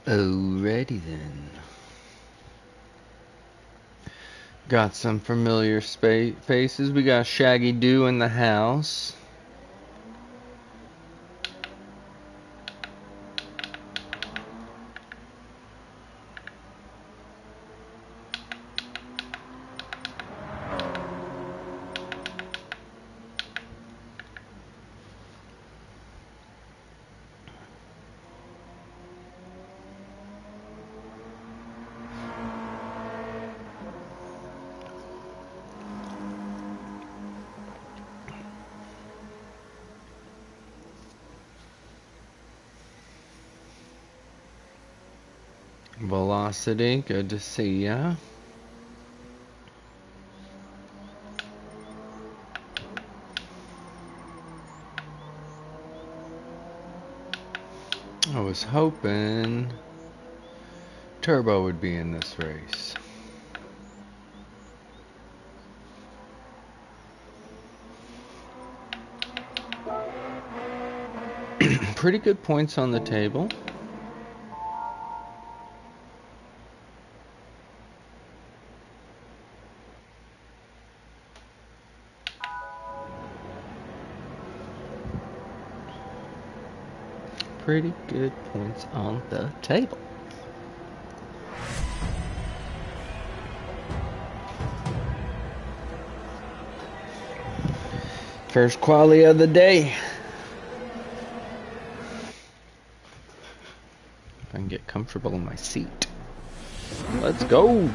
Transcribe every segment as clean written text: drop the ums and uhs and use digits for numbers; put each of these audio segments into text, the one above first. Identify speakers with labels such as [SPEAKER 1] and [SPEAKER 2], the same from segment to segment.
[SPEAKER 1] Alrighty then. Got some familiar faces. We got Shaggy Doo in the house. Velocity, good to see ya. I was hoping Turbo would be in this race. Pretty good points on the table. Pretty good points on the table. First quali of the day. If I can get comfortable in my seat. Let's go.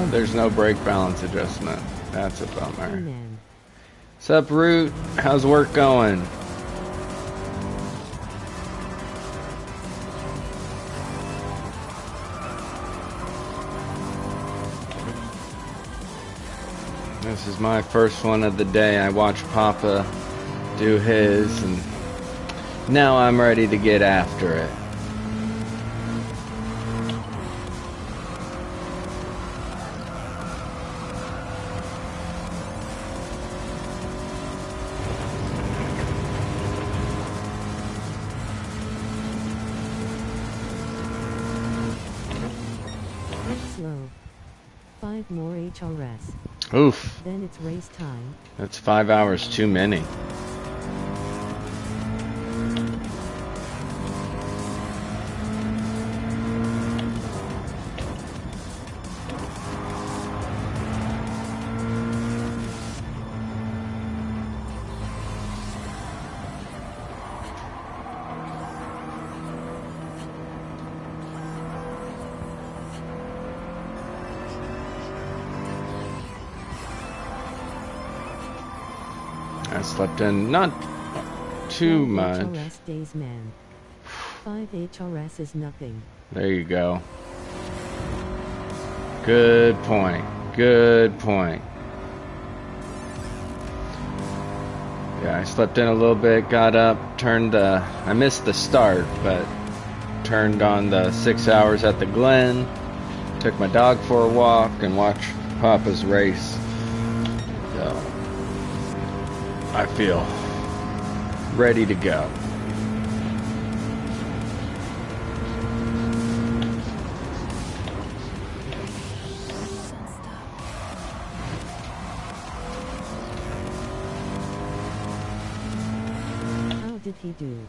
[SPEAKER 1] There's no brake balance adjustment. That's a bummer. What's up, Root? How's work going? This is my first one of the day. I watched Papa do his, and now I'm ready to get after it.
[SPEAKER 2] More HRS.
[SPEAKER 1] Oof.
[SPEAKER 2] Then it's race time.
[SPEAKER 1] That's 5 hours too many. I slept in not too much.
[SPEAKER 2] HRS days, man. 5 HRS is nothing.
[SPEAKER 1] There you go. Good point. Good point. Yeah, I slept in a little bit, got up, I missed the start, but turned on the 6 hours at the Glen, took my dog for a walk, and watched Papa's race. So I feel ready to go.
[SPEAKER 2] How did he do?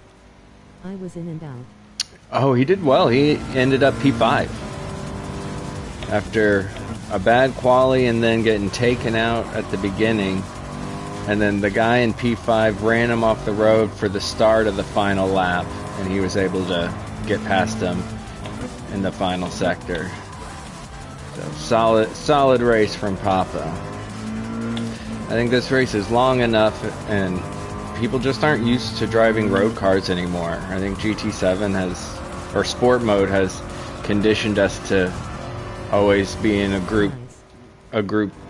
[SPEAKER 2] I was in and out.
[SPEAKER 1] Oh, he did well. He ended up P5 after a bad quali and then getting taken out at the beginning. And then the guy in P5 ran him off the road for the start of the final lap, and he was able to get past him in the final sector. So solid race from Papa. I think this race is long enough, and people just aren't used to driving road cars anymore. I think GT7 has or sport mode has conditioned us to always be in a group
[SPEAKER 2] Nice.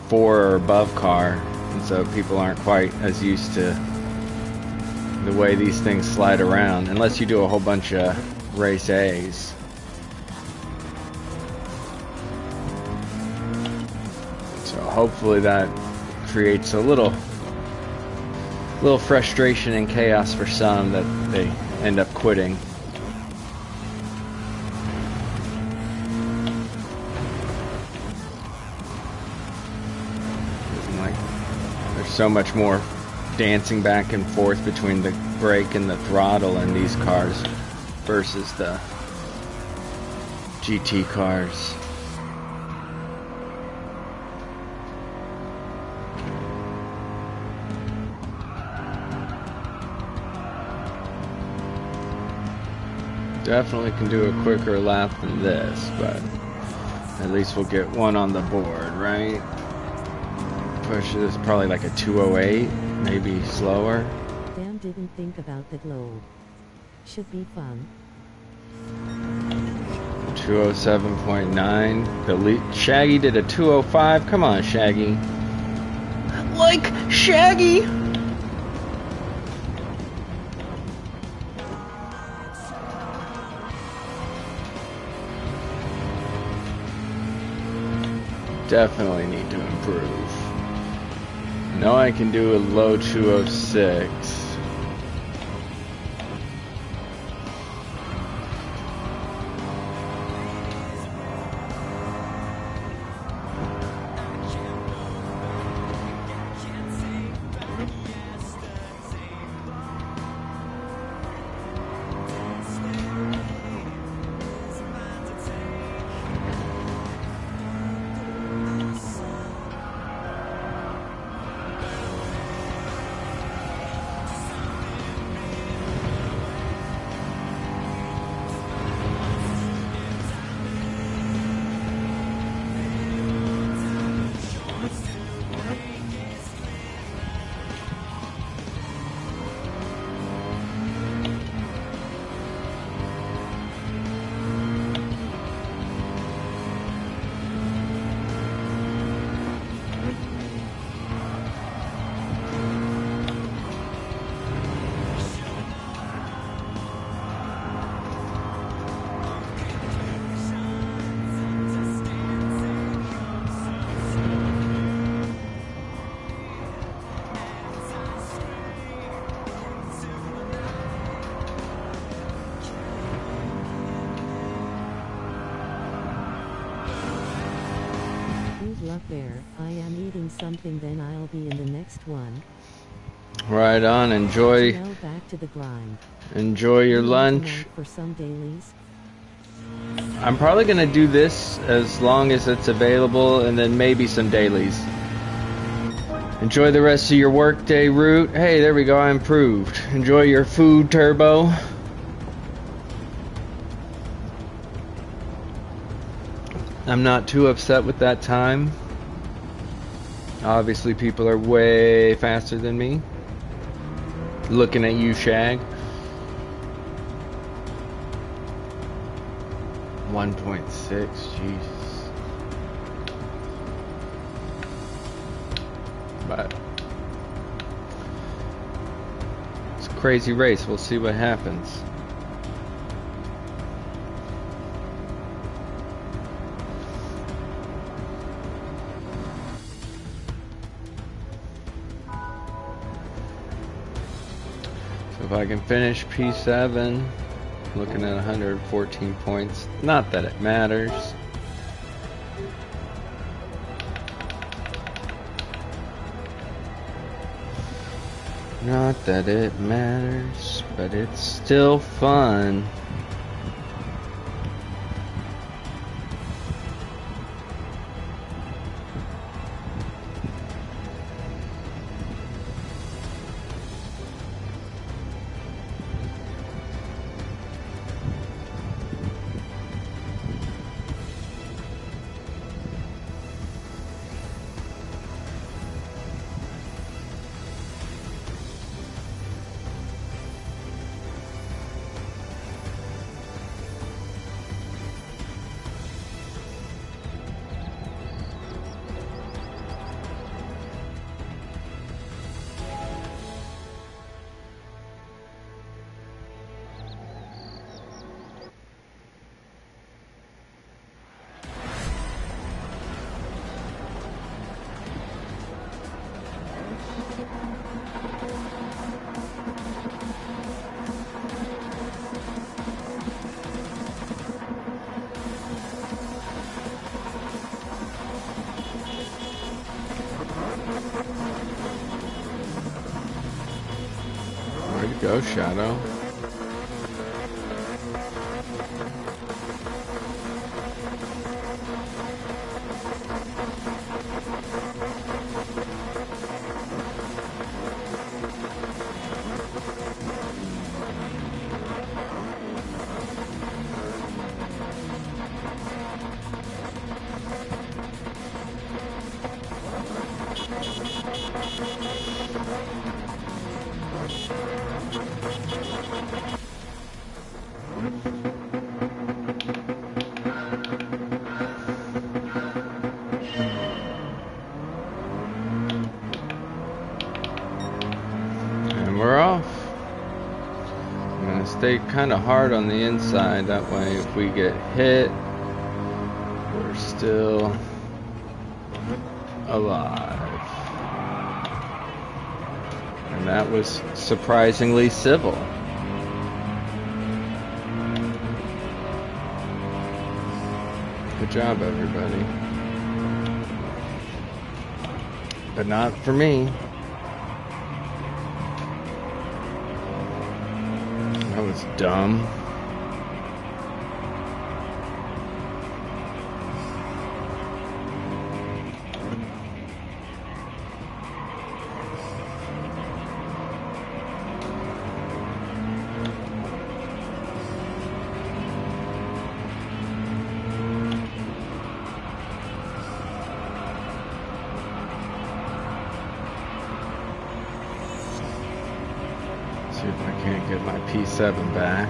[SPEAKER 1] 4 or above car, and so people aren't quite as used to the way these things slide around, unless you do a whole bunch of race A's. So hopefully that creates a little frustration and chaos for some that they end up quitting. Like, there's so much more dancing back and forth between the brake and the throttle in these cars versus the GT cars. Definitely can do a quicker lap than this, but at least we'll get one on the board, right? Push this probably like a 208, maybe slower.
[SPEAKER 2] Damn, didn't think about that load. Should be fun.
[SPEAKER 1] 207.9. Shaggy did a 205. Come on, Shaggy. Like Shaggy! Definitely need to improve. Now I can do a low 206.
[SPEAKER 2] There, I am eating something, then I'll be in the next one.
[SPEAKER 1] Right on, enjoy.
[SPEAKER 2] Now back to the grind.
[SPEAKER 1] Enjoy your lunch.
[SPEAKER 2] For some dailies.
[SPEAKER 1] I'm probably gonna do this as long as it's available, and then maybe some dailies. Enjoy the rest of your workday, Root. Hey, there we go, I improved. Enjoy your food, Turbo. I'm not too upset with that time. Obviously, people are way faster than me. Looking at you, Shag. 1.6, Jesus. But it's a crazy race. We'll see what happens. If I can finish P7, looking at 114 points. Not that it matters. Not that it matters, but it's still fun. Go, Shadow. We're off. I'm gonna stay kind of hard on the inside, that way if we get hit, we're still alive. And that was surprisingly civil. Good job, everybody. But not for me. That was dumb. See if I can't get my P7 back.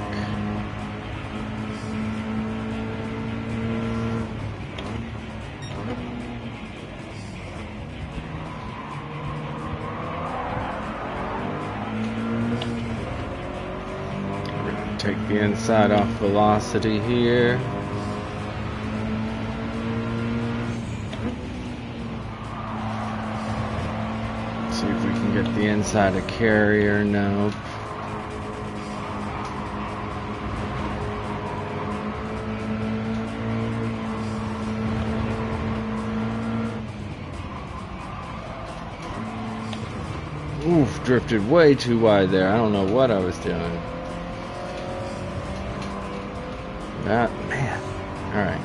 [SPEAKER 1] We're going to take the inside off velocity here. See if we can get the inside of carrier. Nope. Oof, drifted way too wide there. I don't know what I was doing. That, man. Alright.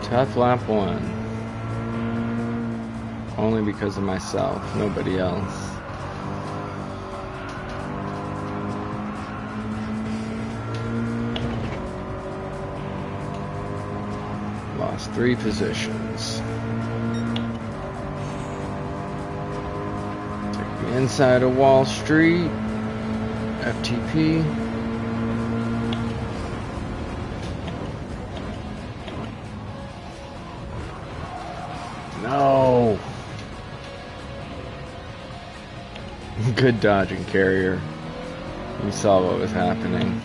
[SPEAKER 1] Tough lap one. Only because of myself, nobody else. Lost 3 positions. Inside of Wall Street, FTP. No. Good dodging, carrier. You saw what was happening.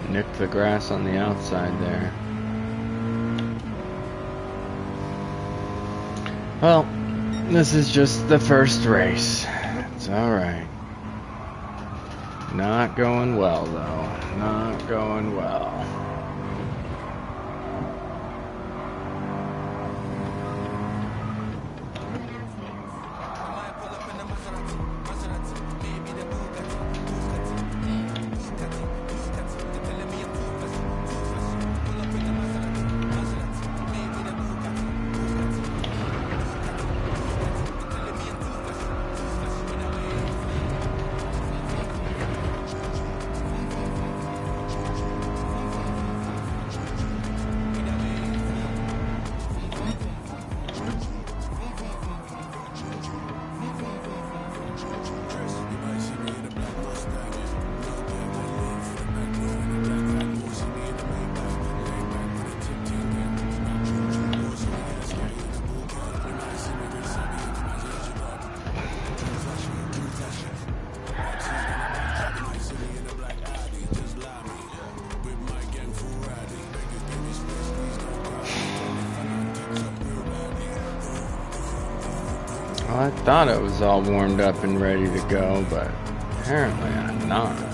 [SPEAKER 1] Nick the grass on the outside there. Well, this is just the first race. It's alright. Not going well, though. Not going well. Well, I thought it was all warmed up and ready to go, but apparently I'm not.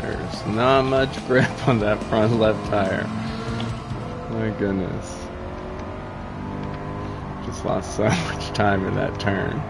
[SPEAKER 1] There's not much grip on that front left tire. My goodness. Just lost so much time in that turn.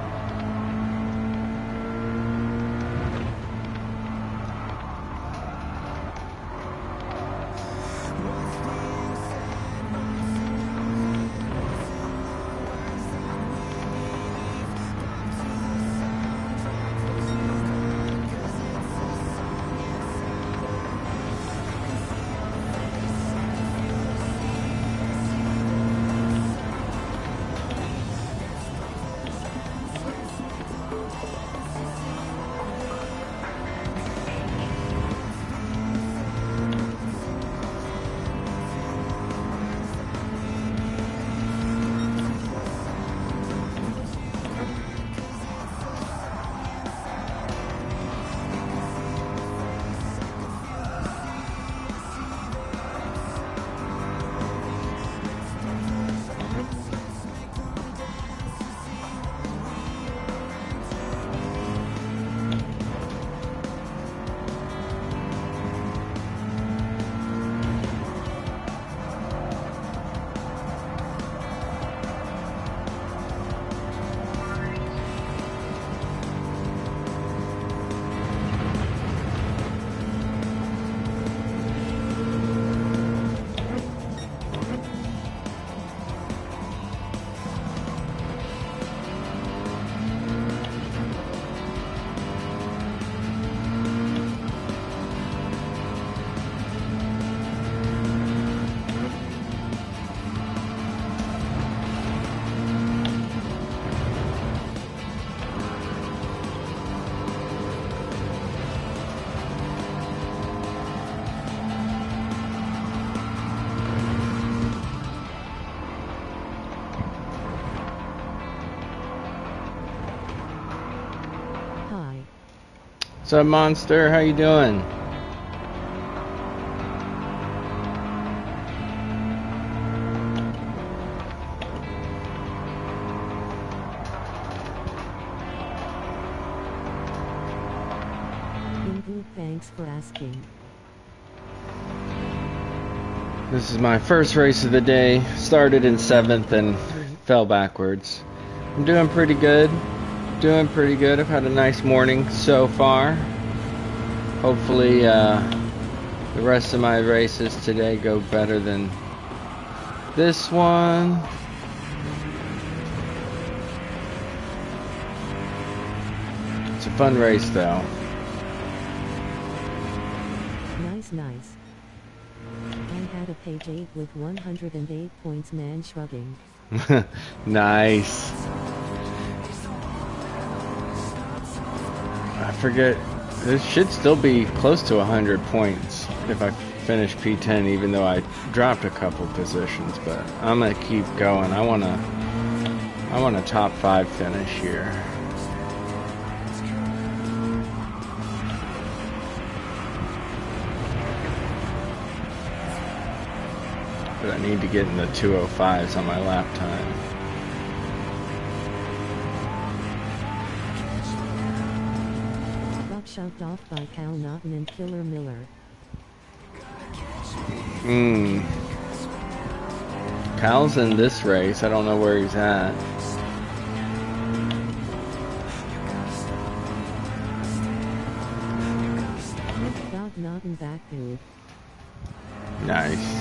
[SPEAKER 1] What's up, Monster? How you doing?
[SPEAKER 2] Thanks for asking.
[SPEAKER 1] This is my first race of the day. Started in 7th and fell backwards. I'm doing pretty good. I've had a nice morning so far. Hopefully the rest of my races today go better than this one. It's a fun race though.
[SPEAKER 2] Nice. I had a page 8 with 108 points, man shrugging.
[SPEAKER 1] Nice. I forget, this should still be close to 100 points if I finish P10, even though I dropped a couple positions, but I'm gonna keep going. I want a top 5 finish here. But I need to get in the 205s on my lap time.
[SPEAKER 2] Shoved off by Cal Naughton and Killer Miller.
[SPEAKER 1] Cal's in this race. I don't know where he's at.
[SPEAKER 2] Got Naughton back, dude.
[SPEAKER 1] Nice.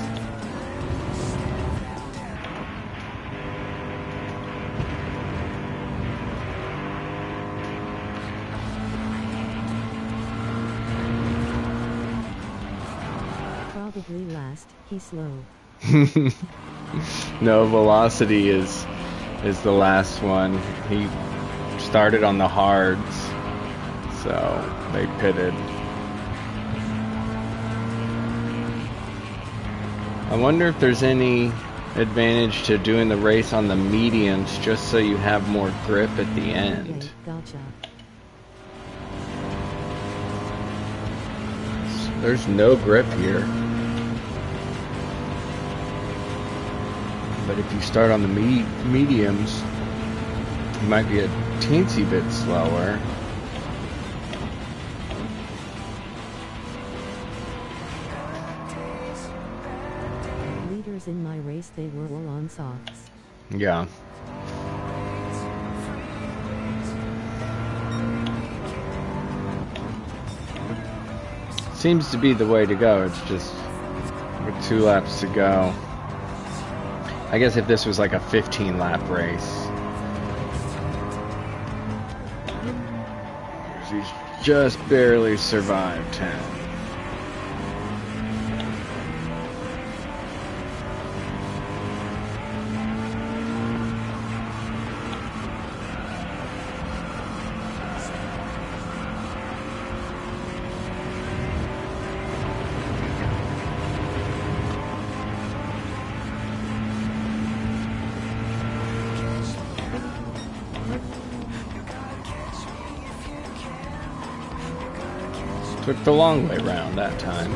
[SPEAKER 2] Probably last. He's slow.
[SPEAKER 1] No, Velocity is the last one. He started on the hards, so they pitted. I wonder if there's any advantage to doing the race on the mediums just so you have more grip at the end.
[SPEAKER 2] Okay, gotcha.
[SPEAKER 1] There's no grip here. But if you start on the mediums, you might be a teensy bit slower.
[SPEAKER 2] tires in my race, they were all on softs.
[SPEAKER 1] Yeah. Seems to be the way to go. It's just with 2 laps to go. I guess if this was like a 15-lap race. He's just barely survived 10. Took the long way round that time.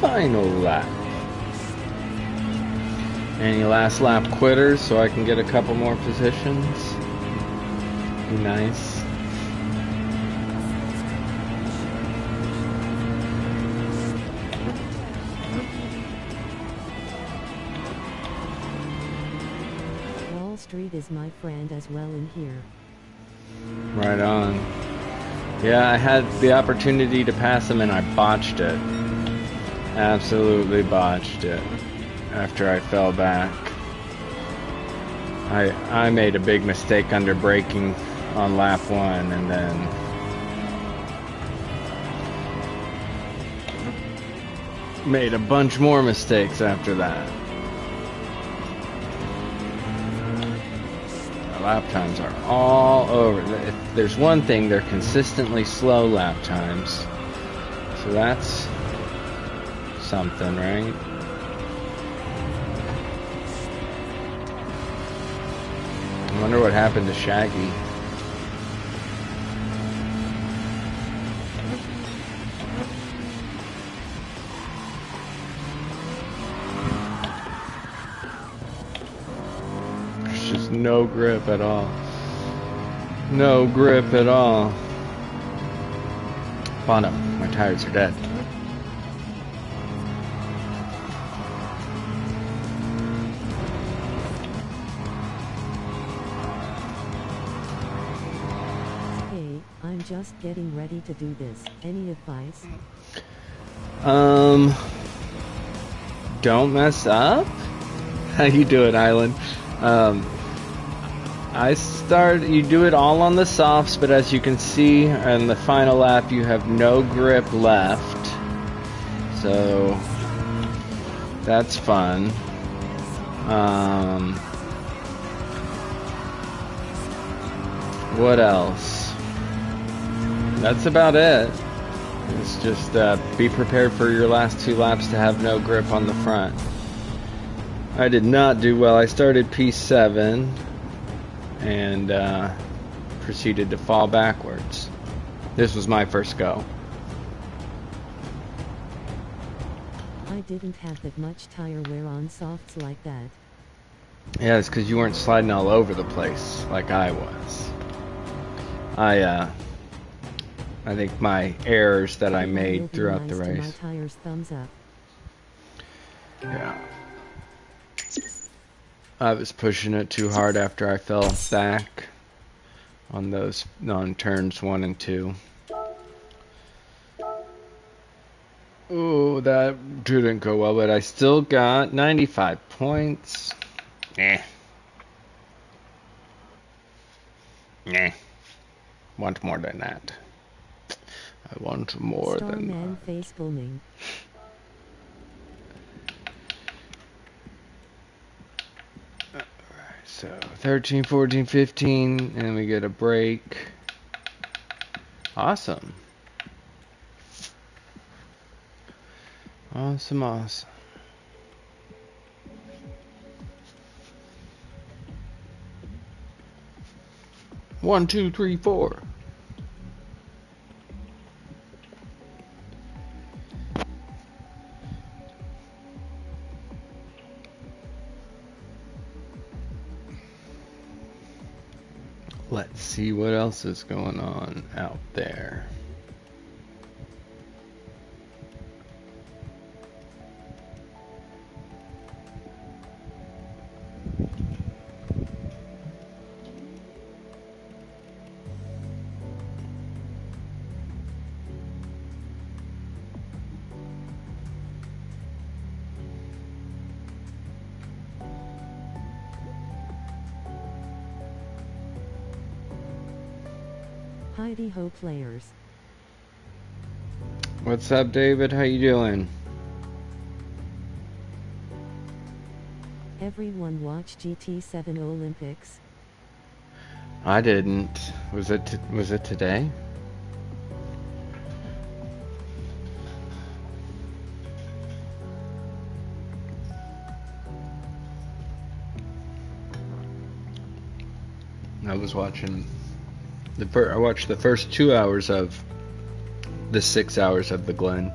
[SPEAKER 1] Final lap. Any last lap quitters so I can get a couple more positions? Be nice.
[SPEAKER 2] Wall Street is my friend as well in here.
[SPEAKER 1] Right on. Yeah, I had the opportunity to pass him and I botched it. Absolutely botched it after I fell back. I made a big mistake under braking on lap 1 and then made a bunch more mistakes after that. The lap times are all over. If there's one thing, they're consistently slow lap times. So that's something, right? I wonder what happened to Shaggy. There's just no grip at all. No grip at all. Bono, my tires are dead.
[SPEAKER 2] I'm just getting ready to do this. Any advice?
[SPEAKER 1] Don't mess up? How you doing, Island? You do it all on the softs, but as you can see on the final lap, you have no grip left. So, that's fun. What else? That's about it. It's just be prepared for your last 2 laps to have no grip on the front. I did not do well. I started P7 and proceeded to fall backwards. This was my first go.
[SPEAKER 2] I didn't have that much tire wear on softs like that.
[SPEAKER 1] Yeah, it's because you weren't sliding all over the place like I was. I think my errors that I made throughout the race.
[SPEAKER 2] My tires, thumbs up.
[SPEAKER 1] Yeah. I was pushing it too hard after I fell back on those turns 1 and 2. Ooh, that didn't go well, but I still got 95 points. Nah. Want more than that. I want more than...
[SPEAKER 2] Starman face booming.
[SPEAKER 1] So 13, 14, 15, and we get a break. Awesome. Awesome, awesome. One, two, three, four. Let's see what else is going on out there.
[SPEAKER 2] Heidi Ho players.
[SPEAKER 1] What's up, David? How you doing?
[SPEAKER 2] Everyone watch GT7 Olympics?
[SPEAKER 1] I didn't. Was it today? I was watching I watched the first 2 hours of the 6 hours of the Glen.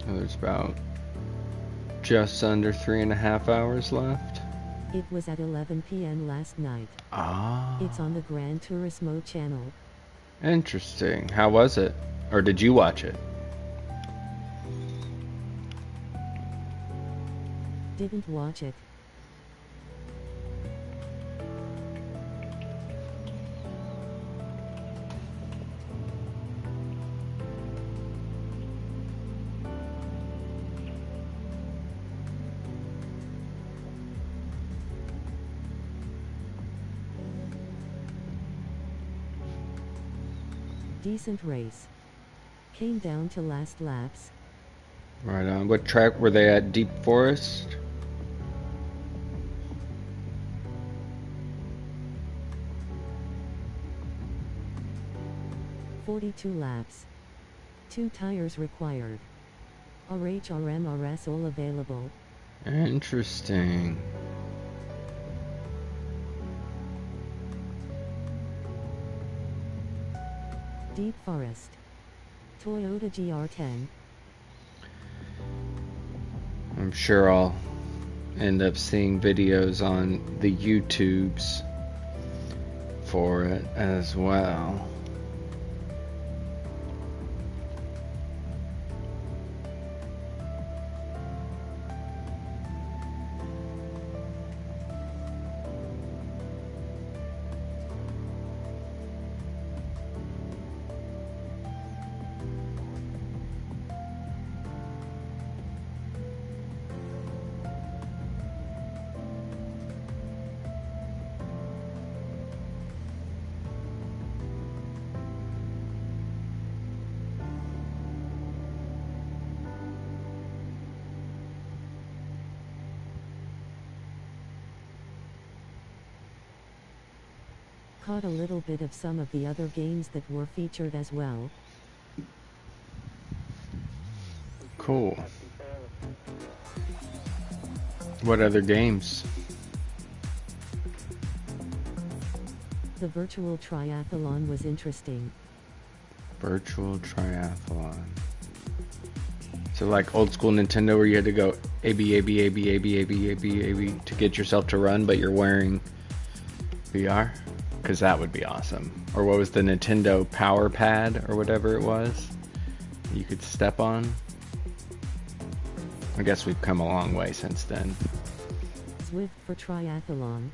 [SPEAKER 1] There's about just under 3.5 hours left.
[SPEAKER 2] It was at 11 p.m. last night.
[SPEAKER 1] Ah.
[SPEAKER 2] It's on the Gran Turismo channel.
[SPEAKER 1] Interesting. How was it? Or did you watch it?
[SPEAKER 2] Didn't watch it. Decent race. Came down to last laps.
[SPEAKER 1] Right on. What track were they at? Deep Forest?
[SPEAKER 2] "42 laps. 2 tires required. RHRMRS all available."
[SPEAKER 1] Interesting.
[SPEAKER 2] Deep Forest. Toyota GR10.
[SPEAKER 1] I'm sure I'll end up seeing videos on the YouTubes for it as well.
[SPEAKER 2] Caught a little bit of some of the other games that were featured as well.
[SPEAKER 1] Cool. What other games?
[SPEAKER 2] The virtual triathlon was interesting.
[SPEAKER 1] Virtual triathlon. So like old school Nintendo where you had to go A B A B A B A B A B A B A B to get yourself to run, but you're wearing VR? Because that would be awesome. Or what was the Nintendo Power Pad or whatever it was you could step on? I guess we've come a long way since then.
[SPEAKER 2] Zwift for triathlon.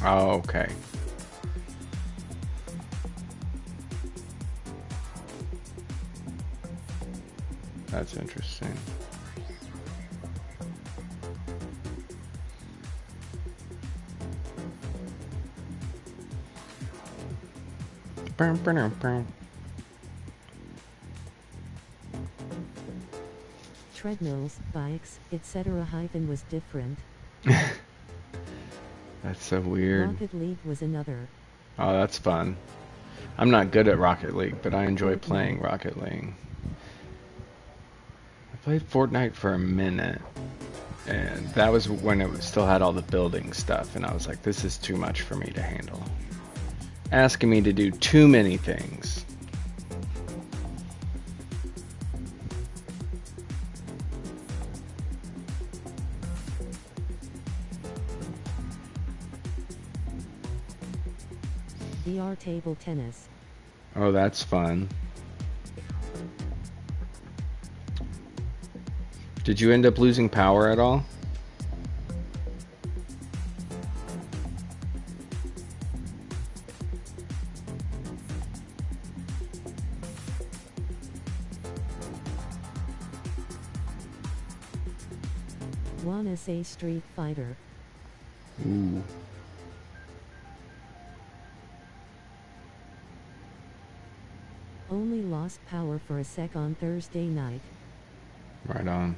[SPEAKER 1] Oh, okay. That's interesting.
[SPEAKER 2] Treadmills, bikes, etc. Was different.
[SPEAKER 1] That's so weird.
[SPEAKER 2] Rocket League was another.
[SPEAKER 1] Oh, that's fun. I'm not good at Rocket League, but I enjoy
[SPEAKER 2] Fortnite.
[SPEAKER 1] playing Rocket League. I played Fortnite for a minute, and that was when it still had all the building stuff, and I was like, this is too much for me to handle. Asking me to do too many things.
[SPEAKER 2] VR table tennis.
[SPEAKER 1] Oh, that's fun. Did you end up losing power at all?
[SPEAKER 2] Wanna say Street Fighter.
[SPEAKER 1] Ooh.
[SPEAKER 2] Only lost power for a sec on Thursday night.
[SPEAKER 1] Right on.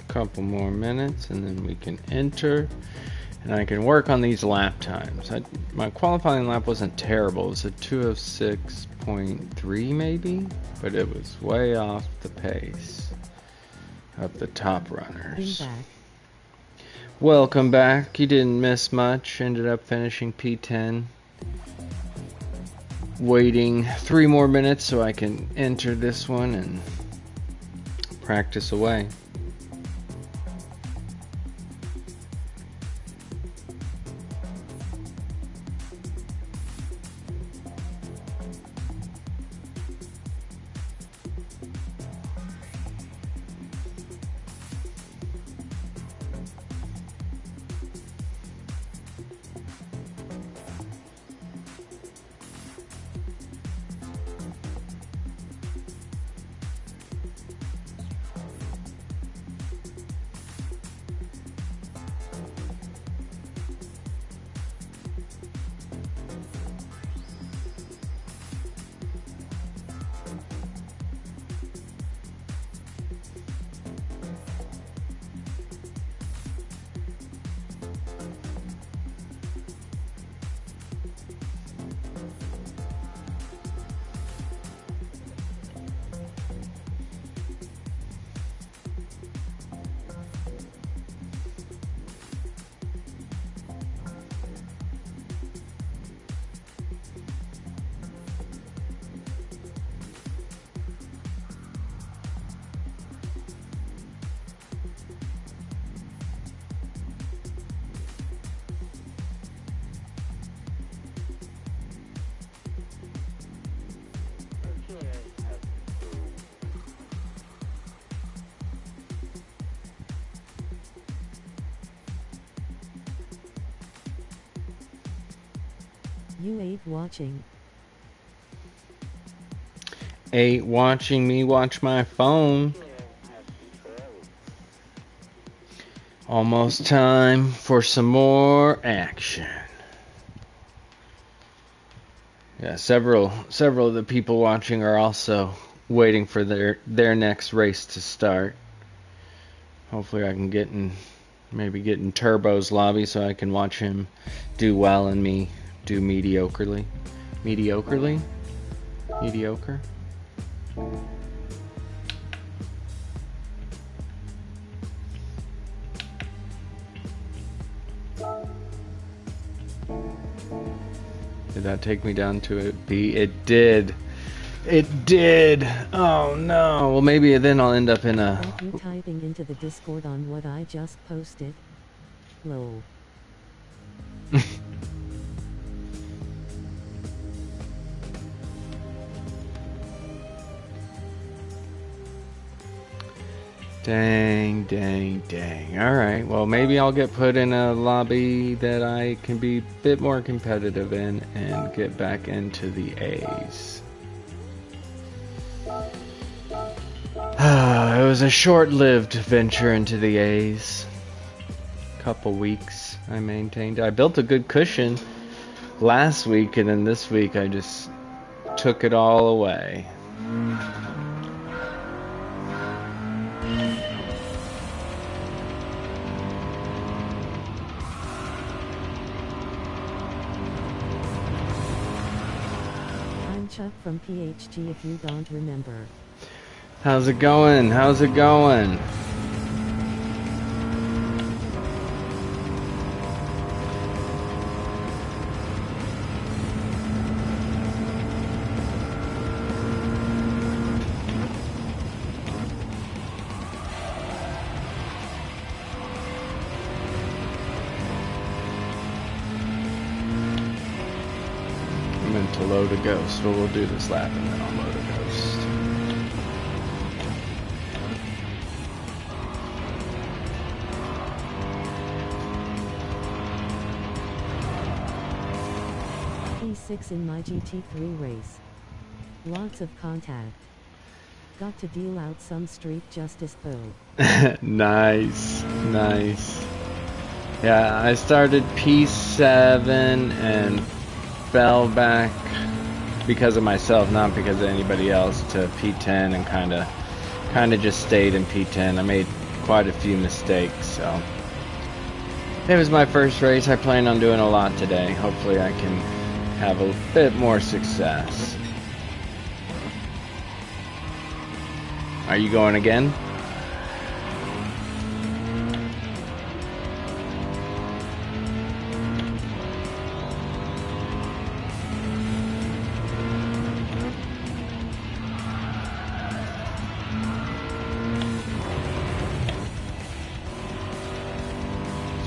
[SPEAKER 1] Couple more minutes and then we can enter, and I can work on these lap times. My qualifying lap wasn't terrible. It was a 206.3 maybe, but it was way off the pace of the top runners. Welcome back. You didn't miss much. Ended up finishing P10. Waiting 3 more minutes so I can enter this one and practice away.
[SPEAKER 2] You ain't watching.
[SPEAKER 1] Ain't watching me watch my phone. Almost time for some more action. Yeah, several of the people watching are also waiting for their next race to start. Hopefully I can get in Turbo's lobby so I can watch him do well and me do mediocre. Did that take me down to a B? It did. It did. Oh no. Well, maybe then I'll end up in a...
[SPEAKER 2] Are you typing into the Discord on what I just posted? Lol.
[SPEAKER 1] Dang, dang, dang. Alright, well maybe I'll get put in a lobby that I can be a bit more competitive in and get back into the A's. It was a short-lived venture into the A's. Couple weeks I maintained. I built a good cushion last week, and then this week I just took it all away.
[SPEAKER 2] I'm Chuck from PHG if you don't remember.
[SPEAKER 1] How's it going? How's it going? I'm meant to load a ghost. Well, we'll do this lap and then I'll load a ghost.
[SPEAKER 2] P6 in my GT3 race. Lots of contact. Got to deal out some street justice though.
[SPEAKER 1] Nice, nice. Yeah, I started P7 and fell back because of myself, not because of anybody else, to P10 and kind of just stayed in P10. I made quite a few mistakes, so it was my first race. I plan on doing a lot today. Hopefully I can have a bit more success. Are you going again?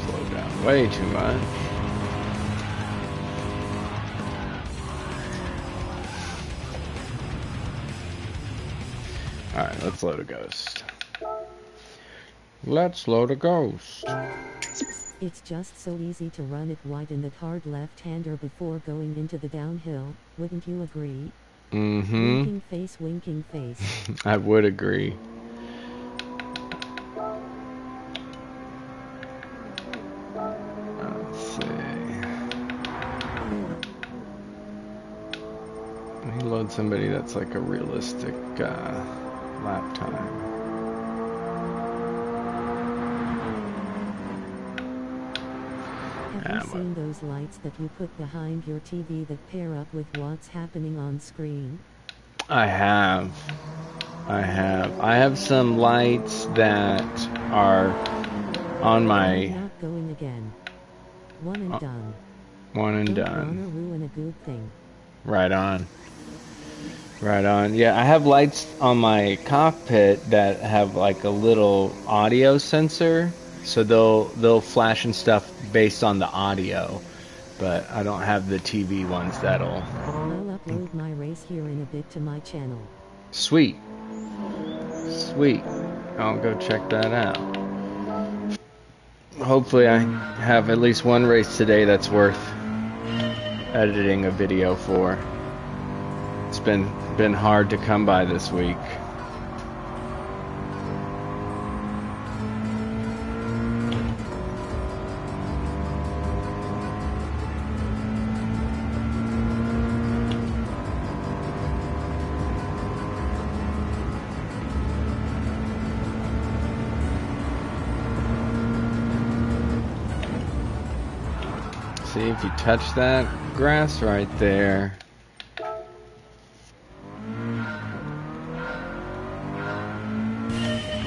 [SPEAKER 1] Slow down way too much. Alright, let's load a ghost. Let's load a ghost.
[SPEAKER 2] It's just so easy to run it wide in that hard left-hander before going into the downhill, wouldn't you agree?
[SPEAKER 1] Mm-hmm.
[SPEAKER 2] Winking face, winking face.
[SPEAKER 1] I would agree. Let's see. Let me load somebody that's like a realistic lap time.
[SPEAKER 2] Have you seen those lights that you put behind your TV that pair up with what's happening on screen?
[SPEAKER 1] I have some lights that are on my...
[SPEAKER 2] Not going again. One and done.
[SPEAKER 1] One and
[SPEAKER 2] Don't
[SPEAKER 1] done.
[SPEAKER 2] wanna ruin a good thing.
[SPEAKER 1] Right on. Right on. Yeah, I have lights on my cockpit that have like a little audio sensor, so they'll flash and stuff based on the audio, but I don't have the TV ones that'll...
[SPEAKER 2] I'll upload my race here in a bit to my channel.
[SPEAKER 1] Sweet. Sweet. I'll go check that out. Hopefully I have at least one race today that's worth editing a video for. It's been hard to come by this week. See, if you touch that grass right there.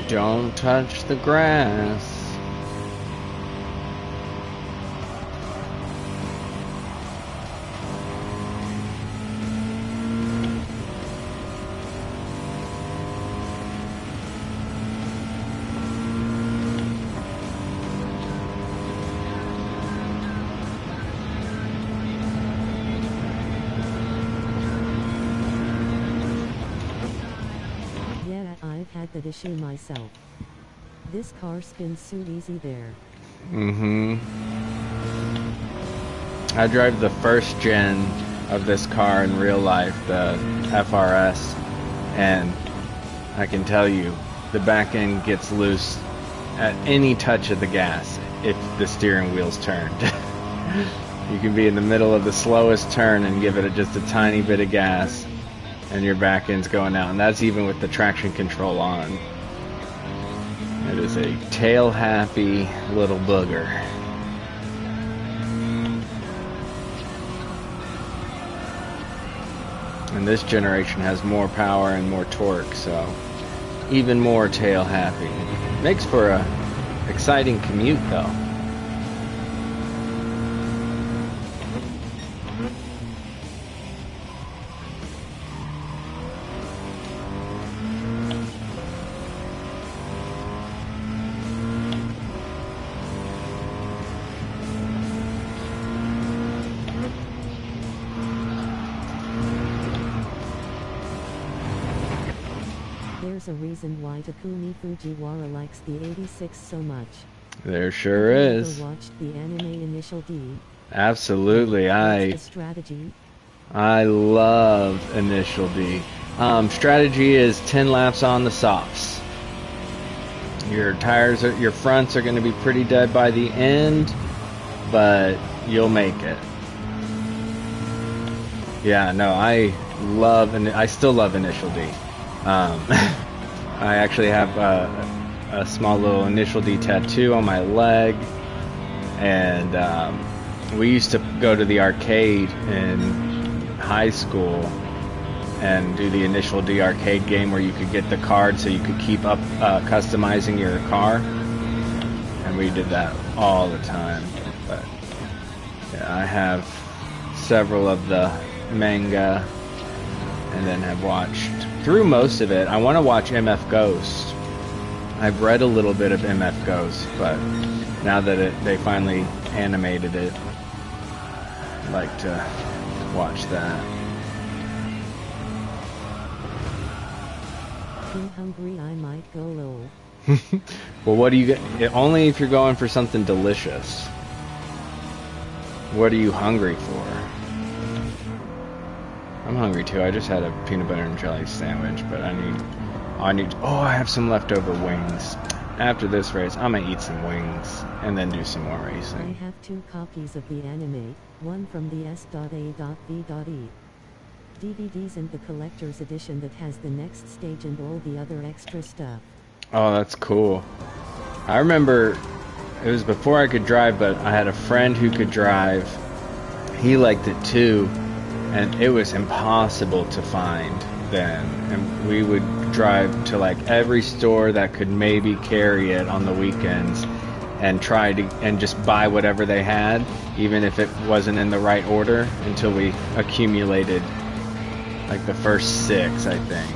[SPEAKER 1] Don't touch the grass.
[SPEAKER 2] I've had that issue myself. This car spins so easy there.
[SPEAKER 1] Mm-hmm. I drive the first gen of this car in real life, the FRS, and I can tell you, the back end gets loose at any touch of the gas if the steering wheel's turned. You can be in the middle of the slowest turn and give it just a tiny bit of gas, and your back end's going out, and that's even with the traction control on. It is a tail-happy little booger. And this generation has more power and more torque, so even more tail-happy. Makes for a exciting commute, though.
[SPEAKER 2] There's a reason why Takumi Fujiwara likes the 86 so much.
[SPEAKER 1] There sure
[SPEAKER 2] Have you
[SPEAKER 1] is.
[SPEAKER 2] ever watched the anime Initial D?
[SPEAKER 1] Absolutely.
[SPEAKER 2] What's the strategy?
[SPEAKER 1] I love Initial D. Strategy is 10 laps on the softs. Your tires, your fronts are going to be pretty dead by the end, but you'll make it. Yeah, no, I love, and I still love Initial D. I actually have a small little Initial D tattoo on my leg, and we used to go to the arcade in high school and do the Initial D arcade game where you could get the card so you could keep up customizing your car, and we did that all the time. But yeah, I have several of the manga and then have watched through most of it. I want to watch MF Ghost. I've read a little bit of MF Ghost, but now that they finally animated it, I'd like to watch that.
[SPEAKER 2] Being hungry, I might go low.
[SPEAKER 1] Well, what do you get? Only if you're going for something delicious. What are you hungry for? I'm hungry too. I just had a peanut butter and jelly sandwich, but I need, oh, I have some leftover wings. After this race, I'm gonna eat some wings and then do some more
[SPEAKER 2] I
[SPEAKER 1] racing.
[SPEAKER 2] have 2 copies of the anime, one from the S.A.V.E. DVDs and the collector's edition that has the next stage and all the other extra stuff.
[SPEAKER 1] Oh, that's cool. I remember it was before I could drive, but I had a friend who could drive. He liked it too, and it was impossible to find then. And we would drive to like every store that could maybe carry it on the weekends and try to and just buy whatever they had, even if it wasn't in the right order, until we accumulated like the first 6, I think.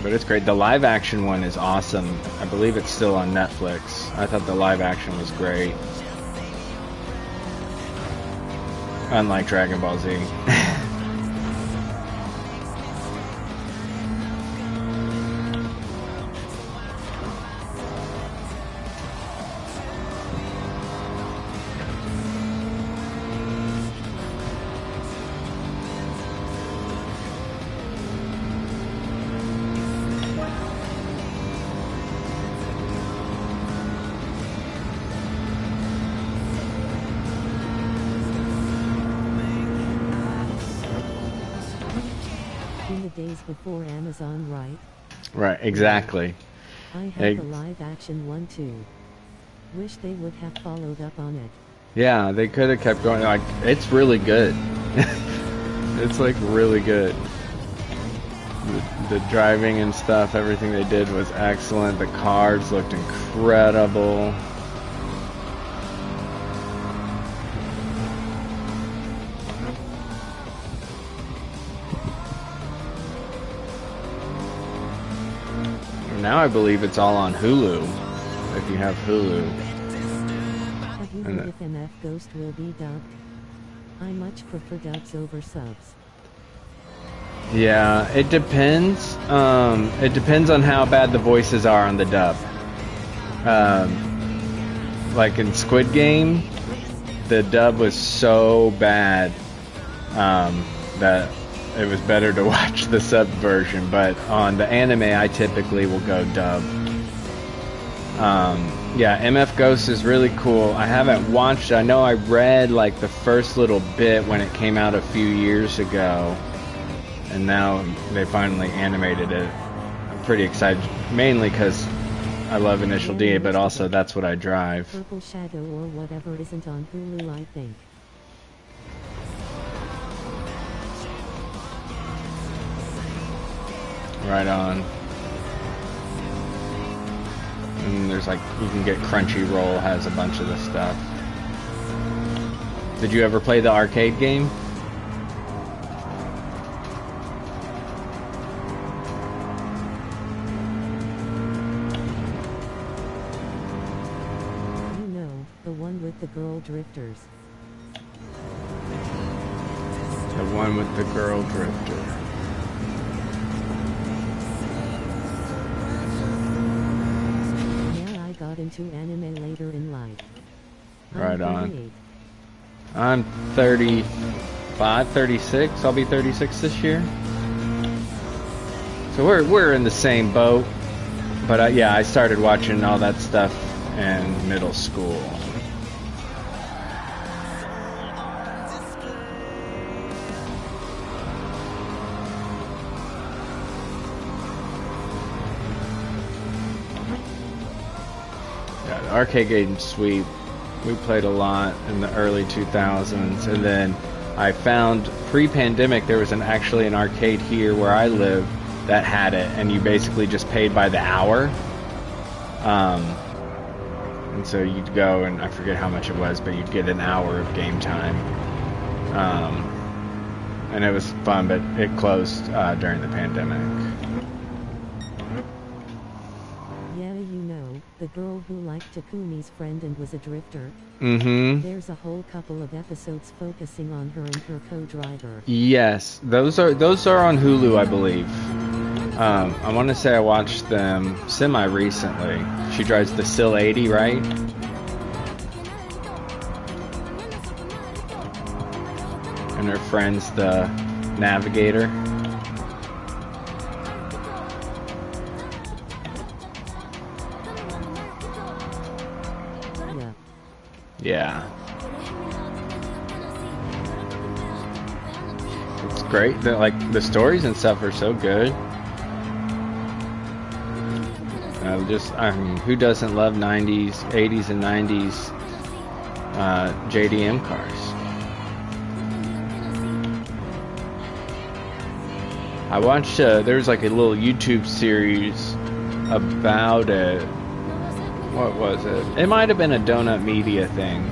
[SPEAKER 1] But it's great. The live action one is awesome. I believe it's still on Netflix. I thought the live action was great. Unlike Dragon Ball Z.
[SPEAKER 2] In the days before Amazon, right?
[SPEAKER 1] Right, exactly.
[SPEAKER 2] I have the live action one too. Wish they would have followed up on it.
[SPEAKER 1] Yeah, they could have kept going. Like, it's really good. It's like really good. The driving and stuff, everything they did was excellent. The cards looked incredible. Now I believe it's all on Hulu, if you have Hulu.
[SPEAKER 2] Have you heard if MF Ghost will be dubbed? I much prefer dubs over subs.
[SPEAKER 1] Yeah, it depends. It depends on how bad the voices are on the dub. Like in Squid Game, the dub was so bad that it was better to watch the sub version. But on the anime, I typically will go dub. Yeah, MF Ghost is really cool. I haven't watched it. I know I read like the first little bit when it came out a few years ago, and now they finally animated it. I'm pretty excited, mainly because I love Initial D, but also that's what I drive.
[SPEAKER 2] Purple Shadow or whatever isn't on Hulu, I think.
[SPEAKER 1] Right on. And there's like, you can get Crunchyroll, has a bunch of this stuff. Did you ever play the arcade game?
[SPEAKER 2] You know, the one with the girl drifters.
[SPEAKER 1] The one with the girl drifter.
[SPEAKER 2] Got into anime later in life.
[SPEAKER 1] Right on. I'm 35, 36. I'll be 36 this year. So we're in the same boat. But yeah, I started watching all that stuff in middle school. Arcade game's sweet. We played a lot in the early 2000s, and then I found pre-pandemic there was actually an arcade here where I live that had it, and you basically just paid by the hour. And so you'd go, and I forget how much it was, but you'd get an hour of game time. And it was fun, but it closed during the pandemic.
[SPEAKER 2] The girl who liked Takumi's friend and was a drifter.
[SPEAKER 1] Mm-hmm.
[SPEAKER 2] There's a whole couple of episodes focusing on her and her co-driver.
[SPEAKER 1] Yes, those are on Hulu, I believe. I want to say I watched them semi-recently. She drives the Sil 80, right? And her friend's the navigator. Yeah. It's great. Like the stories and stuff are so good. I mean, who doesn't love 90s, 80s and 90s JDM cars? I watched, there's like a little YouTube series about it. What was it? It might have been a Donut Media thing,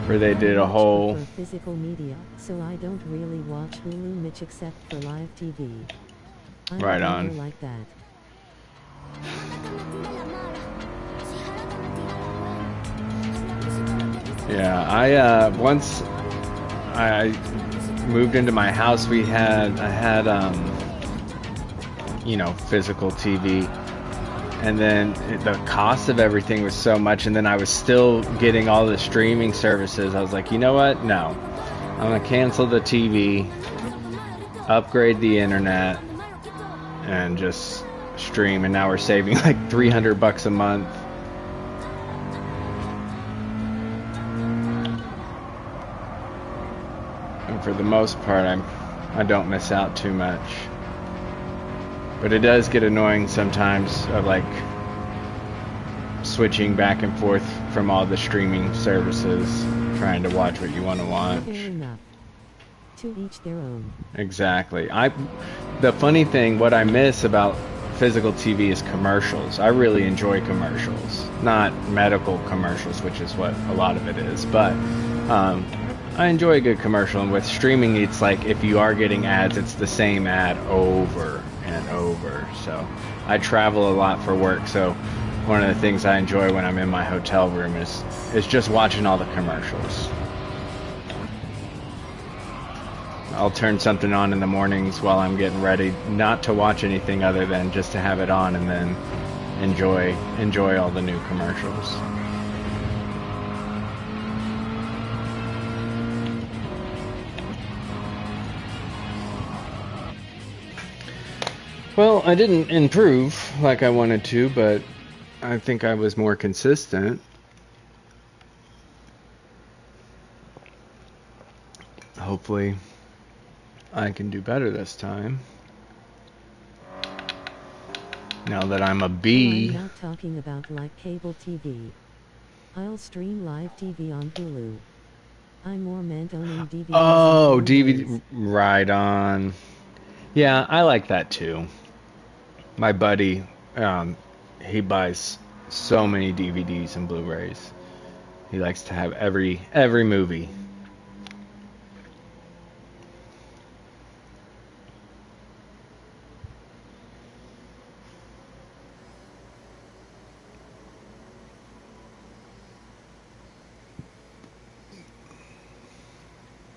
[SPEAKER 1] where they did a whole...
[SPEAKER 2] For physical media, so I don't really watch Hulu much except for live TV. I'm
[SPEAKER 1] right on.
[SPEAKER 2] Like that.
[SPEAKER 1] Yeah, once I moved into my house, I had physical TV. And then the cost of everything was so much, and then I was still getting all the streaming services. I was like, you know what? No. I'm going to cancel the TV, upgrade the internet, and just stream. And now we're saving like $300 a month. And for the most part, I don't miss out too much. But it does get annoying sometimes of like switching back and forth from all the streaming services, trying to watch what you want to watch.
[SPEAKER 2] Fair enough. To each their own.
[SPEAKER 1] Exactly. The funny thing, what I miss about physical TV is commercials. I really enjoy commercials. Not medical commercials, which is what a lot of it is, but I enjoy a good commercial. And with streaming, it's like if you are getting ads, it's the same ad over and over. So I travel a lot for work, so one of the things I enjoy when I'm in my hotel room is just watching all the commercials. I'll turn something on in the mornings while I'm getting ready, not to watch anything other than just to have it on and then enjoy all the new commercials. Well, I didn't improve like I wanted to, but I think I was more consistent. Hopefully, I can do better this time. Now that I'm a B.
[SPEAKER 2] I'm not talking about like cable TV. I'll stream live TV on Hulu. I more meant owning DVDs.
[SPEAKER 1] Oh, DVD. Right on. Yeah, I like that too. My buddy, he buys so many DVDs and Blu-rays. He likes to have every movie.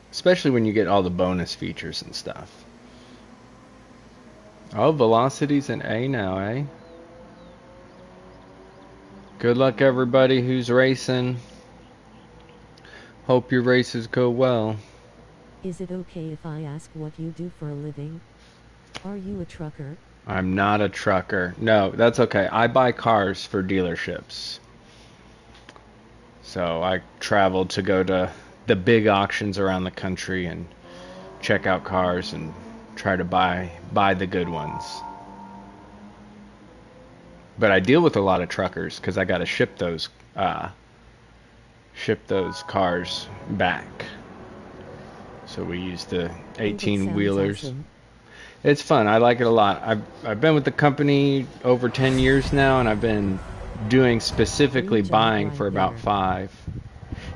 [SPEAKER 1] Especially when you get all the bonus features and stuff. Oh, Velocity's an A now, eh? Good luck, everybody who's racing. Hope your races go well.
[SPEAKER 2] Is it okay if I ask what you do for a living? Are you a trucker?
[SPEAKER 1] I'm not a trucker. No, that's okay. I buy cars for dealerships. So I travel to go to the big auctions around the country and check out cars and try to buy the good ones. But I deal with a lot of truckers because I got to ship those cars back. So we use the 18 wheelers.
[SPEAKER 2] Awesome.
[SPEAKER 1] It's fun. I like it a lot. I've been with the company over 10 years now, and I've been doing specifically buying for about 5.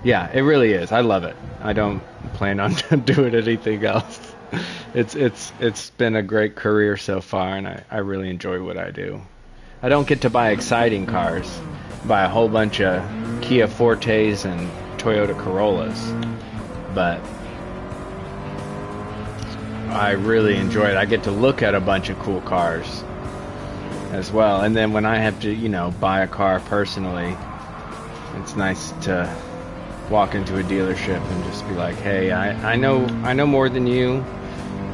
[SPEAKER 1] Yeah, it really is. I love it. I don't plan on doing anything else. It's been a great career so far, and I really enjoy what I do. I don't get to buy exciting cars. I buy a whole bunch of Kia Fortes and Toyota Corollas, but I really enjoy it. I get to look at a bunch of cool cars as well, and then when I have to, buy a car personally, it's nice to walk into a dealership and just be like, hey, I know more than you.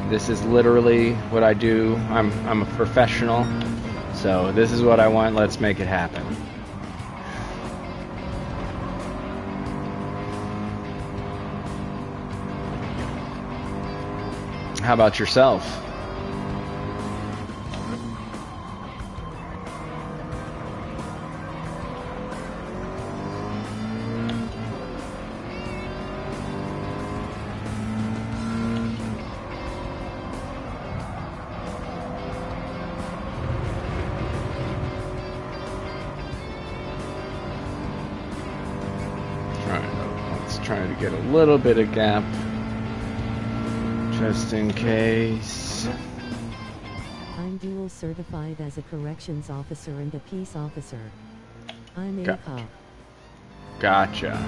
[SPEAKER 1] This is literally what I do. I'm a professional, so this is what I want. Let's make it happen. How about yourself? Trying to get a little bit of gap just in case.
[SPEAKER 2] I'm dual certified as a corrections officer and a peace officer. I'm a cop.
[SPEAKER 1] Gotcha.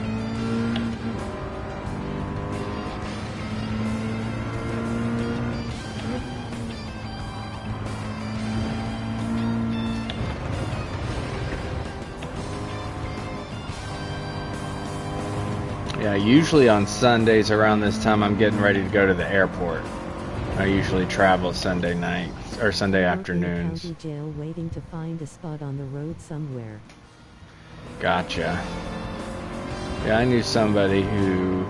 [SPEAKER 1] Yeah, usually on Sundays around this time I'm getting ready to go to the airport. I usually travel Sunday nights or Sunday afternoons.
[SPEAKER 2] County jail waiting to find a spot on the road somewhere.
[SPEAKER 1] Gotcha. Yeah, I knew somebody who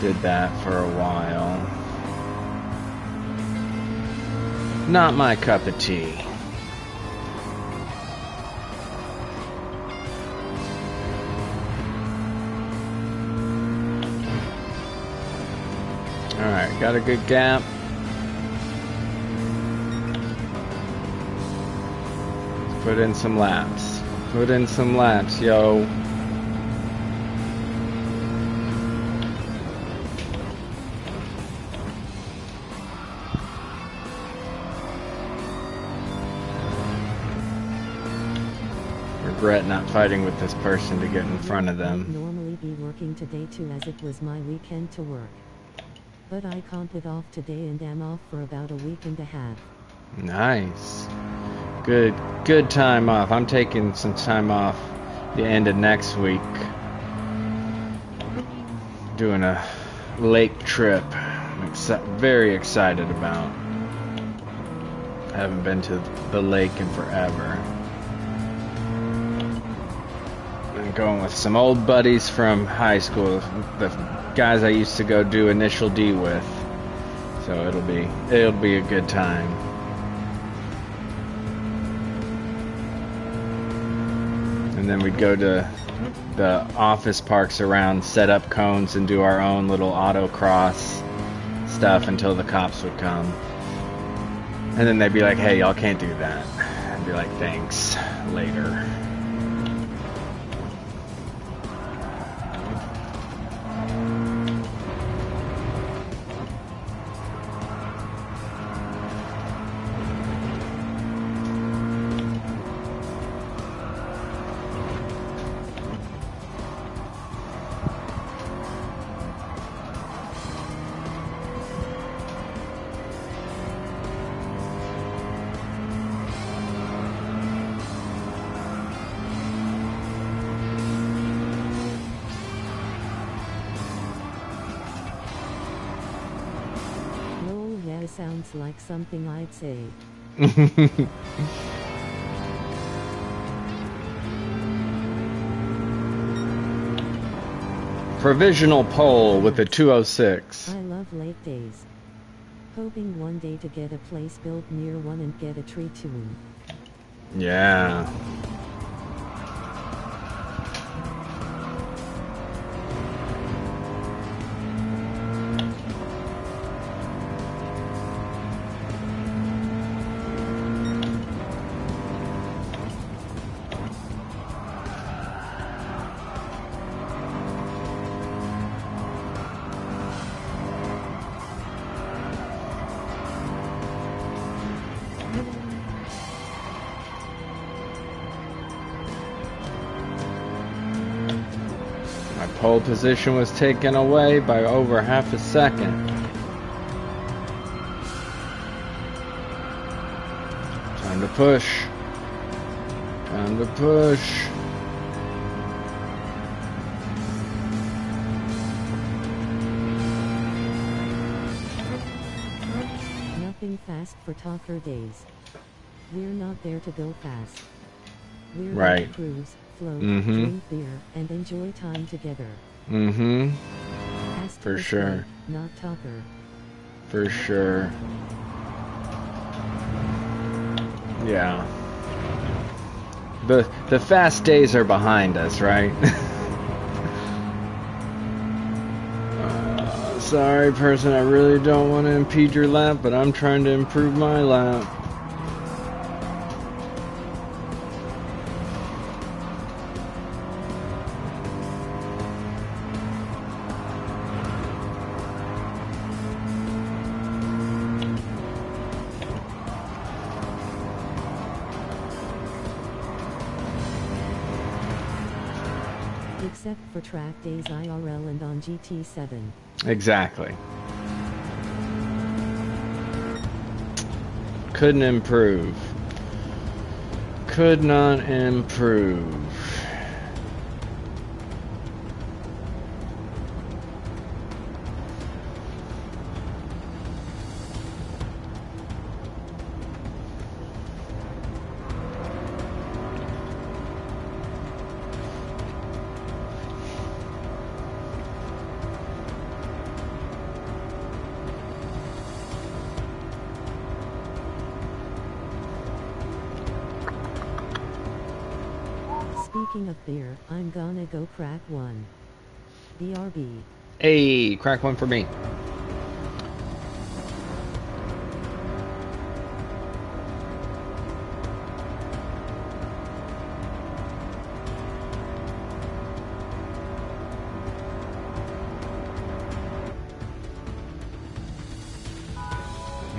[SPEAKER 1] did that for a while. Not my cup of tea. Alright, got a good gap. Put in some laps. Put in some laps, yo. Regret not fighting with this person to get in front of them.
[SPEAKER 2] I'd normally be working today too, as it was my weekend to work. But I comped off today and am off for about a week and a half.
[SPEAKER 1] Nice. Good time off. I'm taking some time off the end of next week. Doing a lake trip. I'm very excited about. I haven't been to the lake in forever. I'm going with some old buddies from high school, the guys I used to go do Initial D with. So it'll be a good time. And then we'd go to the office parks around, set up cones, and do our own little autocross stuff until the cops would come. And then they'd be like, hey, y'all can't do that. I'd be like, thanks, later.
[SPEAKER 2] Sounds like something I'd say.
[SPEAKER 1] Provisional poll with the 206.
[SPEAKER 2] I love lake days. Hoping one day to get a place built near one and get a tree tune.
[SPEAKER 1] Yeah. Pole position was taken away by over half a second. Time to push. Time to push.
[SPEAKER 2] Nothing fast for talker days. We're not there to go fast. We're
[SPEAKER 1] right.
[SPEAKER 2] there to cruise, float, drink beer, and enjoy time together.
[SPEAKER 1] For sure.
[SPEAKER 2] Not talker.
[SPEAKER 1] For sure. Yeah. The fast days are behind us, right? Sorry, person, I really don't want to impede your lap, but I'm trying to improve my lap.
[SPEAKER 2] Except for track days IRL and on GT7.
[SPEAKER 1] Exactly. Couldn't improve. Could not improve.
[SPEAKER 2] Speaking of beer, I'm gonna go crack one. BRB.
[SPEAKER 1] Hey, crack one for me.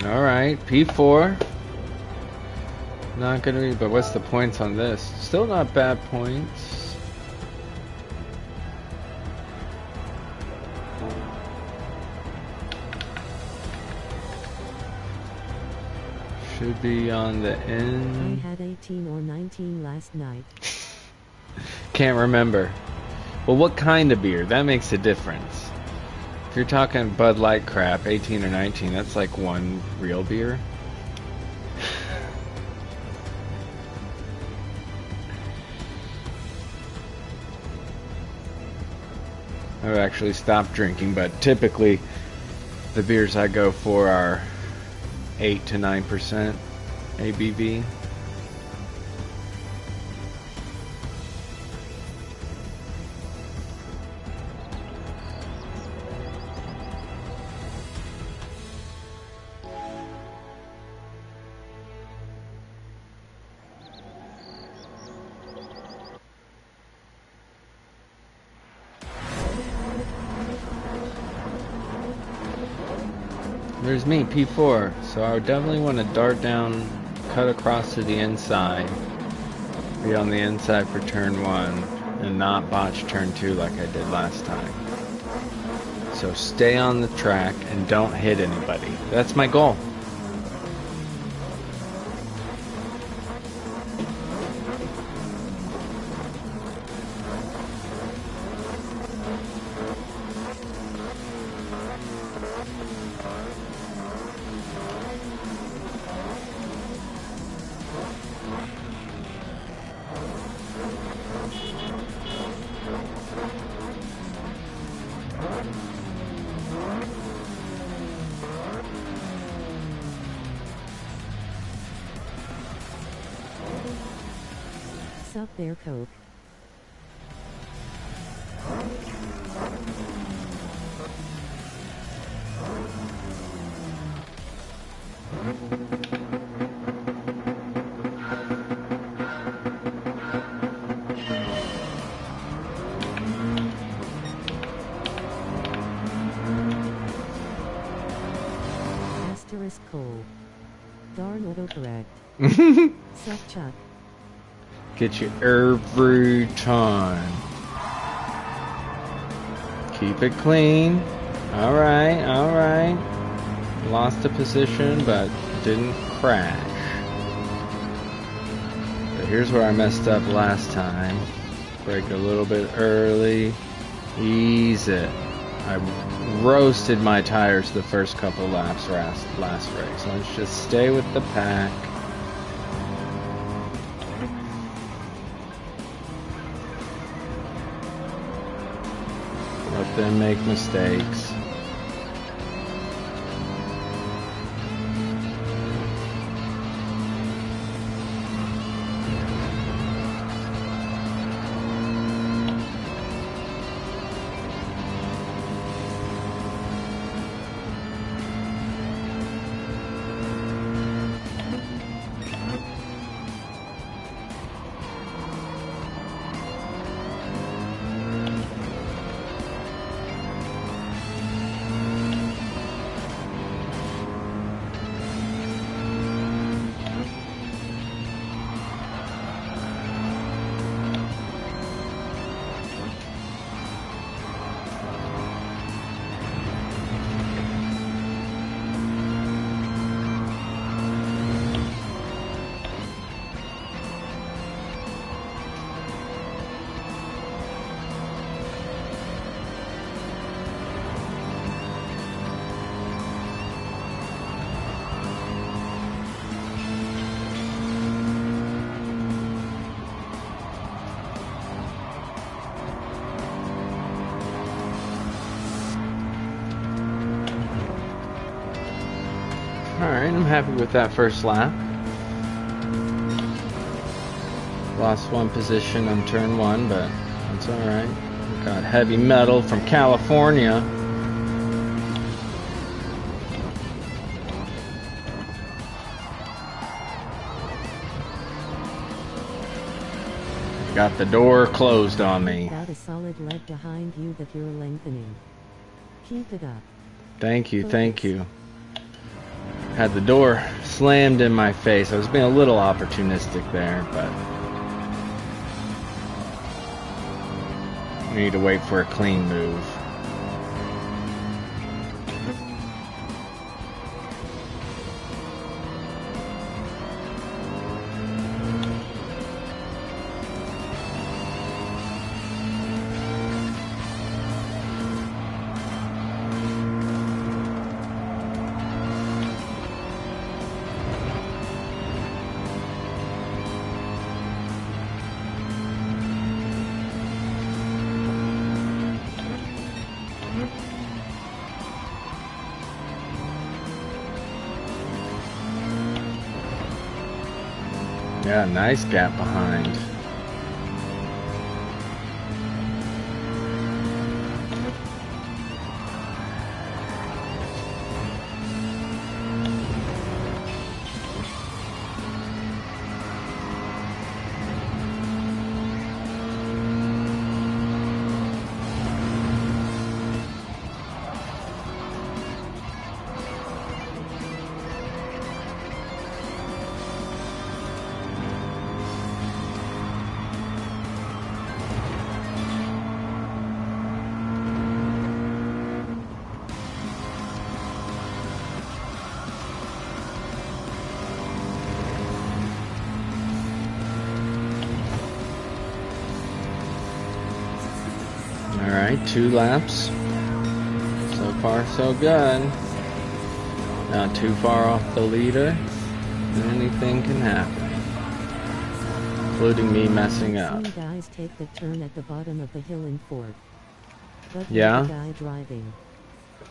[SPEAKER 1] All right, P4. Not gonna be, but what's the points on this? Still not bad points. Could be on the
[SPEAKER 2] I
[SPEAKER 1] end.
[SPEAKER 2] had 18 or 19 last night.
[SPEAKER 1] Can't remember. Well, what kind of beer? That makes a difference. If you're talking Bud Light crap, 18 or 19, that's like one real beer. I've actually stopped drinking, but typically the beers I go for are 8 to 9% ABV. There's me, P4, so I would definitely want to dart down, cut across to the inside, be on the inside for turn 1, and not botch turn 2 like I did last time. So stay on the track and don't hit anybody. That's my goal.
[SPEAKER 2] Sup there, Coke. Asterisk coal. Darn autocorrect. Sup, Chuck.
[SPEAKER 1] Get you every time. Keep it clean. Alright, alright. Lost a position, but didn't crash. But here's where I messed up last time. Brake a little bit early. Ease it. I roasted my tires the first couple laps last race. Let's just stay with the pack. Let them make mistakes. Alright, I'm happy with that first lap. Lost one position on turn 1, but that's alright. Got heavy metal from California. Got the door closed on me.
[SPEAKER 2] Got a solid leg behind you that you're lengthening. Keep it up.
[SPEAKER 1] Thank you, thank you. Had the door slammed in my face. I was being a little opportunistic there, but we need to wait for a clean move. Yeah, nice gap behind. Alright, 2 laps. So far, so good. Not too far off the leader. Anything can happen. Including me messing up.
[SPEAKER 2] I've seen guys take the turn at the bottom of the hill in fourth. But
[SPEAKER 1] Yeah?
[SPEAKER 2] you're the guy driving.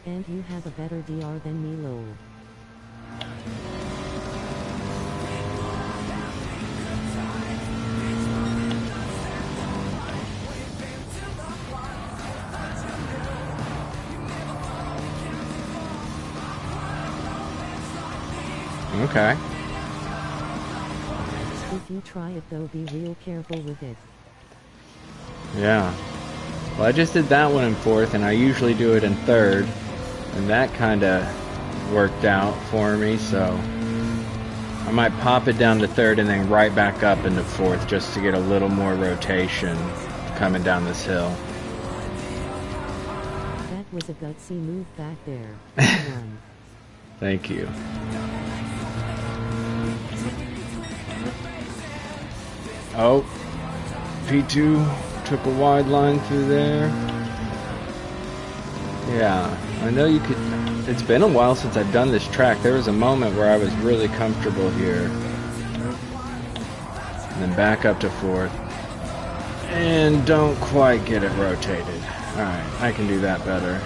[SPEAKER 2] And you have a better DR than me, lol.
[SPEAKER 1] Okay.
[SPEAKER 2] If you try it though, be real careful with it.
[SPEAKER 1] Yeah. Well, I just did that one in fourth, and I usually do it in third. And that kind of worked out for me, so I might pop it down to third and then right back up into fourth just to get a little more rotation coming down this hill.
[SPEAKER 2] That was a gutsy move back there. Come on.
[SPEAKER 1] Thank you. Oh, P2 took a wide line through there. Yeah, I know you could. It's been a while since I've done this track. There was a moment where I was really comfortable here. And then back up to fourth. And don't quite get it rotated. Alright, I can do that better.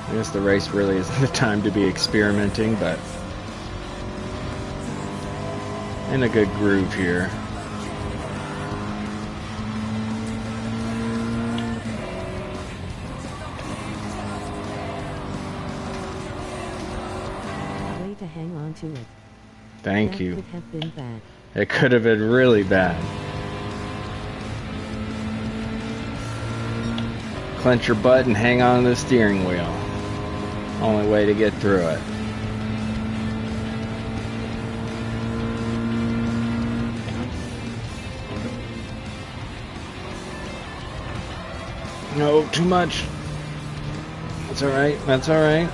[SPEAKER 1] I guess the race really isn't the time to be experimenting, but in a good groove here.
[SPEAKER 2] Way to hang on to it.
[SPEAKER 1] Thank
[SPEAKER 2] That
[SPEAKER 1] you.
[SPEAKER 2] could have been bad.
[SPEAKER 1] It could have been really bad. Clench your butt and hang on to the steering wheel. Only way to get through it. No, too much. That's alright, that's alright.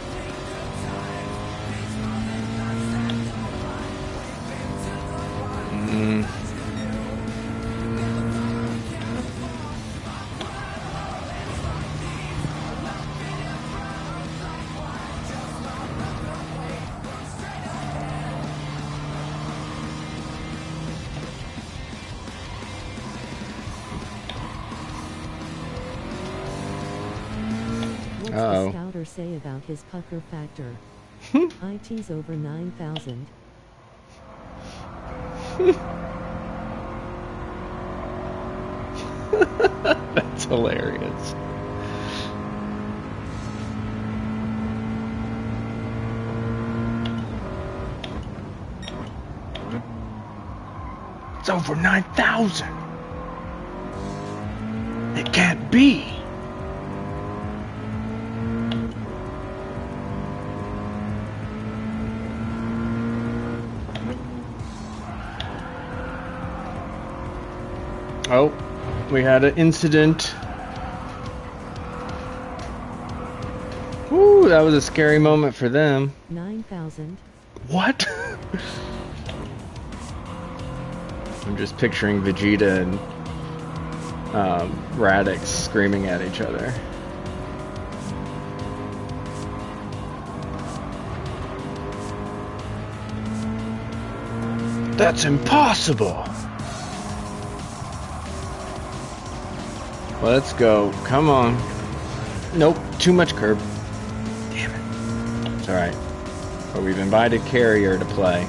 [SPEAKER 2] What's the scouter say about his pucker factor? IT's over 9,000.
[SPEAKER 1] That's hilarious. It's over 9,000. It can't be. Oh, we had an incident. Ooh, that was a scary moment for them.
[SPEAKER 2] 9,000.
[SPEAKER 1] What? I'm just picturing Vegeta and Radix screaming at each other. That's impossible! Let's go. Come on. Nope, too much curb. Damn it. It's alright. But we've invited Carrier to play.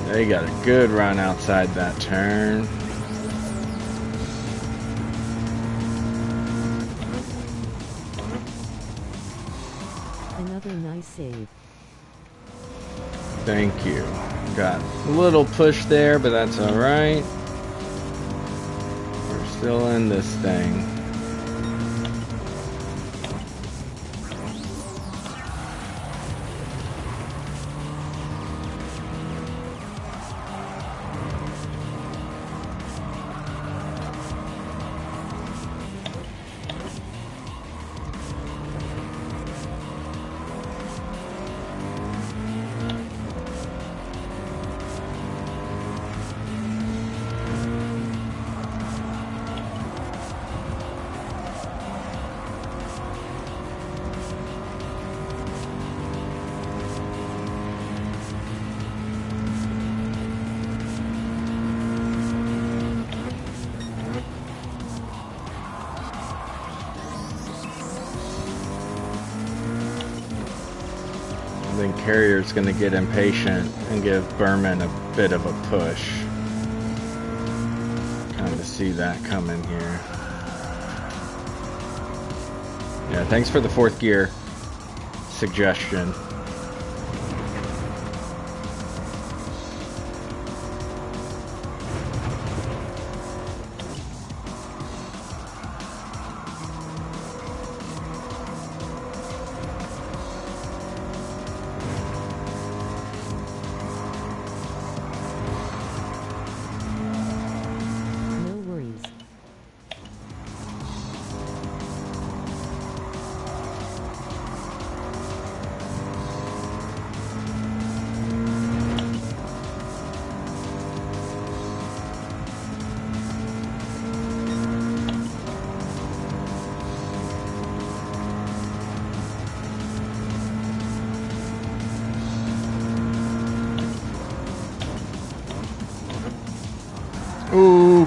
[SPEAKER 1] They got a good run outside that turn.
[SPEAKER 2] Another nice save.
[SPEAKER 1] Thank you. Got a little push there, but that's alright. We're still in this thing. Then Carrier's going to get impatient and give Berman a bit of a push. Kind of see that coming here. Yeah, thanks for the fourth gear suggestion. Ooh.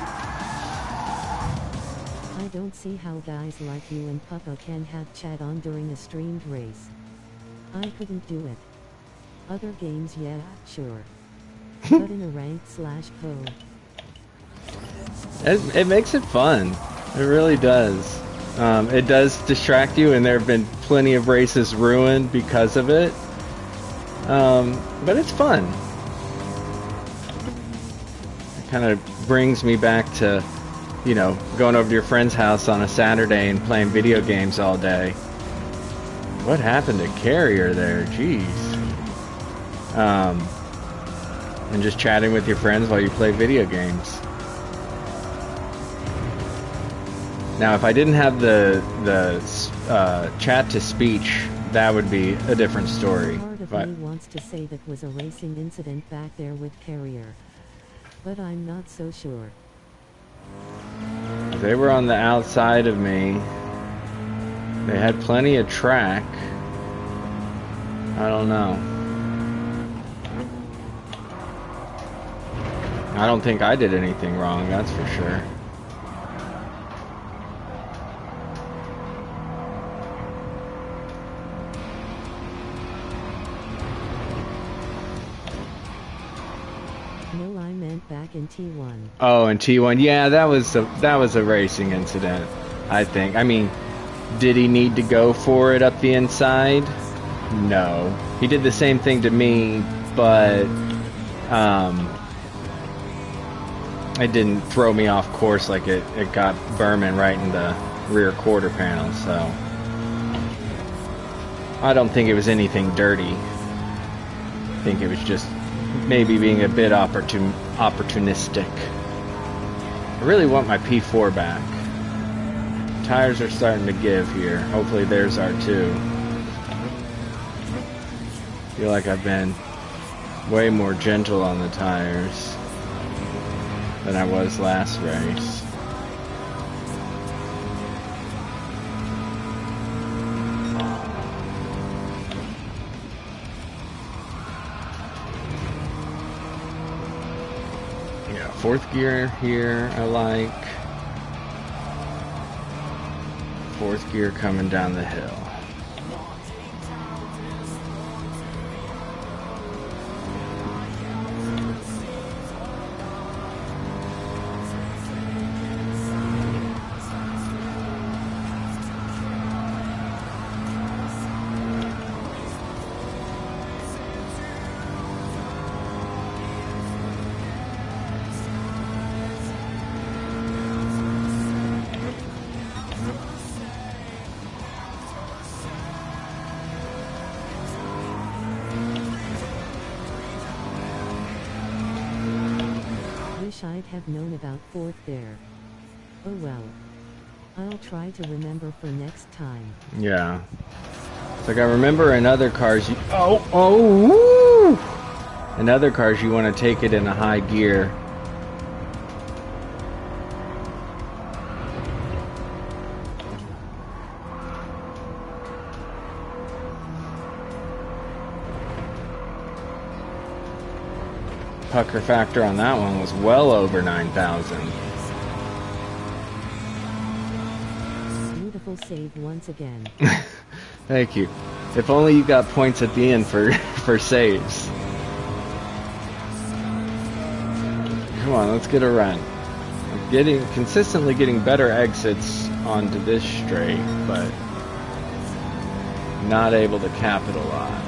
[SPEAKER 2] I don't see how guys like you and Papa can have chat on during a streamed race. I couldn't do it. Other games, yeah, sure. But in a ranked/code.
[SPEAKER 1] It makes it fun. It really does. It does distract you, and there have been plenty of races ruined because of it. But it's fun. It kind of brings me back to, you know, going over to your friend's house on a Saturday and playing video games all day. What happened to Carrier there? Jeez. And just chatting with your friends while you play video games. Now, if I didn't have the chat to speech, that would be a different story.
[SPEAKER 2] Part of me wants to say that was a racing incident back there with Carrier, but I'm not so sure.
[SPEAKER 1] They were on the outside of me. They had plenty of track. I don't know. I don't think I did anything wrong, that's for sure.
[SPEAKER 2] No, I meant back in T1.
[SPEAKER 1] Oh, in T1, yeah, that was a racing incident, I think. I mean, did he need to go for it up the inside? No. He did the same thing to me, but it didn't throw me off course like it got Berman right in the rear quarter panel, so I don't think it was anything dirty. I think it was just maybe being a bit opportunistic. I really want my P4 back. Tires are starting to give here. Hopefully theirs are too. I feel like I've been way more gentle on the tires than I was last race. Fourth gear here, I like. Fourth gear coming down the hill.
[SPEAKER 2] I'd have known about fourth there. Oh well. I'll try to remember for next time.
[SPEAKER 1] Yeah. It's like I remember in other cars you... woo! In other cars you want to take it in a high gear. Pucker factor on that one was well over 9,000.
[SPEAKER 2] Beautiful save once again.
[SPEAKER 1] Thank you. If only you got points at the end for saves. Come on, let's get a run. I'm consistently getting better exits onto this straight, but not able to capitalize.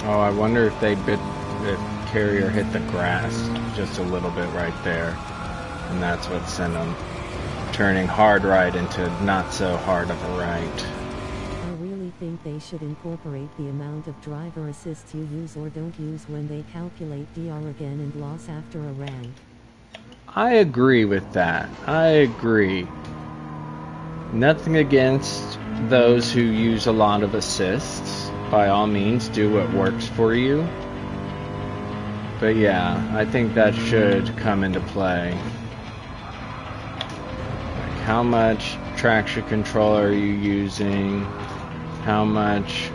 [SPEAKER 1] Oh, I wonder if if carrier hit the grass just a little bit right there, and that's what sent them turning hard right into not so hard of a right.
[SPEAKER 2] I really think they should incorporate the amount of driver assists you use or don't use when they calculate DR again and loss after a rank.
[SPEAKER 1] I agree with that. I agree. Nothing against those who use a lot of assists. By all means, do what works for you. But yeah, I think that should come into play. Like how much traction control are you using? How much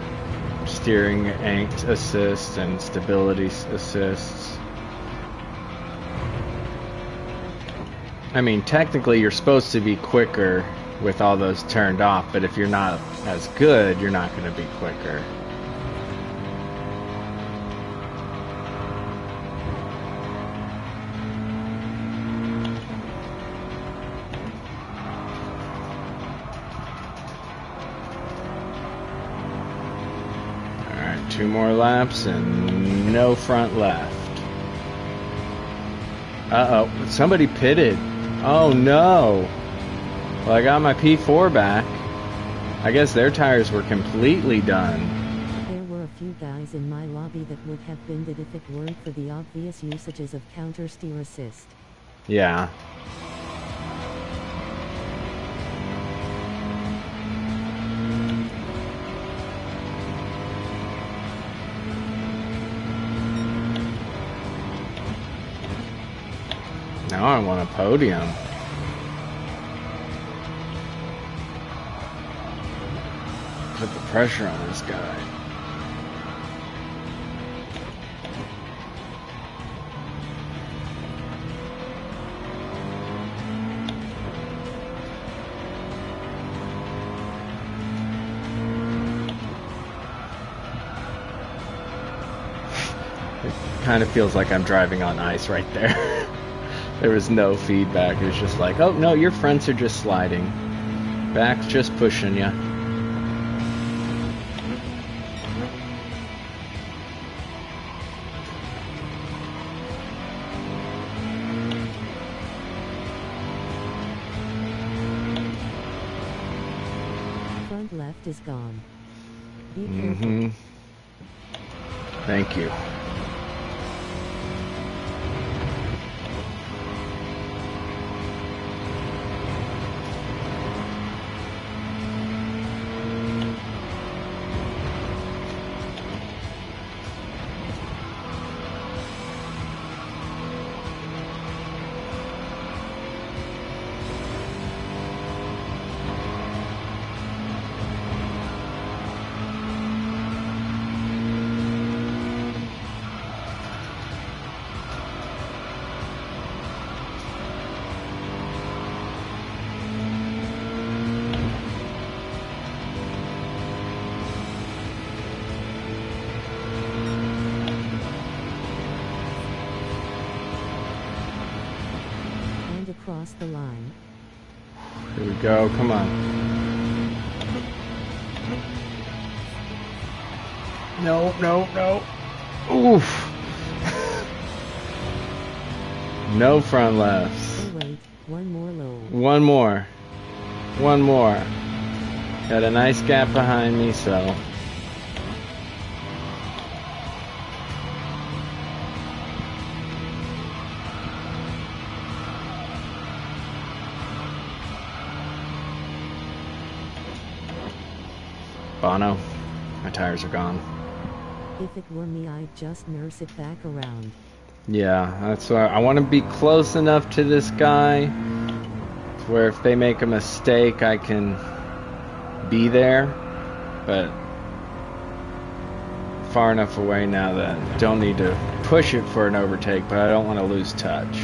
[SPEAKER 1] steering assist and stability assists? I mean, technically you're supposed to be quicker with all those turned off, but if you're not as good, you're not going to be quicker. Alright, 2 more laps and no front left. Uh-oh, somebody pitted. Oh no! Well, I got my P4 back. I guess their tires were completely done.
[SPEAKER 2] There were a few guys in my lobby that would have binned it if it weren't for the obvious usages of counter steer assist.
[SPEAKER 1] Yeah. Now I want a podium. Put the pressure on this guy. It kind of feels like I'm driving on ice right there. There was no feedback. It was just like, oh no, your fronts are just sliding. Back's just pushing you.
[SPEAKER 2] front left is gone. Be careful.
[SPEAKER 1] Thank you.
[SPEAKER 2] Across the line.
[SPEAKER 1] Here we go, come on. No, no, no. Oof. No front lefts.
[SPEAKER 2] Oh wait, one more low.
[SPEAKER 1] One more. One more. Got a nice gap behind me, so. Bono, my tires are gone.
[SPEAKER 2] If it were me, I'd just nurse it back around.
[SPEAKER 1] Yeah, that's why I want to be close enough to this guy where if they make a mistake, I can be there, but far enough away now that I don't need to push it for an overtake, but I don't want to lose touch.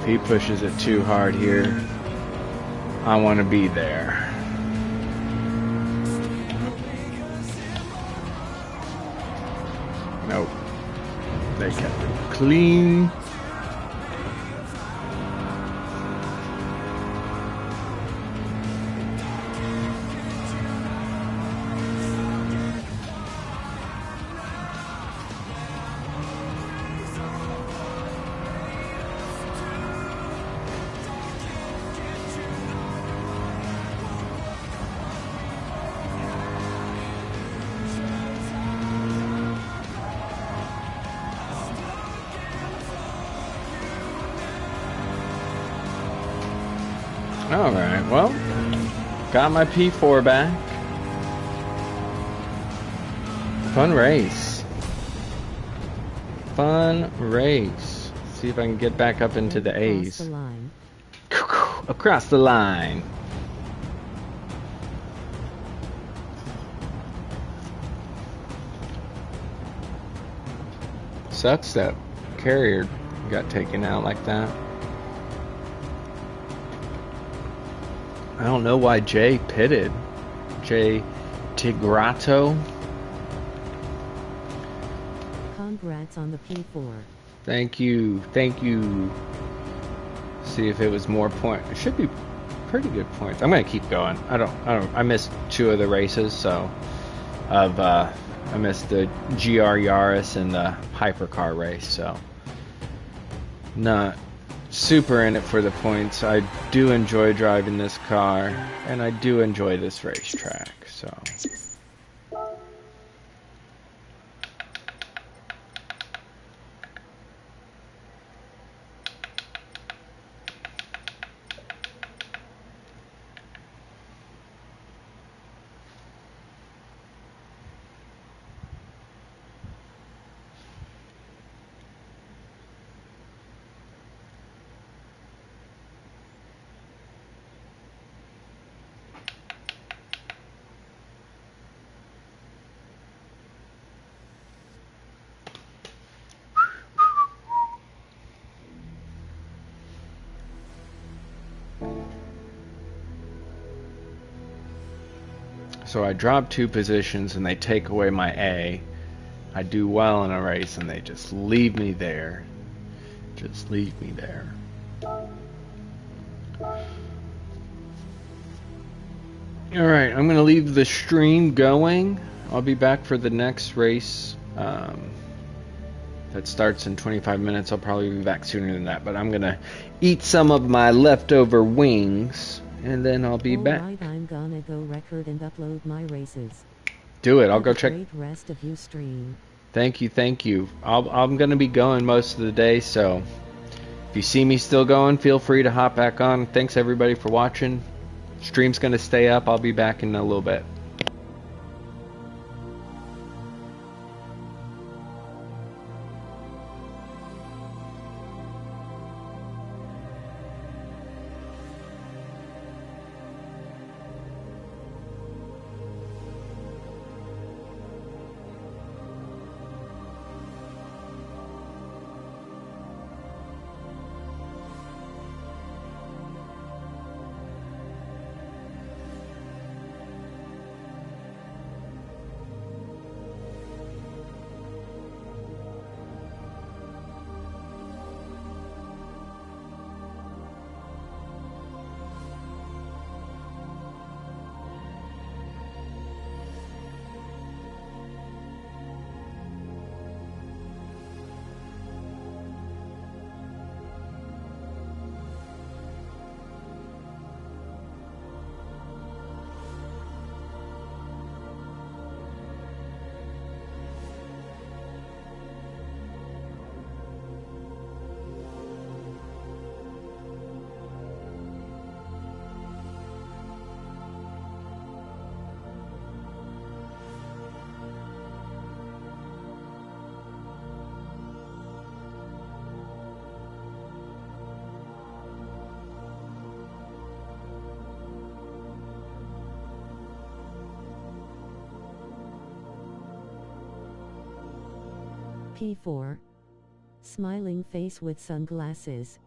[SPEAKER 1] He pushes it too hard here. I want to be there. Nope. They kept it clean. Alright, well, got my P4 back. Fun race. Fun race. See if I can get back up into the A's.
[SPEAKER 2] Across the line.
[SPEAKER 1] Across the line. Sucks that carrier got taken out like that. I don't know why Jay pitted. Jay Tigrato.
[SPEAKER 2] Congrats on the P4.
[SPEAKER 1] Thank you. Thank you. See if it was more point. It should be pretty good points. I'm gonna keep going. I missed 2 of the races, so I missed the GR Yaris and the hypercar race, so not super in it for the points. I do enjoy driving this car, and I do enjoy this racetrack, so. So I drop 2 positions and they take away my A. I do well in a race and they just leave me there. Just leave me there. Alright, I'm going to leave the stream going. I'll be back for the next race Um, that starts in 25 minutes. I'll probably be back sooner than that, but I'm gonna eat some of my leftover wings, and then I'll be back.
[SPEAKER 2] Alright, I'm gonna go record and upload my races.
[SPEAKER 1] Do it. I'll
[SPEAKER 2] Have
[SPEAKER 1] go
[SPEAKER 2] a
[SPEAKER 1] check.
[SPEAKER 2] great rest of your stream.
[SPEAKER 1] Thank you, thank you. I'm gonna be going most of the day, so if you see me still going, feel free to hop back on. Thanks everybody for watching. Stream's gonna stay up. I'll be back in a little bit.
[SPEAKER 2] P4. Smiling face with sunglasses.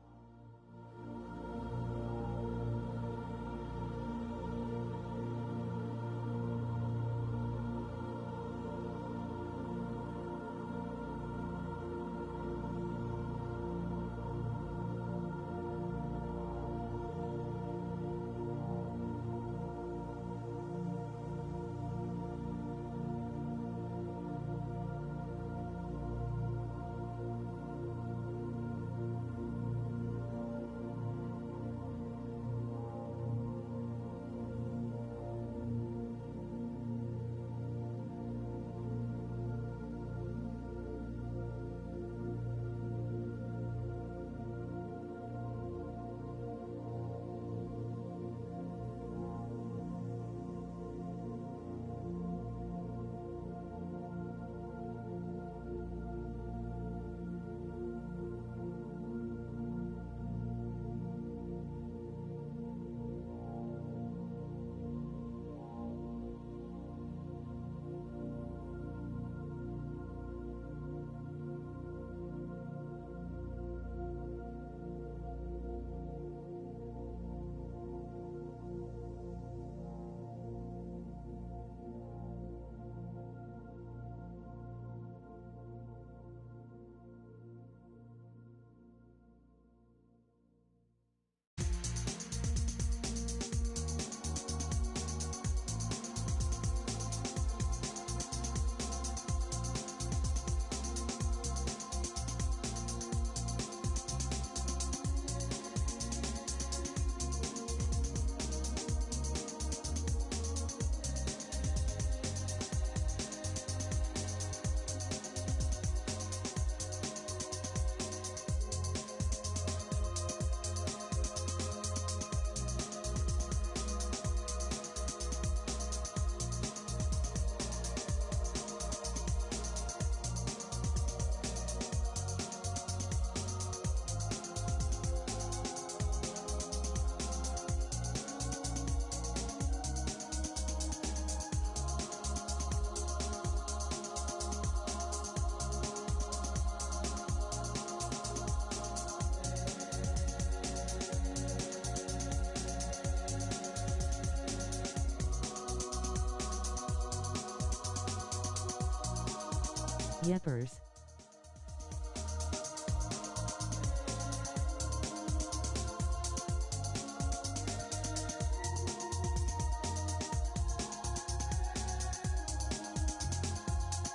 [SPEAKER 2] Yeppers.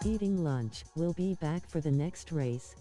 [SPEAKER 2] Eating lunch. We'll be back for the next race.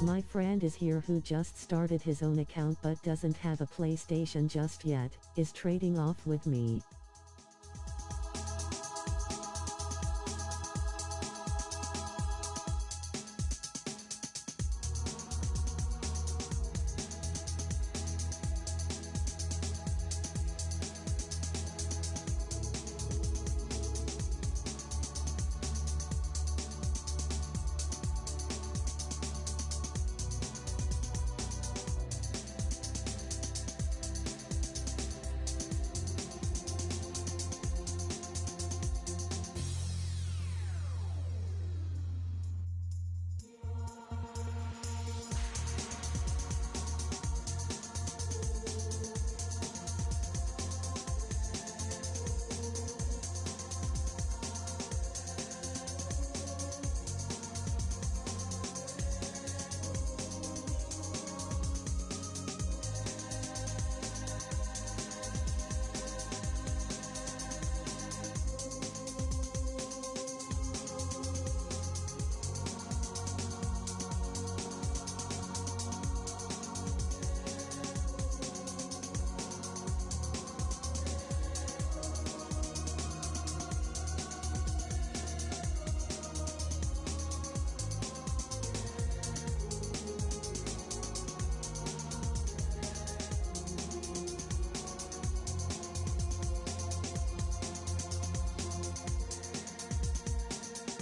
[SPEAKER 2] My friend is here who just started his own account but doesn't have a PlayStation just yet, is trading off with me.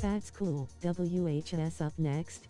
[SPEAKER 2] That's cool. WHS up next.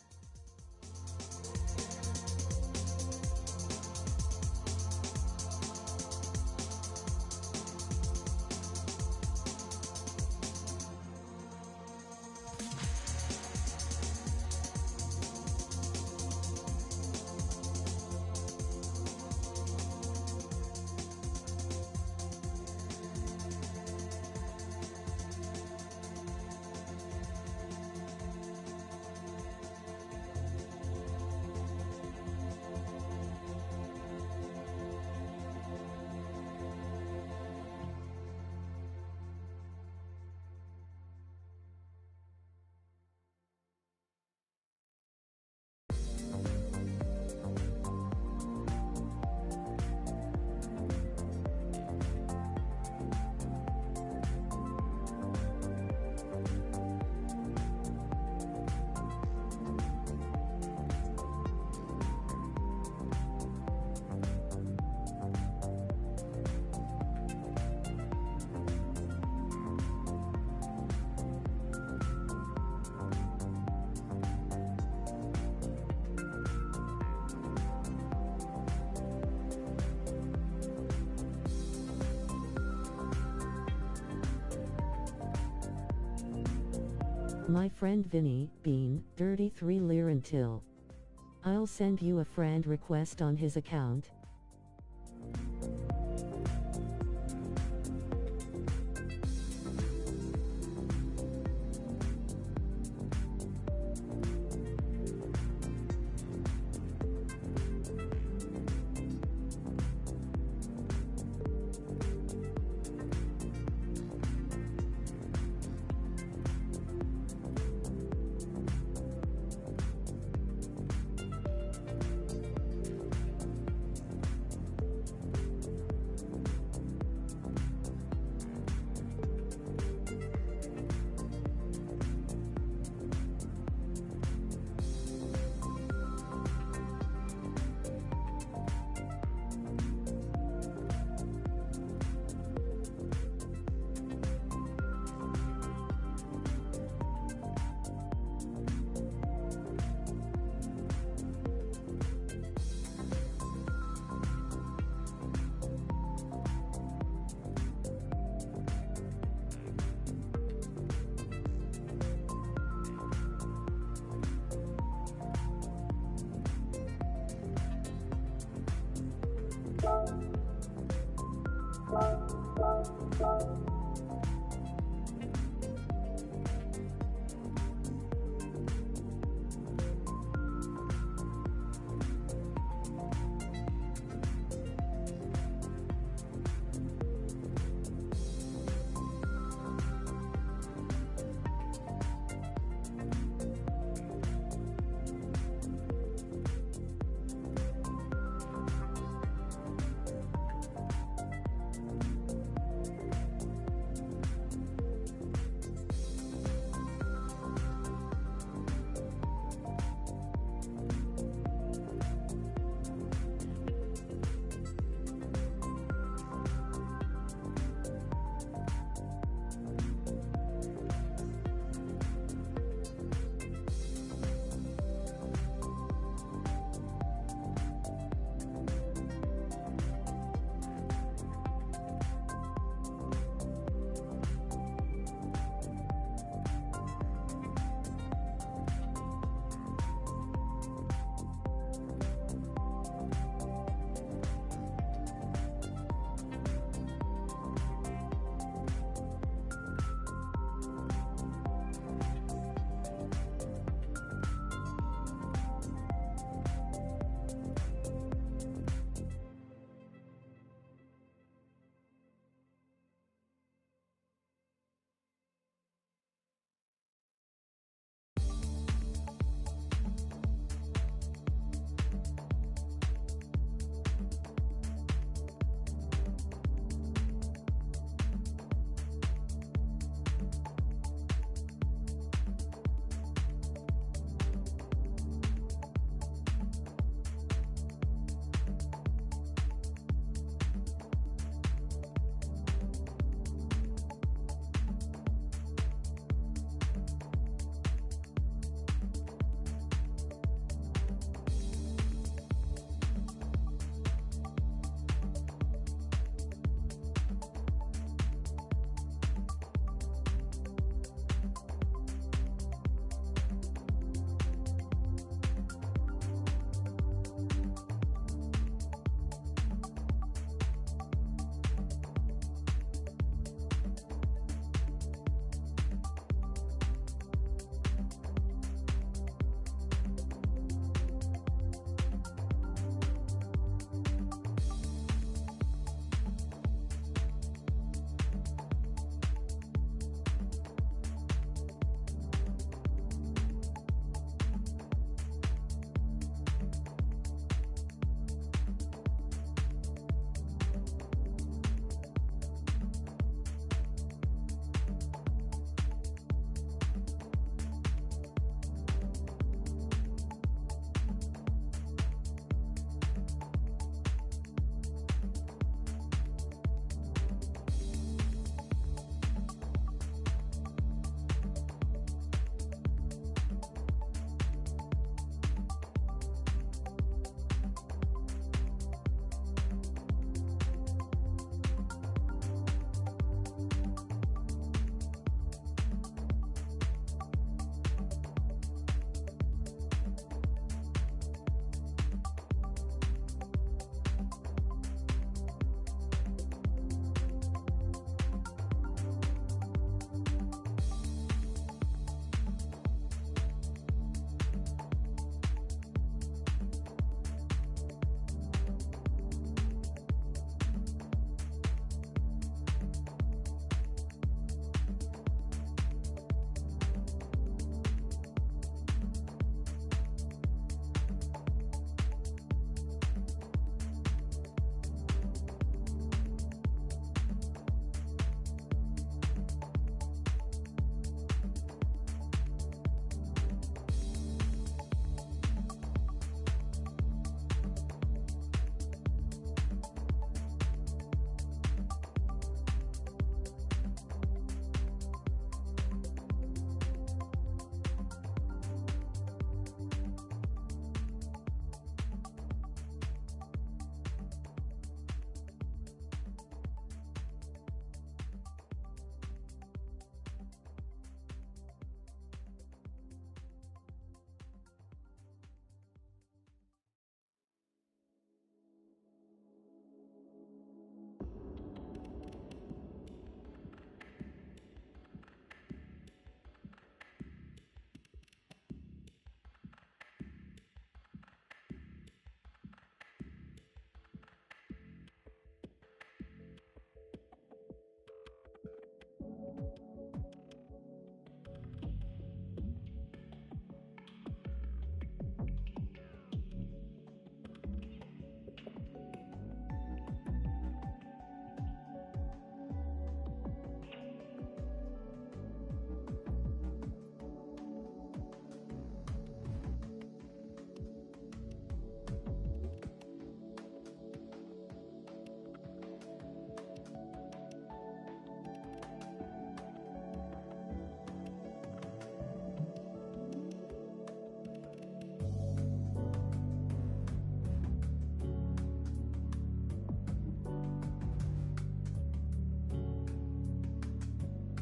[SPEAKER 2] My friend Vinny, Bean, Dirty 3 Lear until. I'll send you a friend request on his account.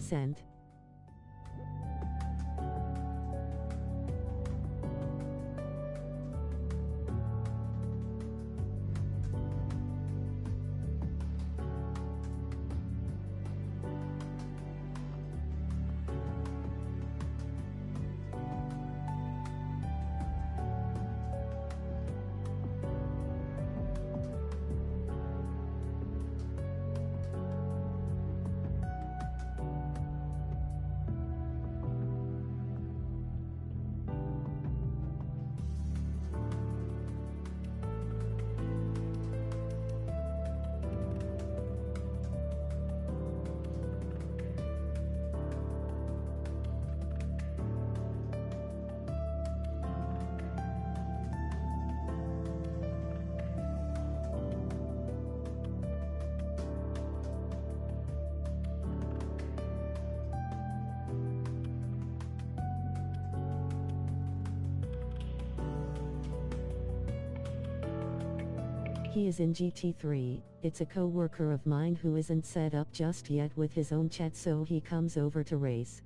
[SPEAKER 2] Send. He is in GT3, it's a co-worker of mine who isn't set up just yet with his own chat, so he comes over to race.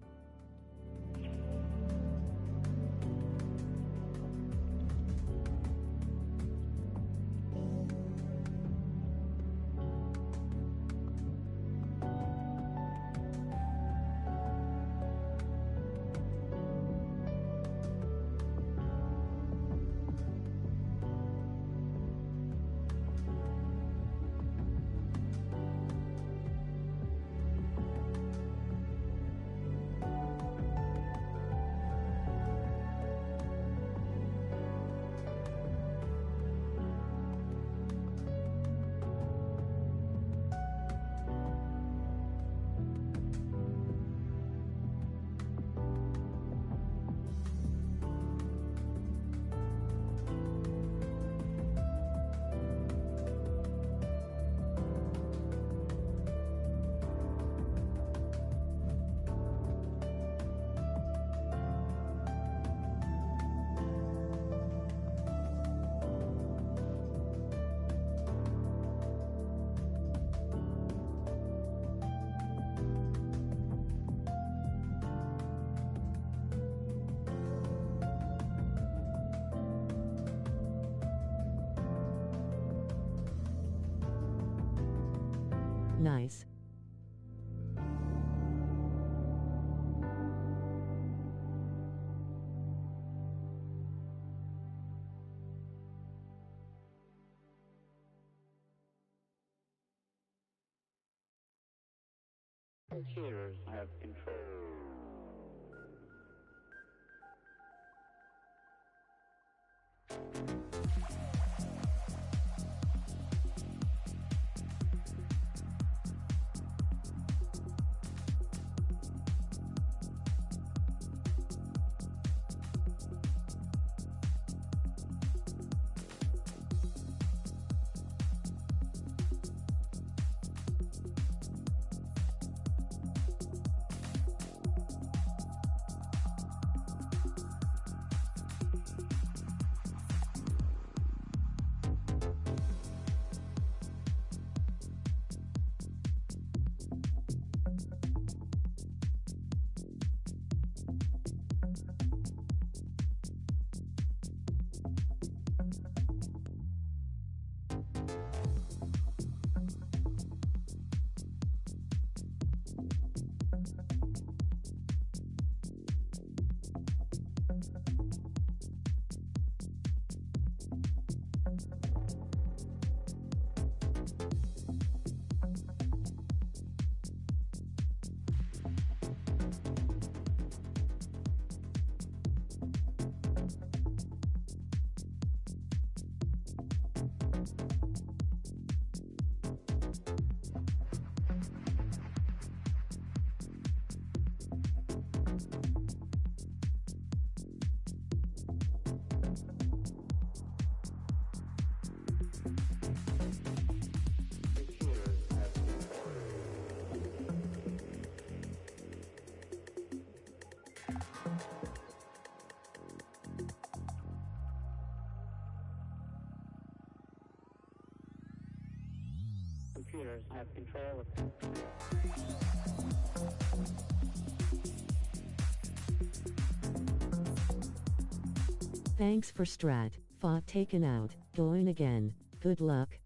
[SPEAKER 2] Nice.
[SPEAKER 3] Computers have control. computers have control of.
[SPEAKER 2] Thanks for strat. Fought taken out. Going again. Good luck.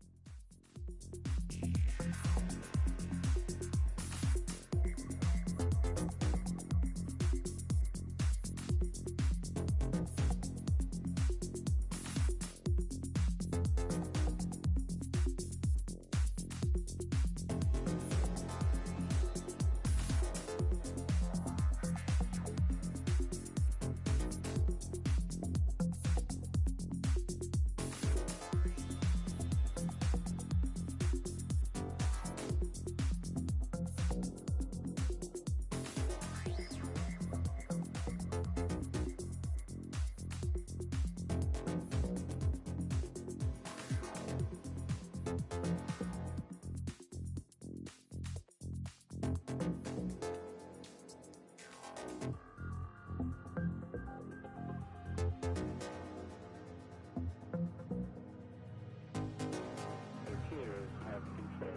[SPEAKER 3] Computers have control.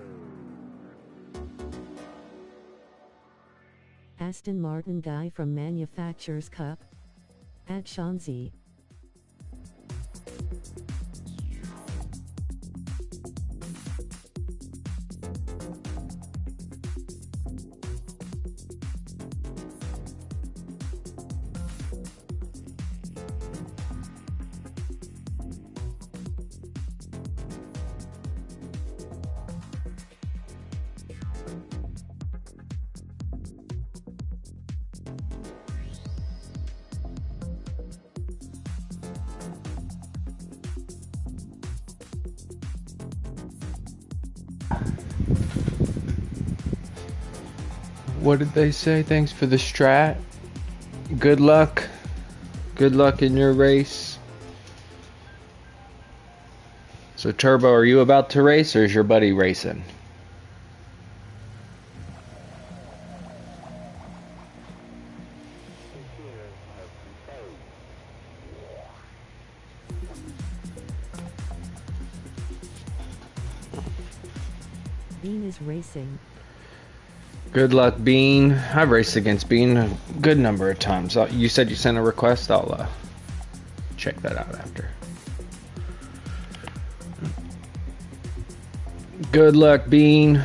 [SPEAKER 2] Aston Martin guy from Manufacturers Cup. At Shanzi.
[SPEAKER 1] What did they say? Thanks for the strat. Good luck. Good luck in your race. So Turbo, are you about to race or is your buddy racing?
[SPEAKER 3] Computers have control.
[SPEAKER 2] Bean is racing.
[SPEAKER 1] Good luck, Bean. I've raced against Bean a good number of times. You said you sent a request. I'll check that out after. Good luck, Bean.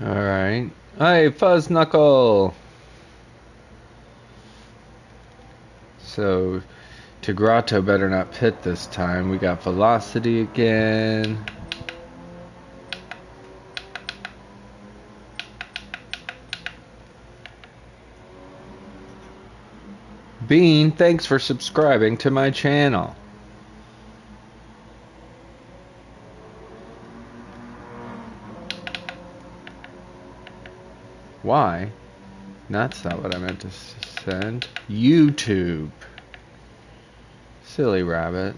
[SPEAKER 1] Alright. Hey, Fuzz Knuckle! So, Tigrato better not pit this time. We got Velocity again. Bean, thanks for subscribing to my channel. Why? That's not what I meant to send. YouTube. Silly rabbit.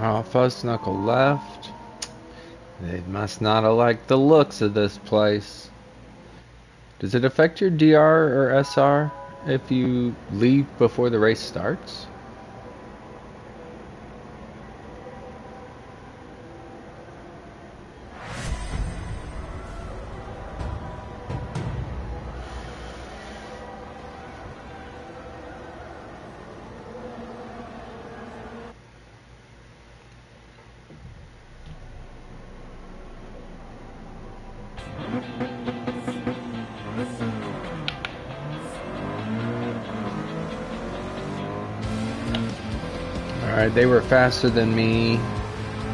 [SPEAKER 1] Oh, Fuzz Knuckle left. They must not have liked the looks of this place. Does it affect your DR or SR if you leave before the race starts? Alright, they were faster than me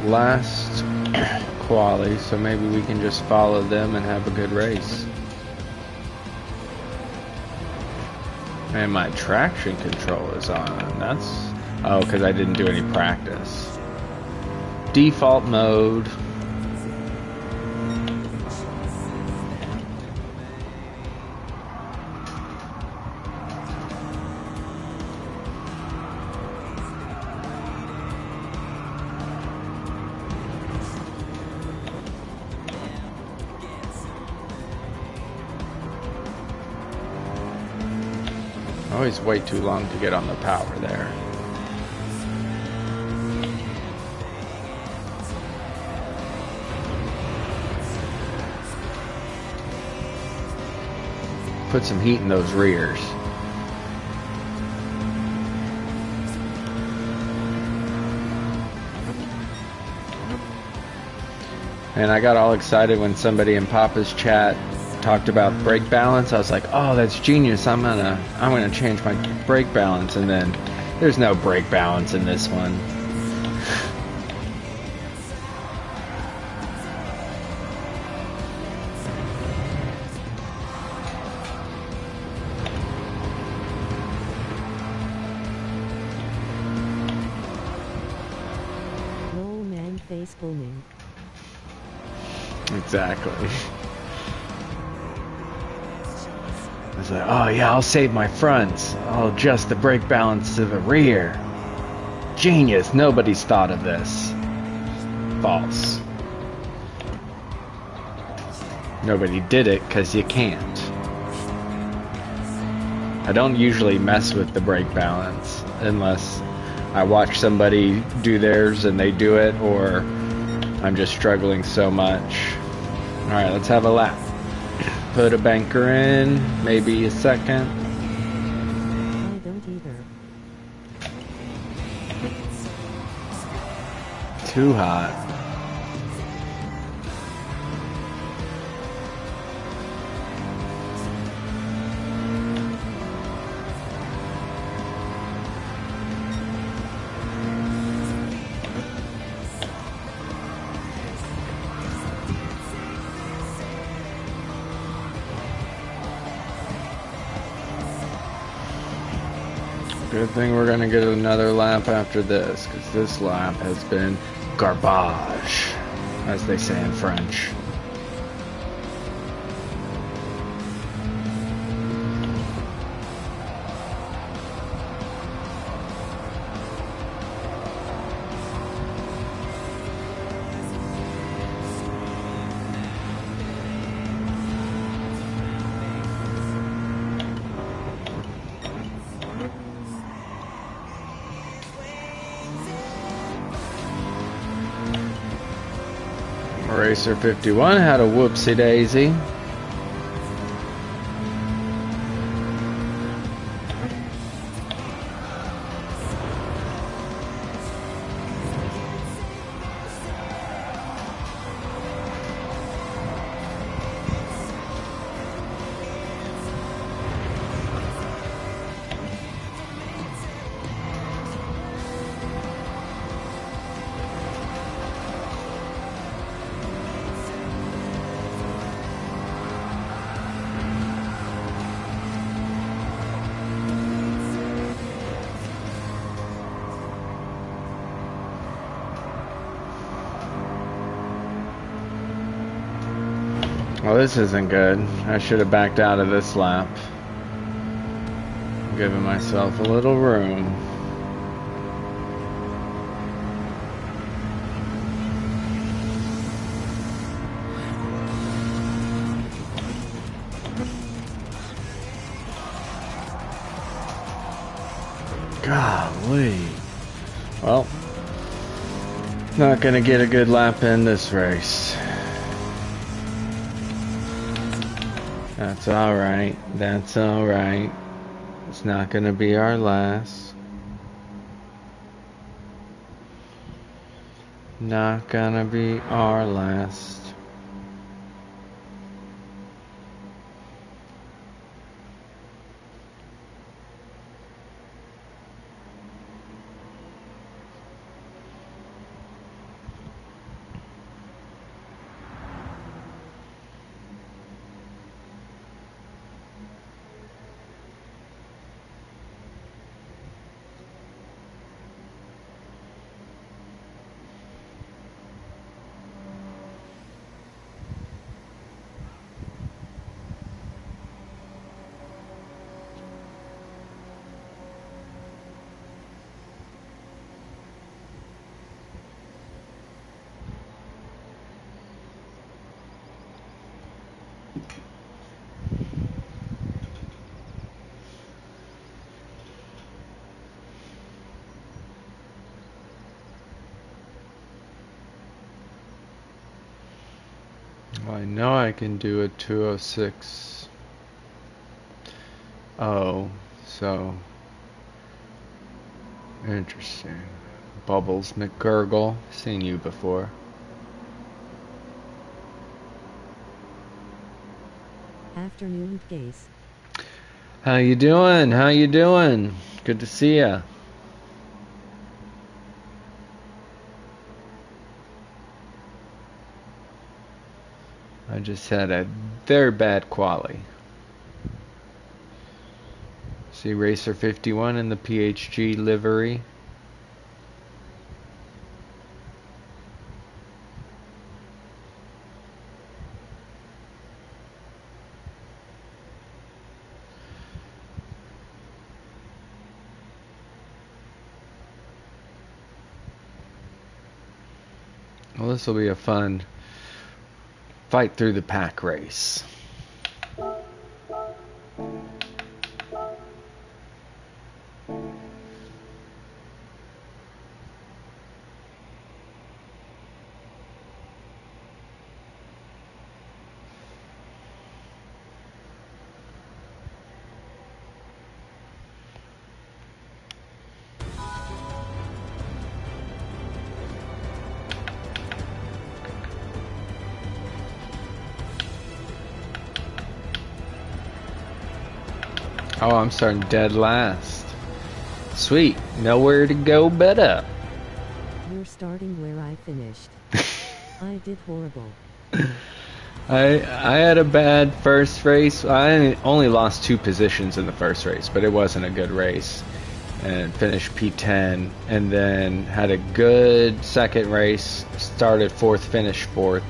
[SPEAKER 1] last quali, so maybe we can just follow them and have a good race. And my traction control is on. That's... oh, because I didn't do any practice. Default mode. Always way too long to get on the power there. Put some heat in those rears. And I got all excited when somebody in Papa's chat talked about brake balance. I was like, oh, that's genius. I'm gonna change my brake balance. And then there's no brake balance in this one.
[SPEAKER 2] Lol man face booming.
[SPEAKER 1] Exactly. I was like, oh yeah, I'll save my fronts. I'll adjust the brake balance to the rear. Genius, nobody's thought of this. False. Nobody did it because you can't. I don't usually mess with the brake balance unless I watch somebody do theirs and they do it, or I'm just struggling so much. Alright, let's have a lap. Put a banker in, maybe a second.
[SPEAKER 2] I don't either.
[SPEAKER 1] Too hot. Good thing we're gonna get another lap after this, because this lap has been garbage, as they say in French. Racer 51 had a whoopsie daisy. Well, this isn't good. I should have backed out of this lap. Giving myself a little room. Golly. Well, not gonna get a good lap in this race. That's alright. That's alright. It's not gonna be our last. Not gonna be our last. Well, I know I can do a 206. Oh, so interesting. Bubbles McGurgle, seen you before.
[SPEAKER 2] Afternoon, Gaze.
[SPEAKER 1] How you doing? How you doing? Good to see ya. I just had a very bad quali. See Racer 51 in the PHG livery. Well, this will be a fun fight through the pack race. Oh, I'm starting dead last. Sweet. Nowhere to go but up.
[SPEAKER 2] You're starting where I finished. I did horrible.
[SPEAKER 1] I had a bad first race. I only lost 2 positions in the first race, but it wasn't a good race. And finished P10, and then had a good second race. Started 4th, finished 4th.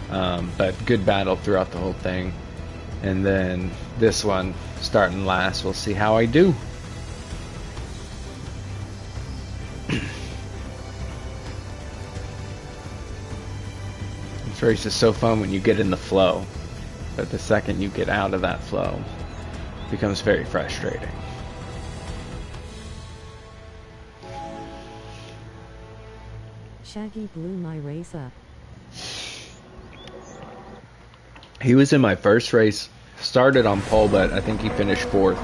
[SPEAKER 1] But good battle throughout the whole thing. And then this one, starting last. We'll see how I do. This race is so fun when you get in the flow, but the second you get out of that flow, it becomes very frustrating.
[SPEAKER 2] Shaggy blew my race up.
[SPEAKER 1] He was in my first race, started on pole, but I think he finished 4th.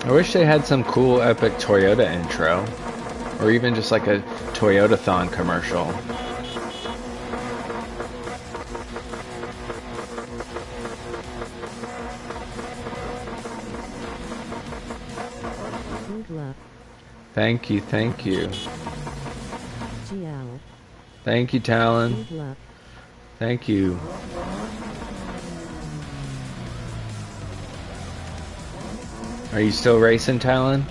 [SPEAKER 1] I wish they had some cool epic Toyota intro, or even just like a Toyota-thon commercial.
[SPEAKER 2] Good luck.
[SPEAKER 1] Thank you, thank you.
[SPEAKER 2] GL.
[SPEAKER 1] Thank you, Talon.
[SPEAKER 2] Good luck.
[SPEAKER 1] Thank you. Are you still racing, Talon?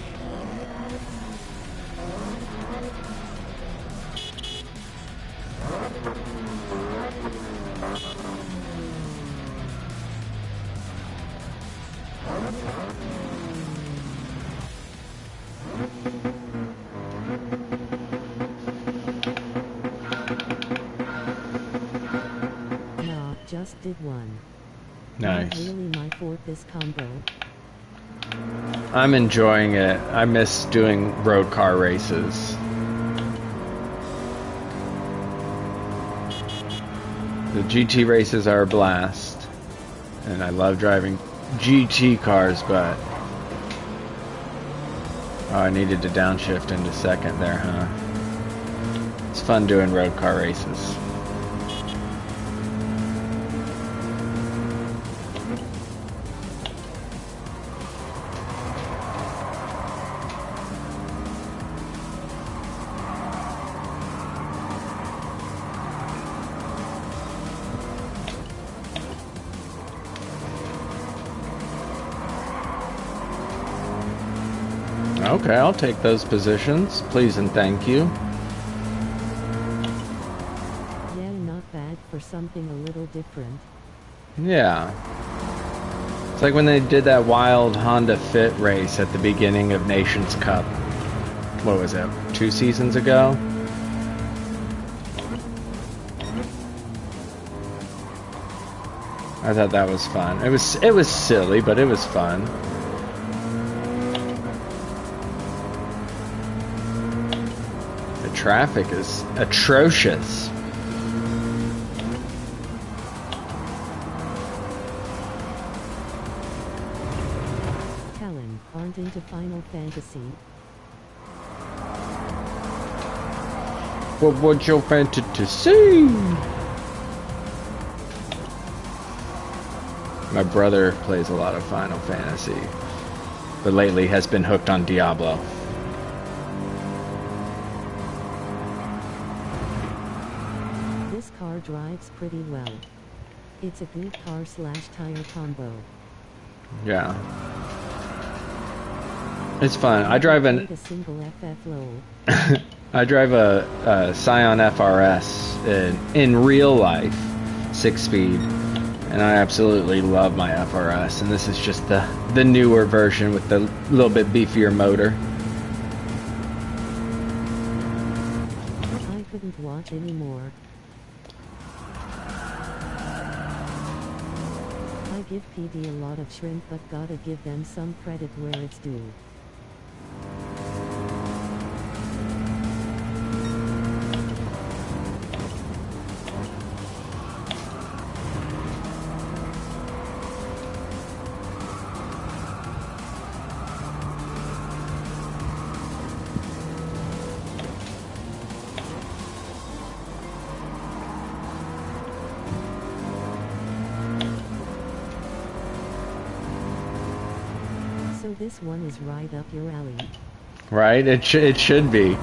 [SPEAKER 2] just did one.
[SPEAKER 1] Nice.
[SPEAKER 2] Not really my forte, this combo.
[SPEAKER 1] I'm enjoying it. I miss doing road car races. The GT races are a blast. And I love driving GT cars, but... Oh, I needed to downshift into second there, huh? It's fun doing road car races. Okay, I'll take those positions. Please and thank you.
[SPEAKER 2] Yeah, not bad for something a little different.
[SPEAKER 1] Yeah. It's like when they did that wild Honda Fit race at the beginning of Nations Cup. What was it? 2 seasons ago? I thought that was fun. It was silly, but it was fun. The traffic is atrocious.
[SPEAKER 2] Talon, aren't into Final Fantasy.
[SPEAKER 1] What would you fancy to see? My brother plays a lot of Final Fantasy, but lately has been hooked on Diablo.
[SPEAKER 2] This car drives pretty well. It's a good car/tire combo.
[SPEAKER 1] Yeah. It's fun. I drive
[SPEAKER 2] a single FF lol.
[SPEAKER 1] I drive a Scion FRS in real life, 6-speed, and I absolutely love my FRS. And this is just the newer version with the little bit beefier motor.
[SPEAKER 2] I couldn't watch anymore. I give PD a lot of shrimp, but gotta give them some credit where it's due. So this one is right up your alley.
[SPEAKER 1] Right? It should be.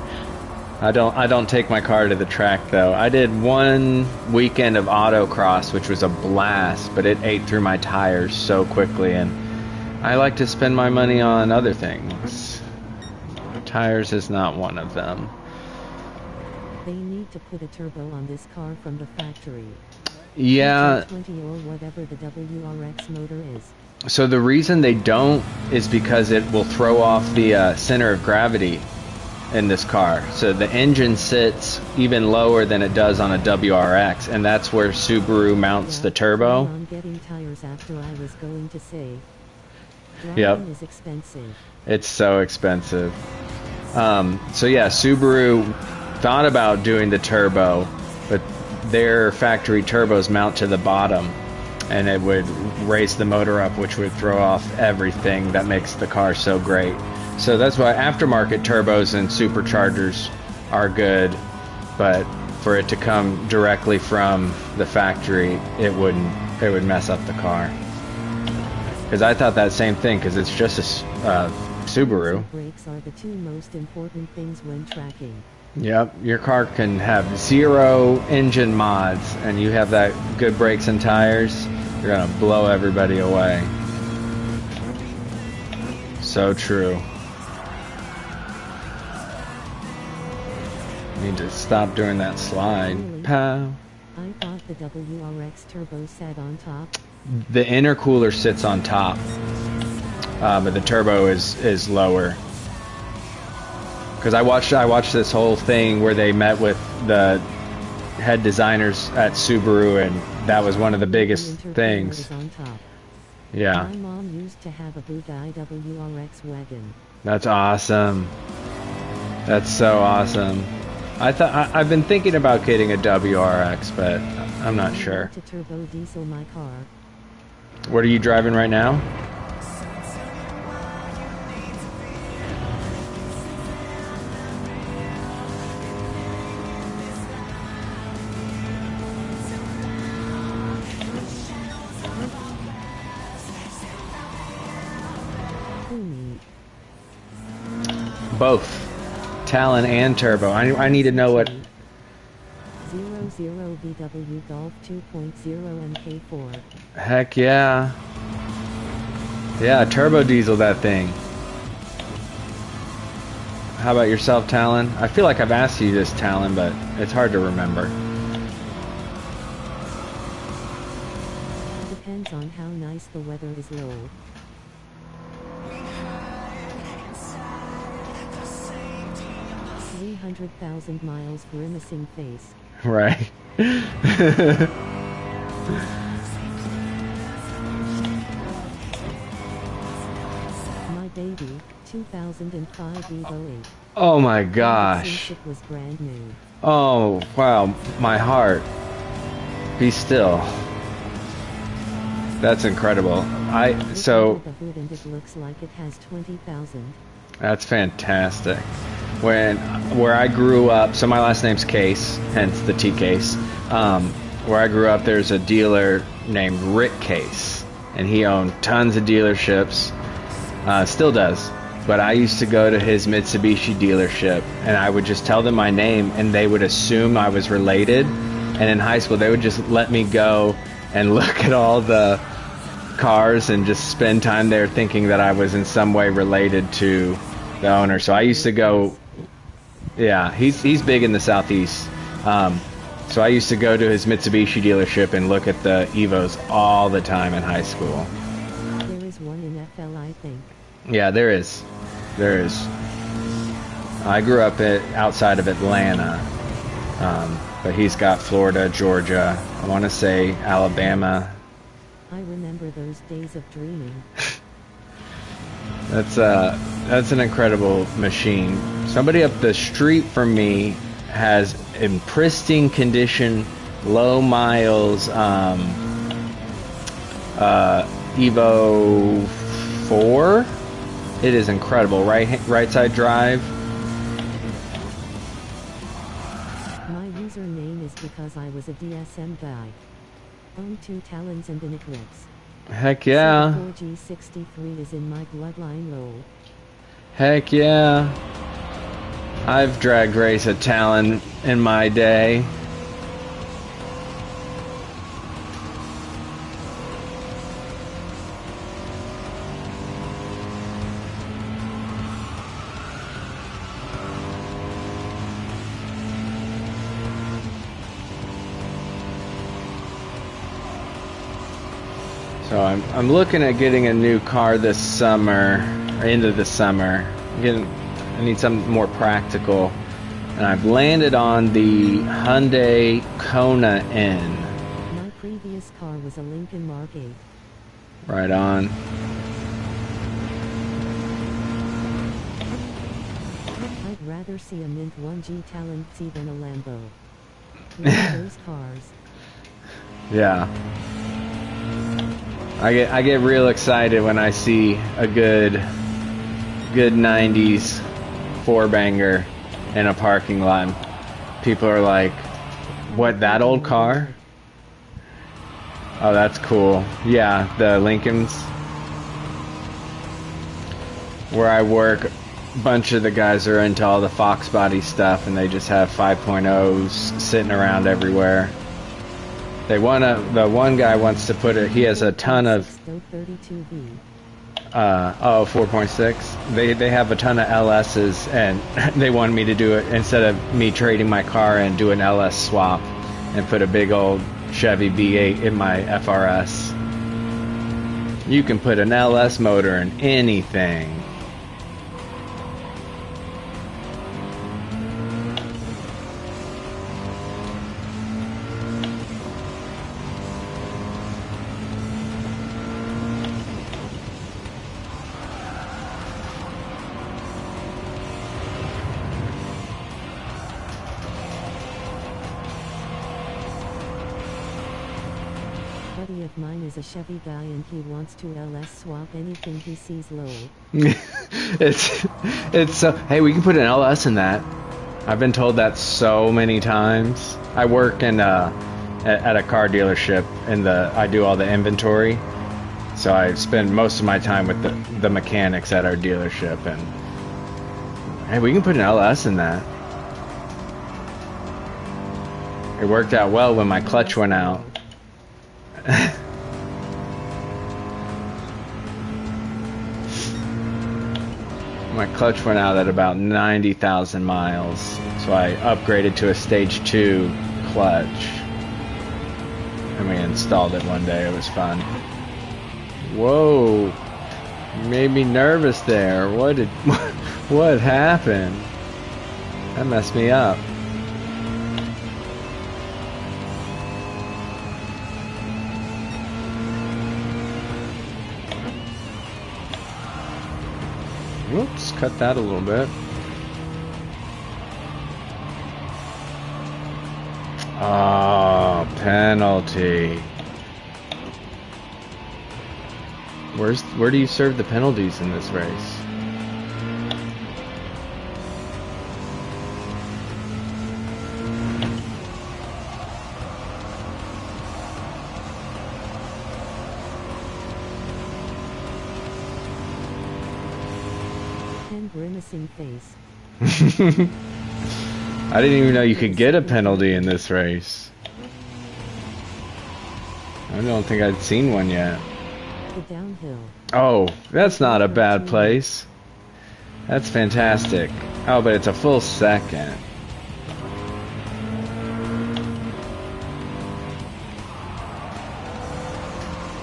[SPEAKER 1] I don't take my car to the track though. I did one weekend of autocross, which was a blast, but it ate through my tires so quickly, and I like to spend my money on other things. Tires is not one of them.
[SPEAKER 2] They need to put a turbo on this car from the factory.
[SPEAKER 1] Yeah.
[SPEAKER 2] 20 or whatever the WRX motor is.
[SPEAKER 1] So the reason they don't is because it will throw off the center of gravity in this car. So the engine sits even lower than it does on a WRX, and that's where Subaru mounts the turbo.
[SPEAKER 2] I'm getting tires after I was going to say.
[SPEAKER 1] Yep.
[SPEAKER 2] Driving is expensive.
[SPEAKER 1] It's so expensive. So yeah, Subaru thought about doing the turbo, but their factory turbos mount to the bottom, and it would raise the motor up, which would throw off everything that makes the car so great. So that's why aftermarket turbos and superchargers are good, but for it to come directly from the factory, it would mess up the car. Because I thought that same thing, because it's just a Subaru.
[SPEAKER 2] Brakes are the two most important things when tracking.
[SPEAKER 1] Yep, your car can have 0 engine mods, and you have that good brakes and tires, you're gonna blow everybody away. So true. Need to stop doing that slide.
[SPEAKER 2] Really?
[SPEAKER 1] Pow.
[SPEAKER 2] I thought the WRX turbo sat on top.
[SPEAKER 1] The intercooler sits on top, but the turbo is lower. Because I watched this whole thing where they met with the head designers at Subaru, and that was one of the biggest
[SPEAKER 2] Intercooler
[SPEAKER 1] things.
[SPEAKER 2] is on top.
[SPEAKER 1] Yeah,
[SPEAKER 2] My mom used to have a Bugatti WRX wagon.
[SPEAKER 1] that's awesome. That's so awesome. I've been thinking about getting a WRX, but I'm not
[SPEAKER 2] I
[SPEAKER 1] sure.
[SPEAKER 2] want to turbo diesel my car.
[SPEAKER 1] What are you driving right now?
[SPEAKER 2] Who need?
[SPEAKER 1] Both. Talon and turbo. I need to know what...
[SPEAKER 2] 00 VW Golf 2.0 MK4.
[SPEAKER 1] Heck yeah. Yeah, turbo diesel that thing. How about yourself, Talon? I feel like I've asked you this, Talon, but it's hard to remember.
[SPEAKER 2] Depends on how nice the weather is low. 300,000 miles grimacing face.
[SPEAKER 1] Right.
[SPEAKER 2] My baby, 2005 Evo 8.
[SPEAKER 1] Oh my gosh.
[SPEAKER 2] Since it was brand new.
[SPEAKER 1] Oh, wow. My heart. Be still. That's incredible.
[SPEAKER 2] Look under the hood and it looks like it has 20,000.
[SPEAKER 1] That's fantastic. Where I grew up, so my last name's Case, hence the T Case. Where I grew up, there's a dealer named Rick Case, and he owned tons of dealerships. Still does. But I used to go to his Mitsubishi dealership, and I would just tell them my name, and they would assume I was related. And in high school, they would just let me go and look at all the cars and just spend time there thinking that I was in some way related to the owner. So I used to go, yeah, he's big in the Southeast. So I used to go to his Mitsubishi dealership and look at the Evos all the time in high school.
[SPEAKER 2] There is one in FL, I think.
[SPEAKER 1] Yeah, there is. There is. I grew up outside of Atlanta, but he's got Florida, Georgia, I want to say Alabama.
[SPEAKER 2] I remember those days of dreaming.
[SPEAKER 1] That's an incredible machine. Somebody up the street from me has in pristine condition, low miles, Evo 4. It is incredible. Right side drive.
[SPEAKER 2] My username is because I was a DSM guy. Own 2 Talons and an Eclipse.
[SPEAKER 1] Heck yeah.
[SPEAKER 2] So the 4G63 is in my bloodline role.
[SPEAKER 1] Heck yeah. I've drag raced a Talon in my day. So I'm looking at getting a new car this summer, or into the summer. I need something more practical, and I've landed on the Hyundai Kona N.
[SPEAKER 2] My previous car was a Lincoln Mark 8.
[SPEAKER 1] Right on.
[SPEAKER 2] I'd rather see a Mint 1G Talon C than a Lambo. Love those cars.
[SPEAKER 1] Yeah. I get real excited when I see a good 90s four-banger in a parking lot. People are like, what, that old car? Oh, that's cool. Yeah, the Lincolns. Where I work, a bunch of the guys are into all the Fox body stuff, and they just have 5.0s sitting around everywhere. The one guy wants to put it, he has a ton of
[SPEAKER 2] 32V.
[SPEAKER 1] 4.6. They have a ton of LSs, and they wanted me to do it instead of me trading my car and do an LS swap and put a big old Chevy B8 in my FRS. You can put an LS motor in anything.
[SPEAKER 2] buddy of mine is a Chevy guy and he wants to LS swap anything he sees low.
[SPEAKER 1] it's so. Hey, we can put an LS in that. I've been told that so many times. I work in at a car dealership, and I do all the inventory. So I spend most of my time with the mechanics at our dealership, and hey, we can put an LS in that. It worked out well when my clutch went out. My clutch went out at about 90,000 miles, so I upgraded to a stage 2 clutch, and we installed it one day. It was fun. Whoa, you made me nervous there. What happened? That messed me up. Whoops, cut that a little bit. Oh, penalty. Where do you serve the penalties in this race?
[SPEAKER 2] Grimacing face.
[SPEAKER 1] I didn't even know you could get a penalty in this race. I don't think I'd seen one yet.
[SPEAKER 2] The downhill.
[SPEAKER 1] Oh, that's not a bad place. That's fantastic. Oh, but it's a full second.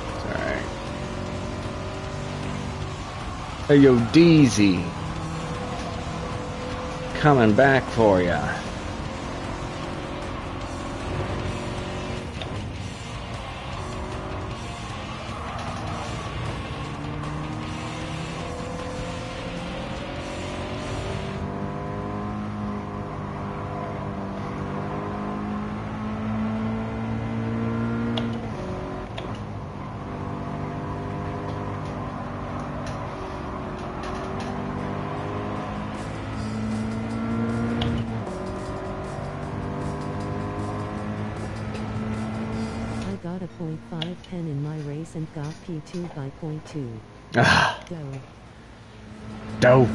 [SPEAKER 1] It's alright. Hey, yo, Deezy. Coming back for ya.
[SPEAKER 2] Got a .5 pen in my race and got P2 by .2.
[SPEAKER 1] Ah.
[SPEAKER 2] Dough.
[SPEAKER 1] Dough.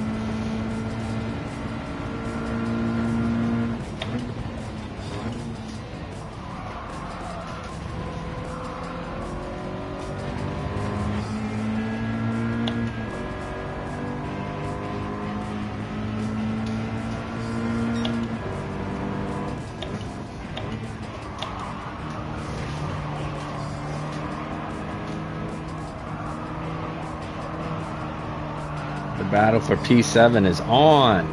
[SPEAKER 1] Battle for P7 is on.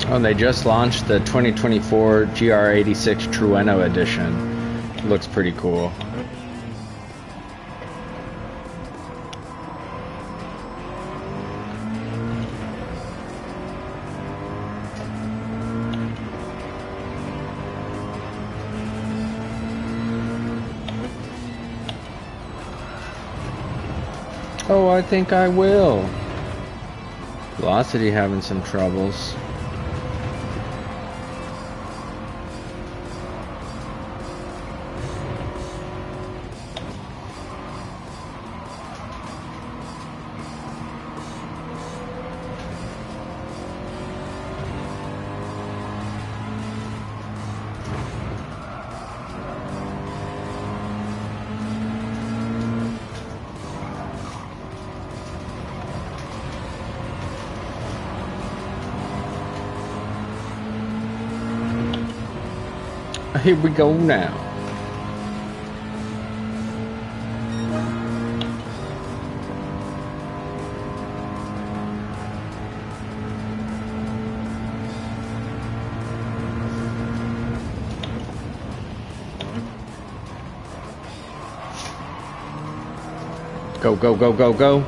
[SPEAKER 1] Oh, and they just launched the 2024 GR86 Trueno edition. Looks pretty cool. Oh, I think I will. Velocity having some troubles. Here we go now. Go, go, go, go, go.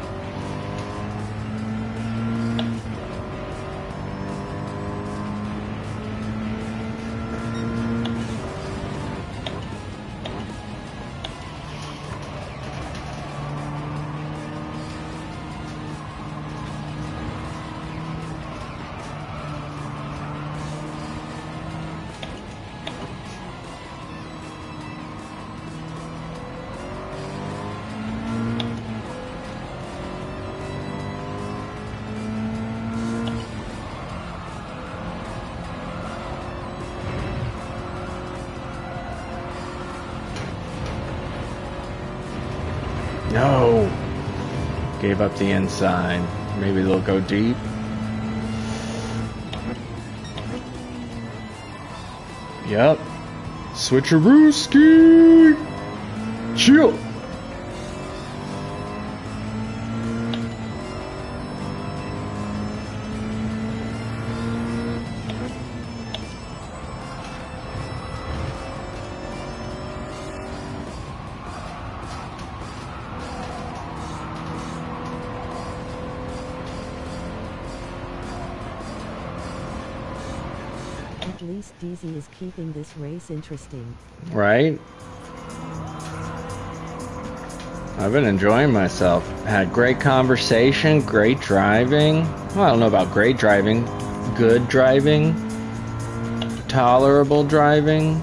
[SPEAKER 1] No! Gave up the inside. Maybe they'll go deep. Yep. Switcherooski! Chill!
[SPEAKER 2] At least DZ is keeping this race interesting.
[SPEAKER 1] Right? I've been enjoying myself. Had great conversation, great driving. Well, I don't know about great driving. Good driving. Tolerable driving.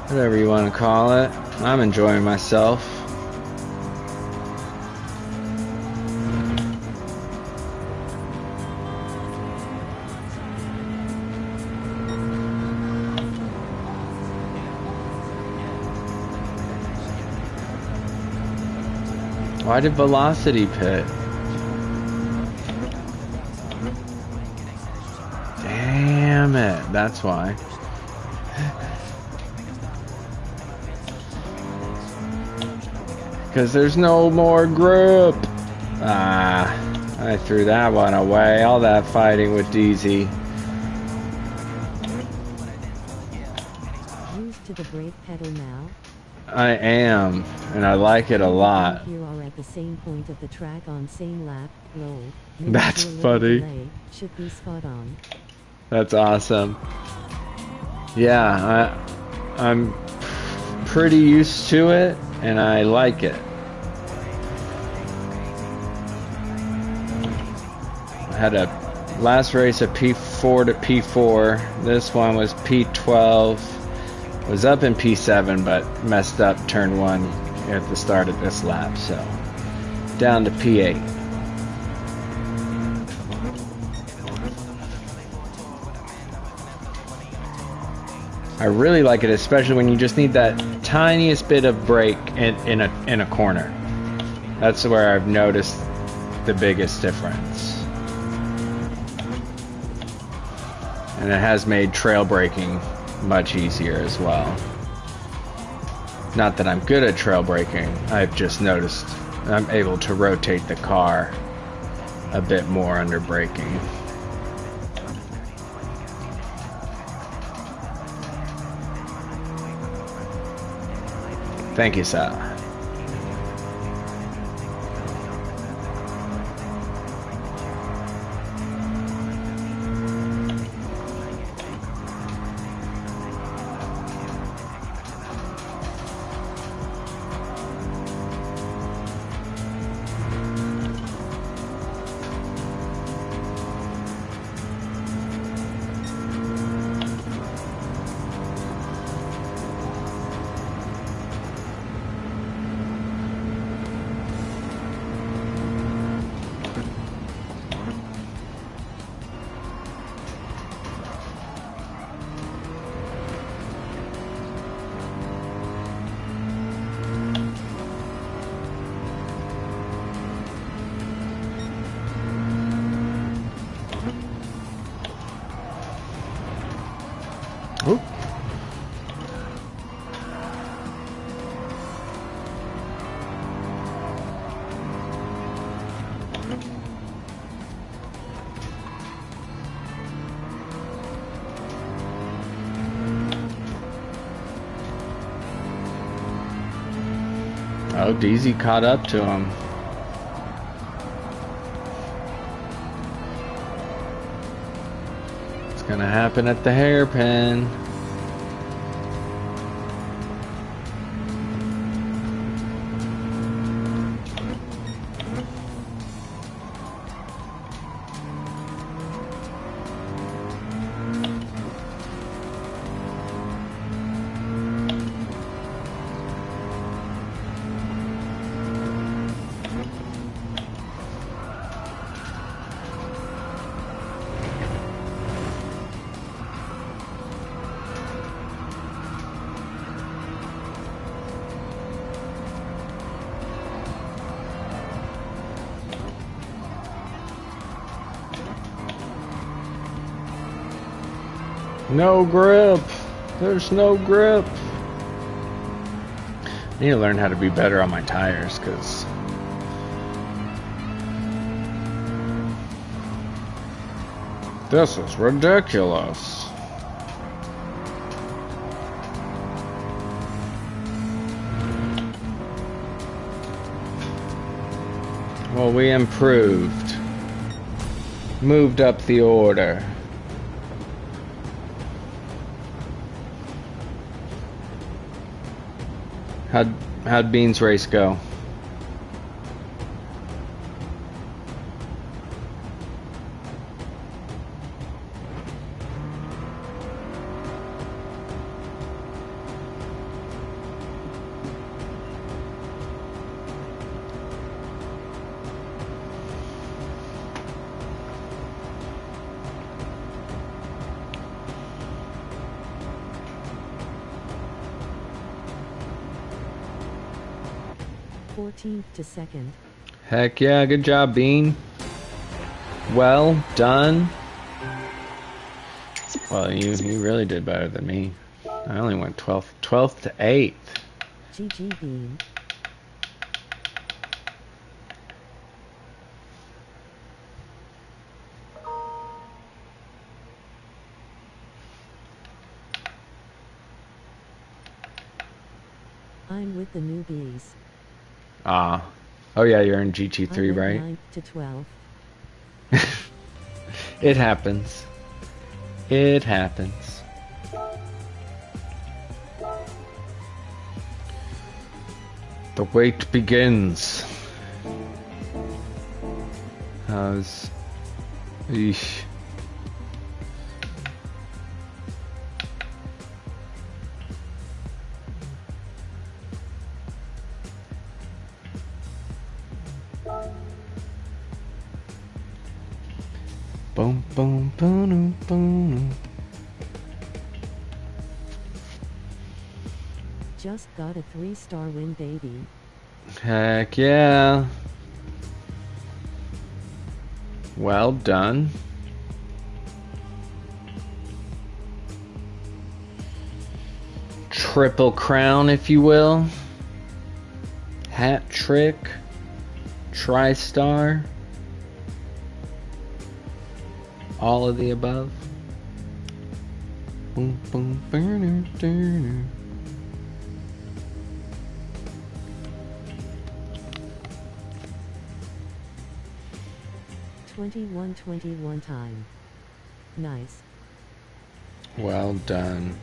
[SPEAKER 1] Whatever you want to call it. I'm enjoying myself. Why did Velocity pit? Damn it, that's why. Because there's no more grip. Ah, I threw that one away. All that fighting with DZ.
[SPEAKER 2] Used to the brake pedal now.
[SPEAKER 1] I am, and I like it a lot.
[SPEAKER 2] You are at the same point of the track on same lap. Lol.
[SPEAKER 1] That's
[SPEAKER 2] Your little
[SPEAKER 1] funny.
[SPEAKER 2] delay should be spot on.
[SPEAKER 1] That's awesome. Yeah, I'm pretty used to it, and I like it. I had a last race a P4 to P4. This one was P12. Was up in P7, but messed up turn 1 at the start of this lap, so down to P8. I really like it, especially when you just need that tiniest bit of brake in a corner. That's where I've noticed the biggest difference. And it has made trail braking much easier as well. Not that I'm good at trail braking, I've just noticed I'm able to rotate the car a bit more under braking. Thank you, Sal. Oh, DZ caught up to him. It's gonna happen at the hairpin. No grip. There's no grip. I need to learn how to be better on my tires, because this is ridiculous. Well, we improved. Moved up the order. How'd Bean's race go?
[SPEAKER 2] To second.
[SPEAKER 1] Heck yeah, good job, Bean. Well done. Well, you really did better than me. I only went 12th to 8th.
[SPEAKER 2] GG Bean. I'm with the newbies.
[SPEAKER 1] Oh yeah, you're in GT3, right?
[SPEAKER 2] 9th to 12th.
[SPEAKER 1] It happens. It happens. The wait begins. How's... Eesh. Boom, boom, boom, boom.
[SPEAKER 2] Just got a 3-star win, baby.
[SPEAKER 1] Heck yeah. Well done. Triple crown, if you will. Hat trick. Tri-star. All of the above. Boom, boom, burner, burner.
[SPEAKER 2] $21.21 time. Nice.
[SPEAKER 1] Well done.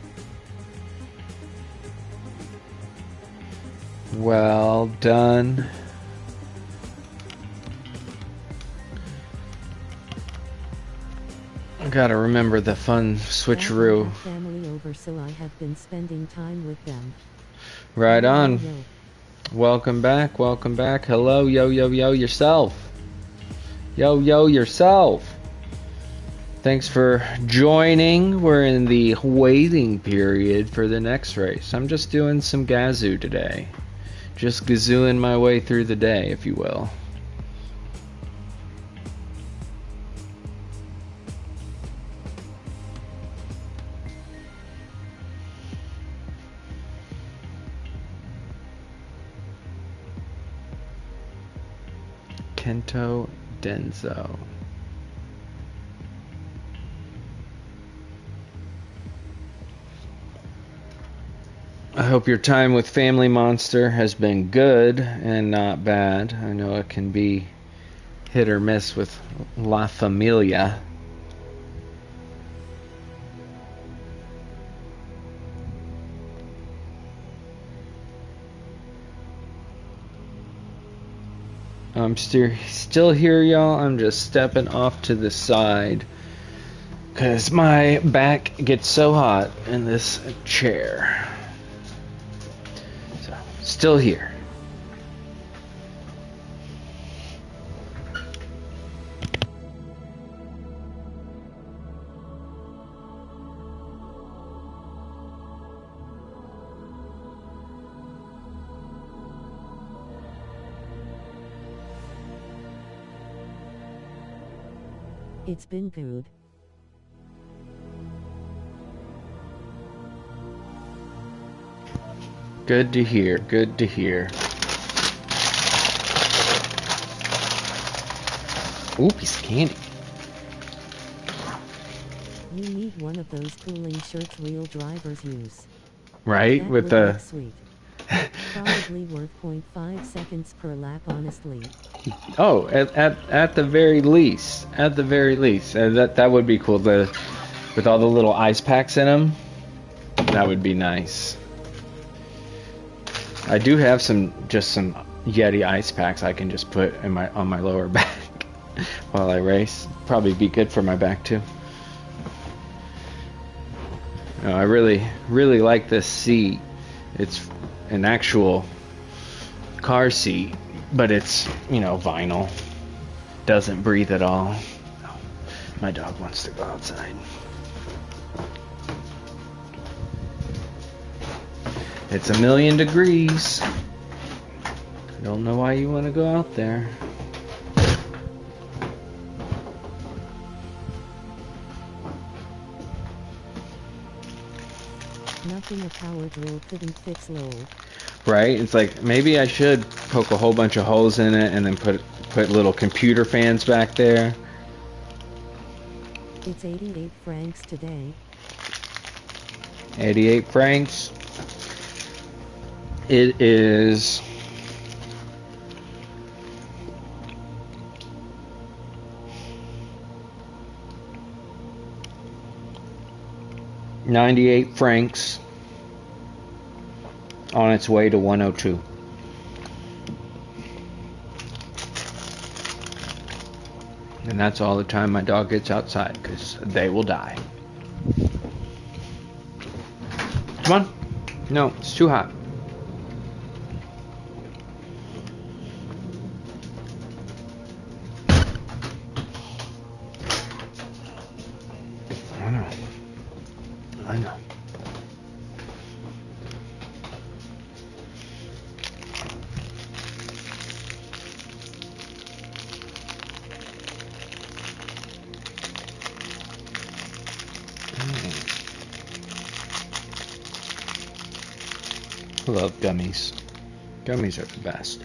[SPEAKER 1] Well done. I gotta remember the fun switcheroo.
[SPEAKER 2] Family over, so I have been spending time with them.
[SPEAKER 1] Right on.
[SPEAKER 2] Yo.
[SPEAKER 1] Welcome back, welcome back. Hello, yo, yo, yo, yourself. Yo, yo, yourself. Thanks for joining. We're in the waiting period for the next race. I'm just doing some GAZOO today. Just gazooing my way through the day, if you will. Kento Denzo. I hope your time with Family Monster has been good and not bad. I know it can be hit or miss with La Familia. I'm still here, y'all. I'm just stepping off to the side because my back gets so hot in this chair. So, still here.
[SPEAKER 2] It's been good.
[SPEAKER 1] Good to hear. Good to hear. Ooh, piece of candy.
[SPEAKER 2] You need one of those cooling shirts real drivers use.
[SPEAKER 1] Right?
[SPEAKER 2] That
[SPEAKER 1] With
[SPEAKER 2] would
[SPEAKER 1] the...
[SPEAKER 2] look sweet. Probably worth 0.5 seconds per lap, honestly.
[SPEAKER 1] Oh, at the very least. At the very least. That would be cool. With all the little ice packs in them. That would be nice. I do have some Yeti ice packs I can just put on my lower back while I race. Probably be good for my back too. No, I really like this seat. It's an actual car seat, but it's, vinyl. Doesn't breathe at all. My dog wants to go outside. It's 1,000,000 degrees. I don't know why you want to go out there.
[SPEAKER 2] Nothing a power drill couldn't fix, lol.
[SPEAKER 1] Right? It's like, maybe I should poke a whole bunch of holes in it and then put little computer fans back there.
[SPEAKER 2] It's 88 francs today.
[SPEAKER 1] 88 francs. It is... $98 on its way to 102. And that's all the time my dog gets outside, because they will die. Come on. No, it's too hot. I know. I know. I love gummies. Gummies are the best.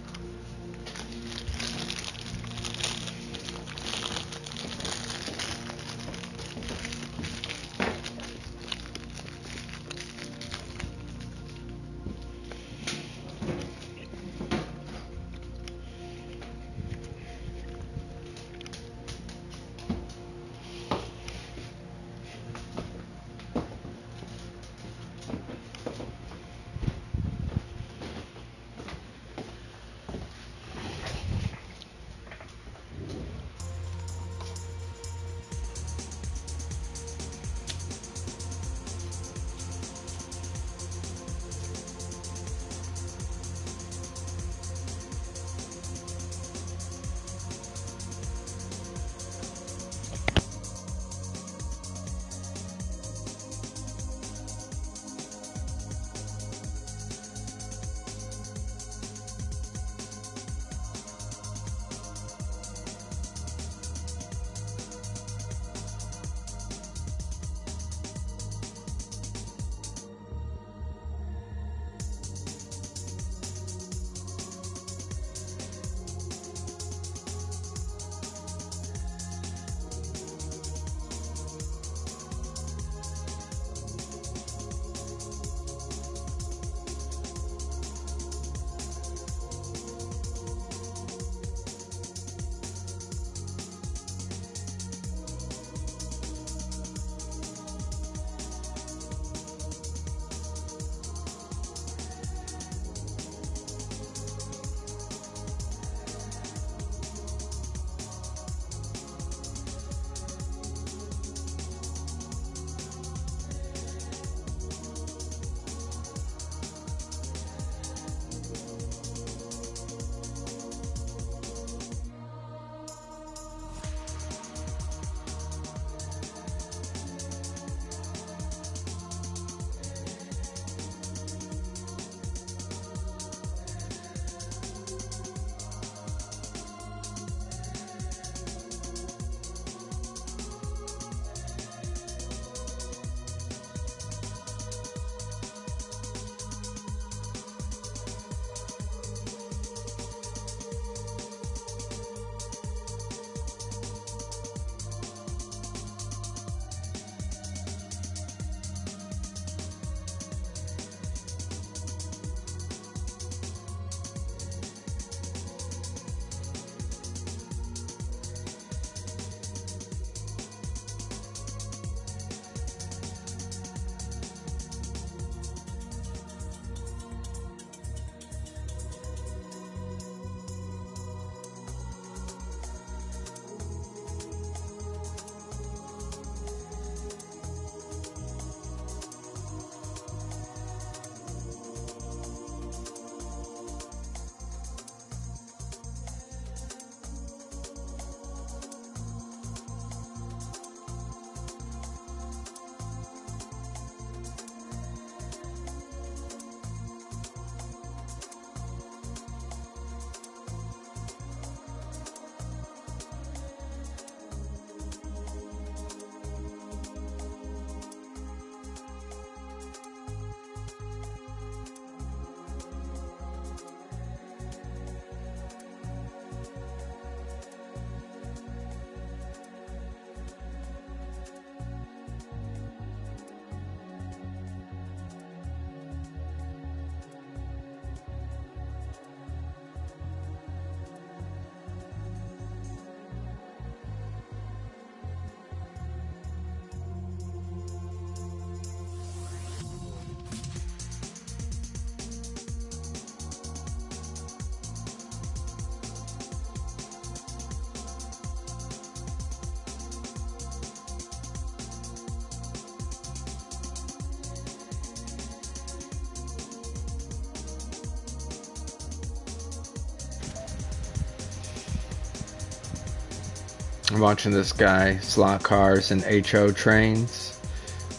[SPEAKER 1] I'm watching this guy slot cars and HO trains.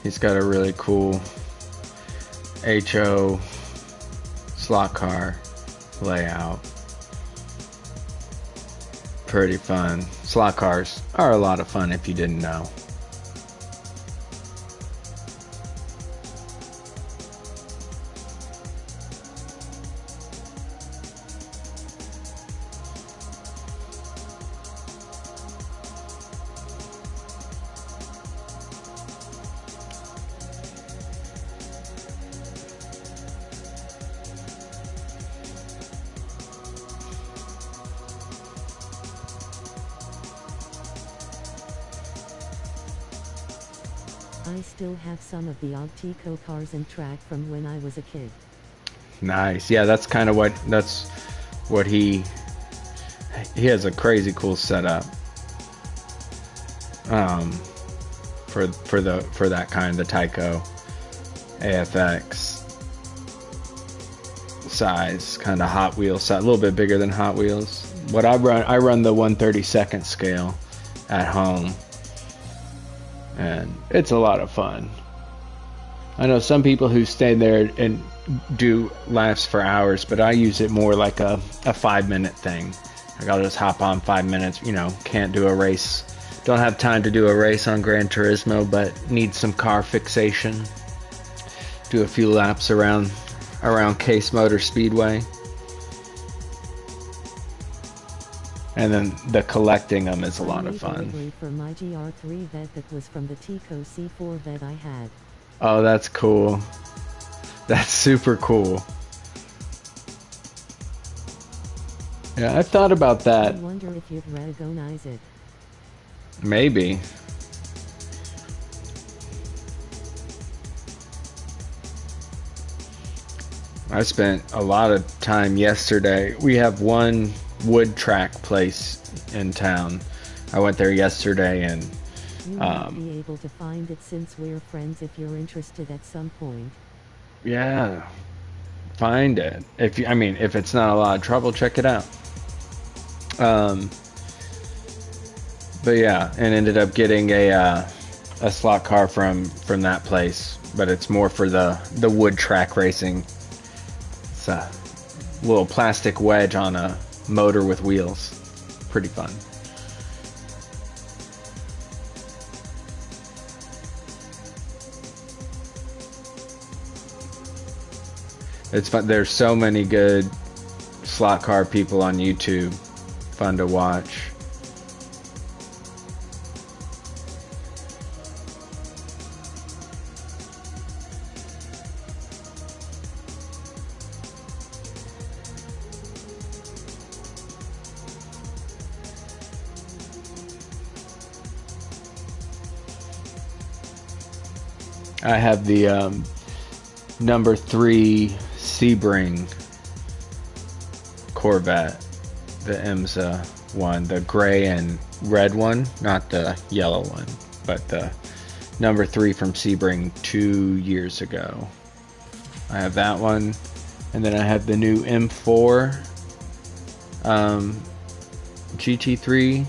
[SPEAKER 1] He's got a really cool HO slot car layout. Pretty fun. Slot cars are a lot of fun if you didn't know.
[SPEAKER 2] I still have some of the old Tico cars and track from when I was a kid.
[SPEAKER 1] Nice. Yeah, that's kind of what he has a crazy cool setup. For that kind, the Tyco AFX size, kind of Hot Wheels size, a little bit bigger than Hot Wheels. What I run the 1/32 scale at home, and it's a lot of fun. I know some people who stay there and do laps for hours, but I use it more like a 5-minute thing. Like I'll just hop on 5 minutes, can't do a race. Don't have time to do a race on Gran Turismo, but need some car fixation. Do a few laps around Case Motor Speedway. And then the collecting them is a lot of fun.
[SPEAKER 2] For my GR3 vet that was from the Tico C4 vet I had.
[SPEAKER 1] Oh, that's cool. That's super cool. Yeah, I've thought about that.
[SPEAKER 2] I wonder if you'd recognize it.
[SPEAKER 1] Maybe. I spent a lot of time yesterday. We have one wood track place in town. I went there yesterday and
[SPEAKER 2] you might be able to find it since we're friends if you're interested at some point.
[SPEAKER 1] Yeah, find it. If it's not a lot of trouble, check it out. But yeah, and ended up getting a slot car from that place, but it's more for the wood track racing. It's a little plastic wedge on a motor with wheels. Pretty fun. It's fun. There's so many good slot car people on YouTube. Fun to watch. I have the number 3 Sebring Corvette, the IMSA one, the gray and red one, not the yellow one, but the number 3 from Sebring 2 years ago. I have that one, and then I have the new M4 GT3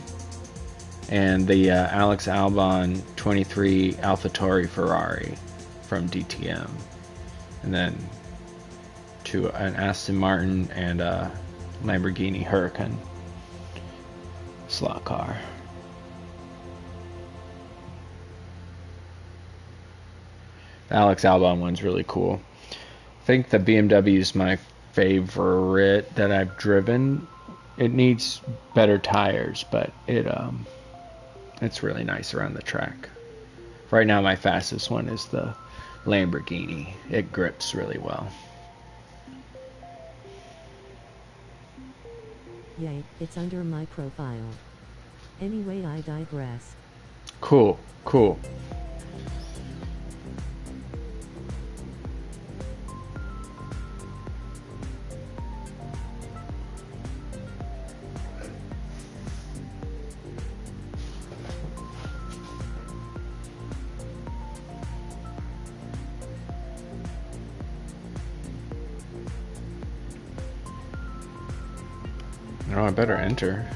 [SPEAKER 1] and the Alex Albon 23 AlphaTauri Ferrari from DTM, and then an Aston Martin and a Lamborghini Huracan slot car. The Alex Albon one's really cool. I think the BMW is my favorite that I've driven. It needs better tires, but it's really nice around the track. Right now my fastest one is the Lamborghini. It grips really well.
[SPEAKER 2] Yay, it's under my profile. Anyway, I digress.
[SPEAKER 1] Cool. Oh, I better enter.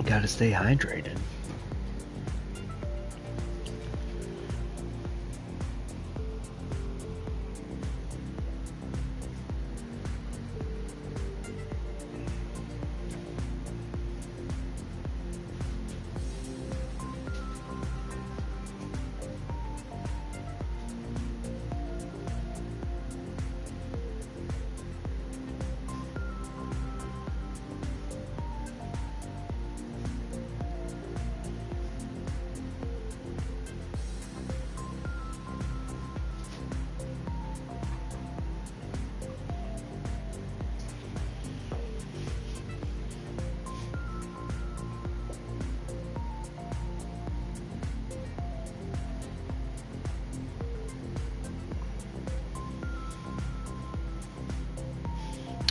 [SPEAKER 1] Gotta stay hydrated.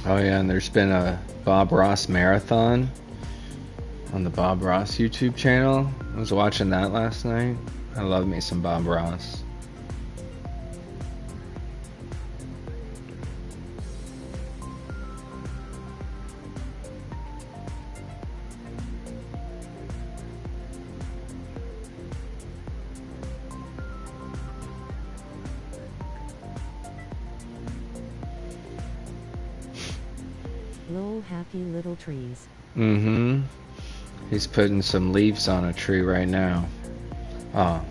[SPEAKER 1] Oh yeah, and there's been a Bob Ross marathon on the Bob Ross YouTube channel. I was watching that last night. I love me some Bob Ross.
[SPEAKER 2] Lol, happy little trees.
[SPEAKER 1] Mm-hmm. He's putting some leaves on a tree right now. Oh.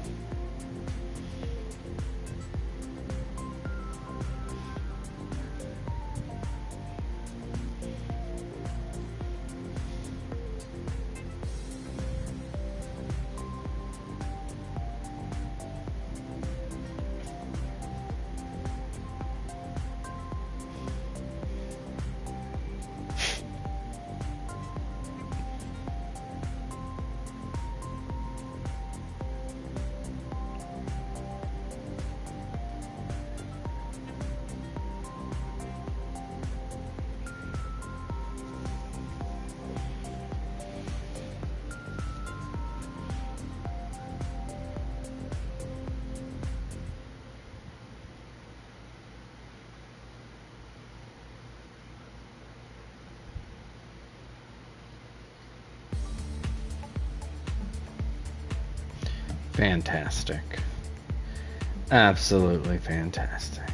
[SPEAKER 1] Fantastic. Absolutely fantastic.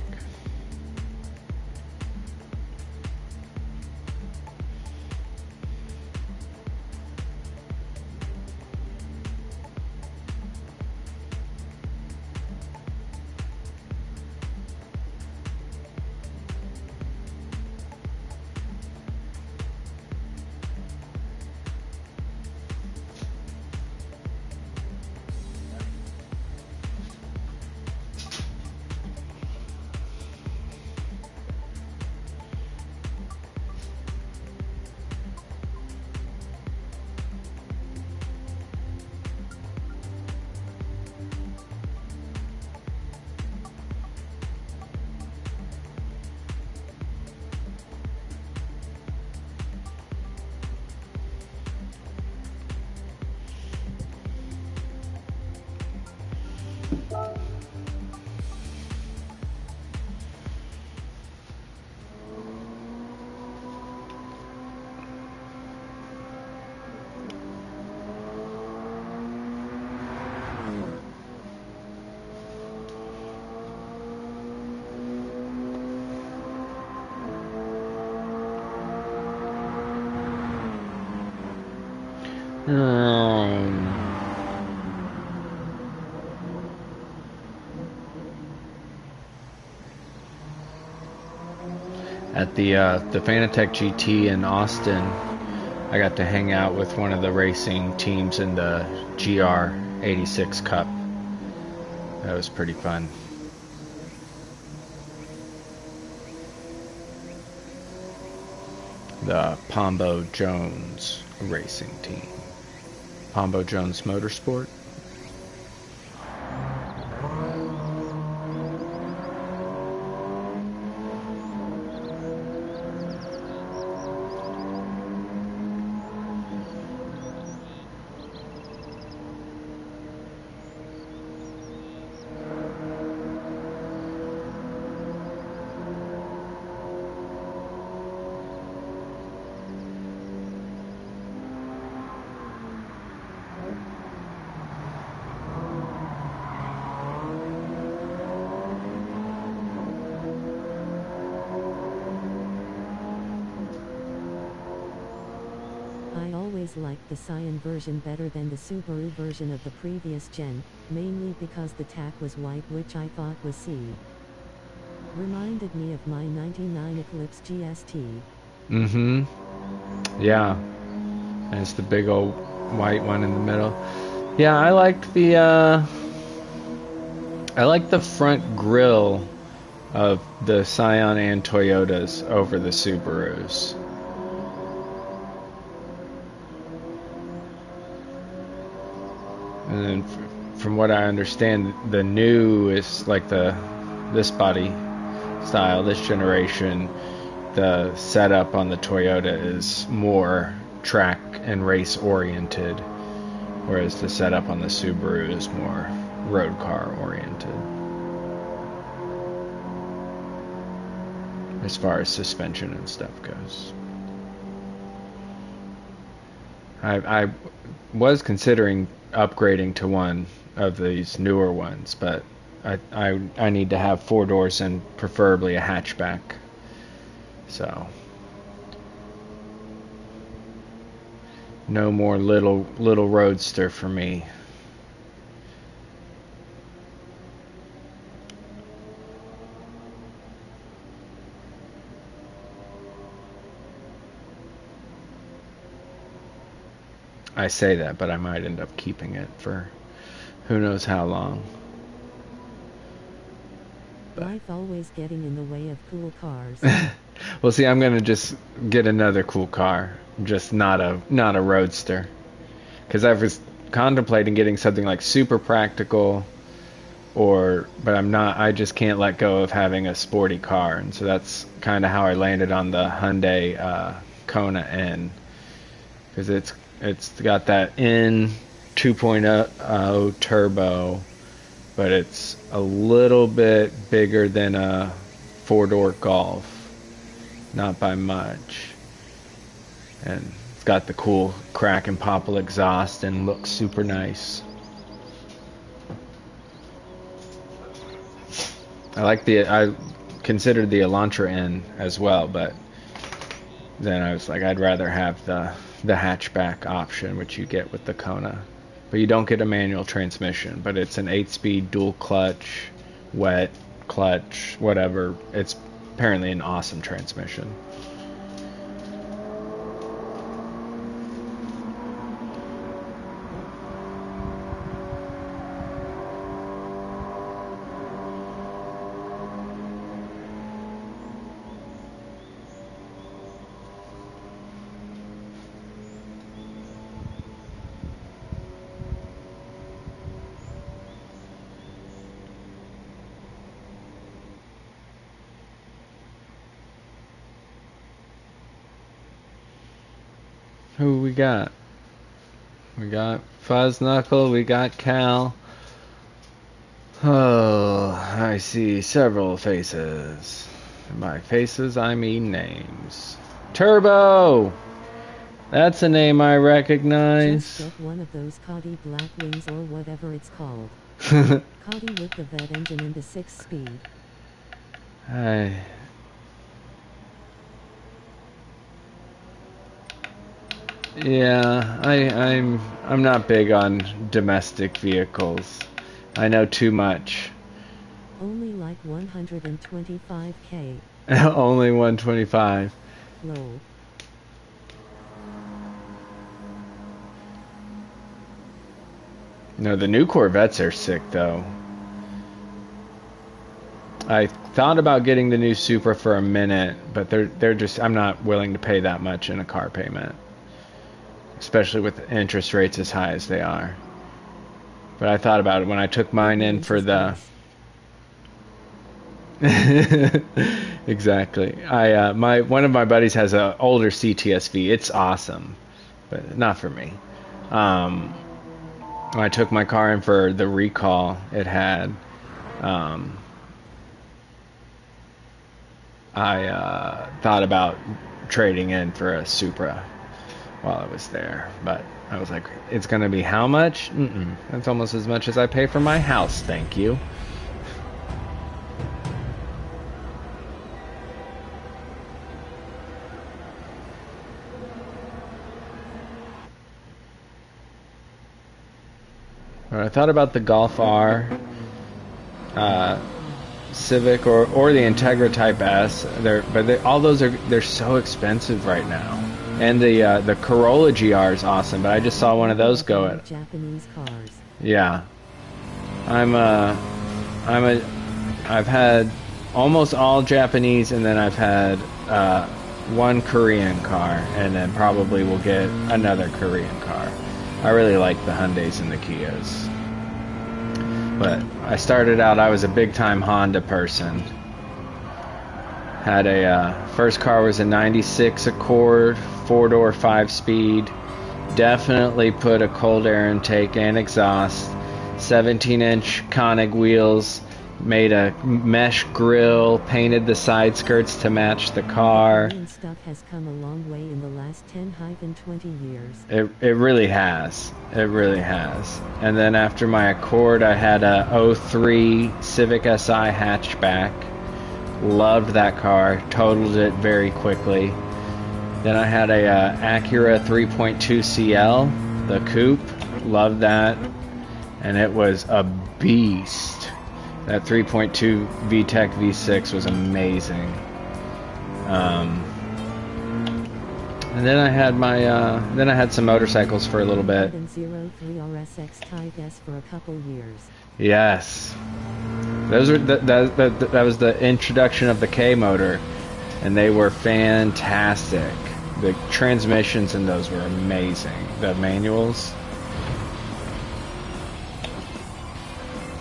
[SPEAKER 1] Um, at the Fanatec GT in Austin, I got to hang out with one of the racing teams in the GR86 Cup. That was pretty fun. The Pombo Jones racing team. Pombo Jones Motorsport.
[SPEAKER 2] I always liked the Scion version better than the Subaru version of the previous gen, mainly because the tack was white, which I thought was C. Reminded me of my 99 Eclipse GST.
[SPEAKER 1] Mm-hmm. Yeah. There's the big old white one in the middle. Yeah, I liked the front grille of the Scion and Toyotas over the Subarus. And then from what I understand, the new is like this body style, this generation, the setup on the Toyota is more track and race oriented, whereas the setup on the Subaru is more road car oriented as far as suspension and stuff goes. I was considering upgrading to one of these newer ones, but I need to have 4 doors and preferably a hatchback. So no more little roadster for me. I say that, but I might end up keeping it for who knows how long.
[SPEAKER 2] Life always getting in the way of cool cars.
[SPEAKER 1] Well, see, I'm gonna just get another cool car, just not a roadster, because I was contemplating getting something like super practical, but I'm not. I just can't let go of having a sporty car, and so that's kind of how I landed on the Hyundai Kona N, because it's got that N 2.0 turbo, but it's a little bit bigger than a 4-door Golf, not by much, and it's got the cool crack and popple exhaust and looks super nice. I considered the Elantra N as well, but then I was like, I'd rather have the hatchback option, which you get with the Kona. But you don't get a manual transmission, but it's an 8-speed dual clutch, wet clutch, whatever. It's apparently an awesome transmission. Who we got? We got Fuzz Knuckle, we got Cal. Oh, I see several faces. By faces, I mean names. Turbo! That's a name I
[SPEAKER 2] Just
[SPEAKER 1] recognize.
[SPEAKER 2] get one of those Cody Blackwings or whatever it's called. Cody with the vet engine and the 6-speed.
[SPEAKER 1] I'm not big on domestic vehicles. I know too much.
[SPEAKER 2] Only like 125k.
[SPEAKER 1] Only 125.
[SPEAKER 2] Lol.
[SPEAKER 1] No, the new Corvettes are sick though. I thought about getting the new Supra for a minute, but they're just I'm not willing to pay that much in a car payment, especially with interest rates as high as they are. But I thought about it when I took mine in for the exactly. One of my buddies has an older CTSV. It's awesome, but not for me. When I took my car in for the recall, it had. I thought about trading in for a Supra while I was there, but I was like, it's gonna be how much? That's almost as much as I pay for my house, thank you. I thought about the Golf R, Civic, or the Integra Type S. All those they're so expensive right now. And the Corolla GR is awesome, but I just saw one of those go at
[SPEAKER 2] Japanese cars.
[SPEAKER 1] Yeah, I've had almost all Japanese, and then I've had one Korean car, and then probably will get another Korean car. I really like the Hyundais and the Kias. But I started out, I was a big time Honda person. Had first car was a 96 Accord, 4-door, 5-speed. Definitely put a cold air intake and exhaust. 17-inch Koenig wheels. Made a mesh grill, painted the side skirts to match the car.
[SPEAKER 2] Korean stuff has come a long way in the last 10-20 years.
[SPEAKER 1] It really has. It really has. And then after my Accord, I had a '03 Civic Si hatchback. Loved that car. Totaled it very quickly. Then I had a Acura 3.2 CL, the coupe. Loved that. And it was a beast. That 3.2 VTEC V6 was amazing. And then I had then I had some motorcycles for a little bit.
[SPEAKER 2] 03 RSX Type S for a couple years.
[SPEAKER 1] Yes, those were that was the introduction of the K motor, and they were fantastic. The transmissions in those were amazing. The manuals.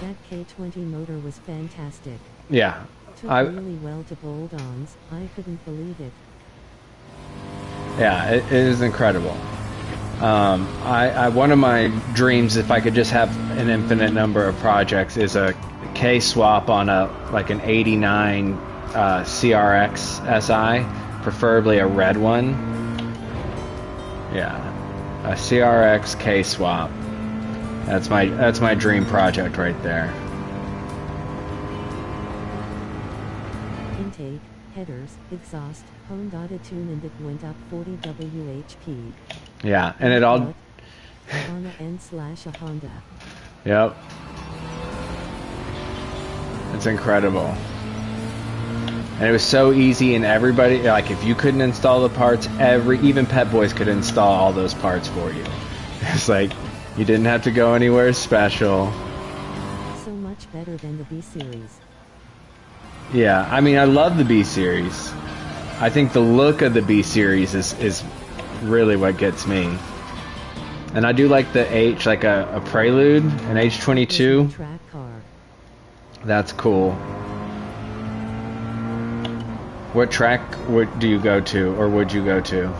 [SPEAKER 2] That K20 motor was fantastic.
[SPEAKER 1] Yeah,
[SPEAKER 2] Took really well to bolt-ons. I couldn't believe it.
[SPEAKER 1] Yeah, it is incredible. One of my dreams, if I could just have an infinite number of projects, is a K swap on an '89 CRX SI, preferably a red one. Yeah, a CRX K swap. That's my dream project right there.
[SPEAKER 2] Intake, headers, exhaust, Honda tune, and it went up 40 whp.
[SPEAKER 1] Yeah, and it all.
[SPEAKER 2] Honda n/a Honda.
[SPEAKER 1] Yep. It's incredible. And it was so easy, and everybody, like, if you couldn't install the parts, even Pet Boys could install all those parts for you. It's like, you didn't have to go anywhere special.
[SPEAKER 2] So much better than the B series.
[SPEAKER 1] Yeah, I mean, I love the B series. I think the look of the B series is really what gets me. And I do like the H, like a Prelude, an H22.
[SPEAKER 2] Track car.
[SPEAKER 1] That's cool. What track do you go to, or would you go to?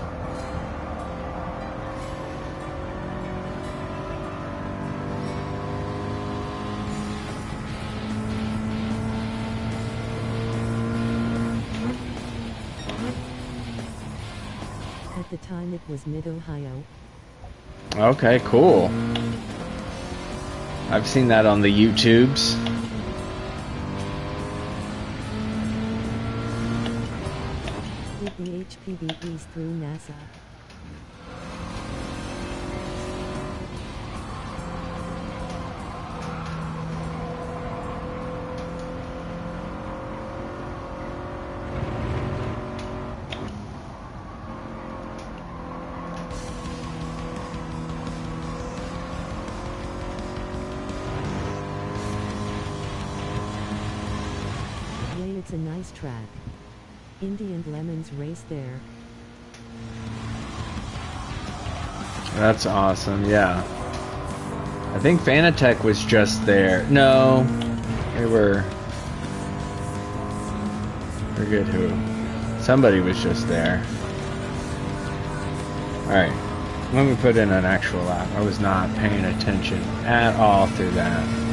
[SPEAKER 2] At the time it was Mid-Ohio.
[SPEAKER 1] Okay, cool. I've seen that on the YouTubes.
[SPEAKER 2] Did the HPDEs through NASA. Yay, it's a nice track. Indy and Lemons race there.
[SPEAKER 1] That's awesome, yeah. I think Fanatec was just there. No, they were... Forget who. Somebody was just there. Alright, let me put in an actual lap. I was not paying attention at all through that.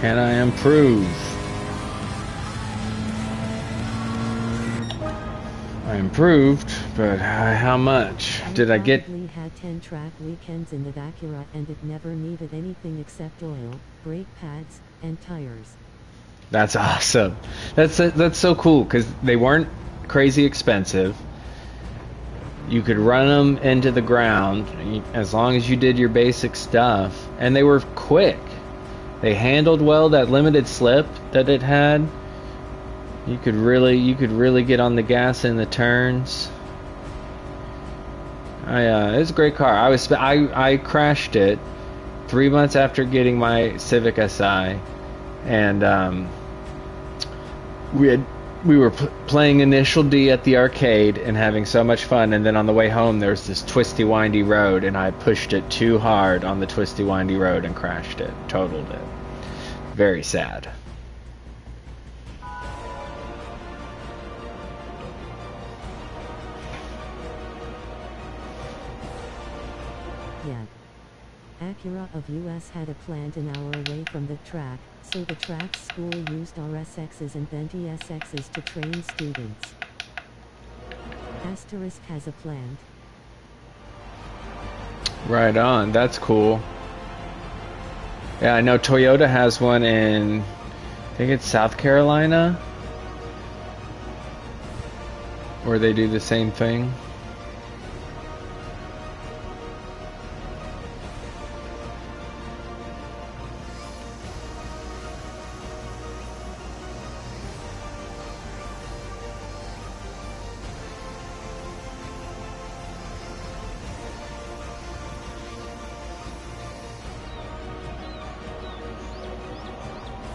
[SPEAKER 1] Can I improve? I improved, but how much? Did I get...
[SPEAKER 2] Probably had 10 track weekends in that Acura and it never needed anything except oil, brake pads, and tires.
[SPEAKER 1] That's awesome. That's so cool because they weren't crazy expensive. You could run them into the ground as long as you did your basic stuff, and they were quick. They handled well that limited slip that it had. You could really get on the gas in the turns. It's a great car. I crashed it 3 months after getting my Civic Si, and we were playing Initial D at the arcade and having so much fun, and then on the way home there was this twisty windy road and I pushed it too hard on the twisty windy road and crashed it, totaled it. Very sad.
[SPEAKER 2] Yeah. Acura of US had a plant an hour away from the track, so the track school used RSXs and then TSXs to train students. Asterisk has a plant.
[SPEAKER 1] Right on, that's cool. Yeah, I know Toyota has one in, I think it's South Carolina, where they do the same thing.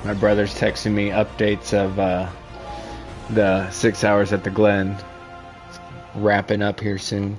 [SPEAKER 1] My brother's texting me updates of the 6 hours at the Glen. It's wrapping up here soon.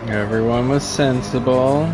[SPEAKER 1] Everyone was sensible.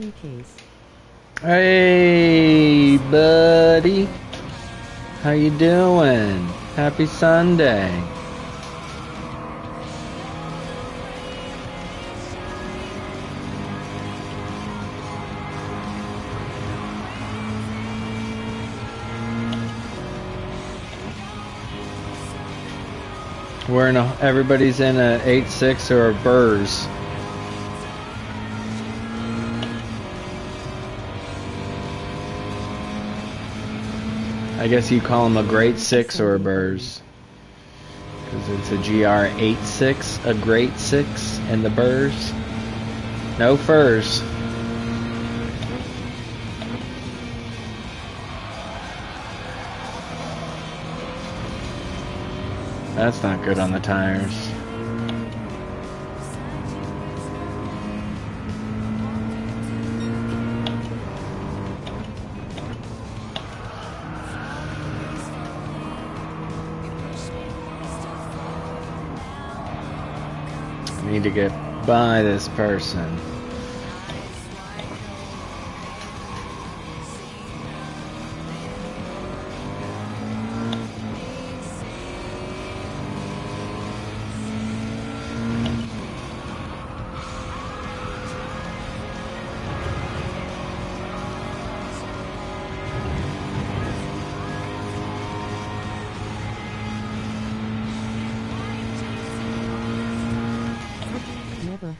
[SPEAKER 2] in case.
[SPEAKER 1] Hey, buddy. How you doing? Happy Sunday. Everybody's in a 8-6 or a Burrs. I guess you call them a Great 6 or a Burrs. Because it's a GR86, a Great 6, and the Burrs. No furs. That's not good on the tires. I need to get by this person.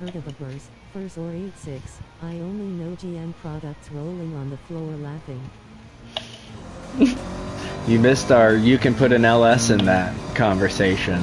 [SPEAKER 2] Heard of a Furs or 8-6. I only know GM products rolling on the floor laughing.
[SPEAKER 1] You missed our you can put an LS in that conversation.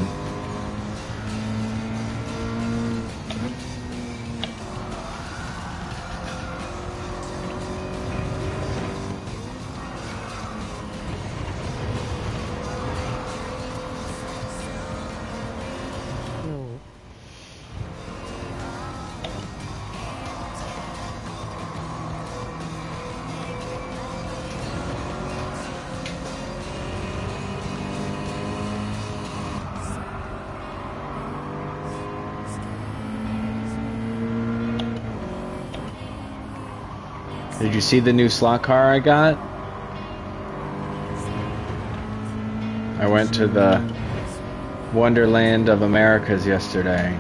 [SPEAKER 1] Did you see the new slot car I got? I went to the Wonderland of Americas yesterday.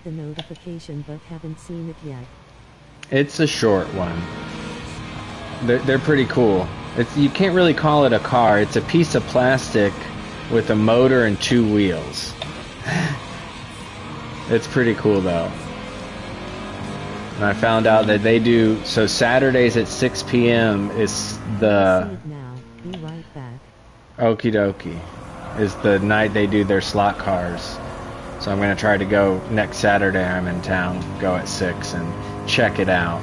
[SPEAKER 2] The notification but haven't seen it yet.
[SPEAKER 1] It's a short one. They're pretty cool. You can't really call it a car. It's a piece of plastic with a motor and 2 wheels. It's pretty cool though. And I found out that they do so Saturdays at 6 p.m. is the
[SPEAKER 2] now. Be right back.
[SPEAKER 1] Okie dokie is the night they do their slot cars. So I'm going to try to go next Saturday. I'm in town, go at 6 and check it out.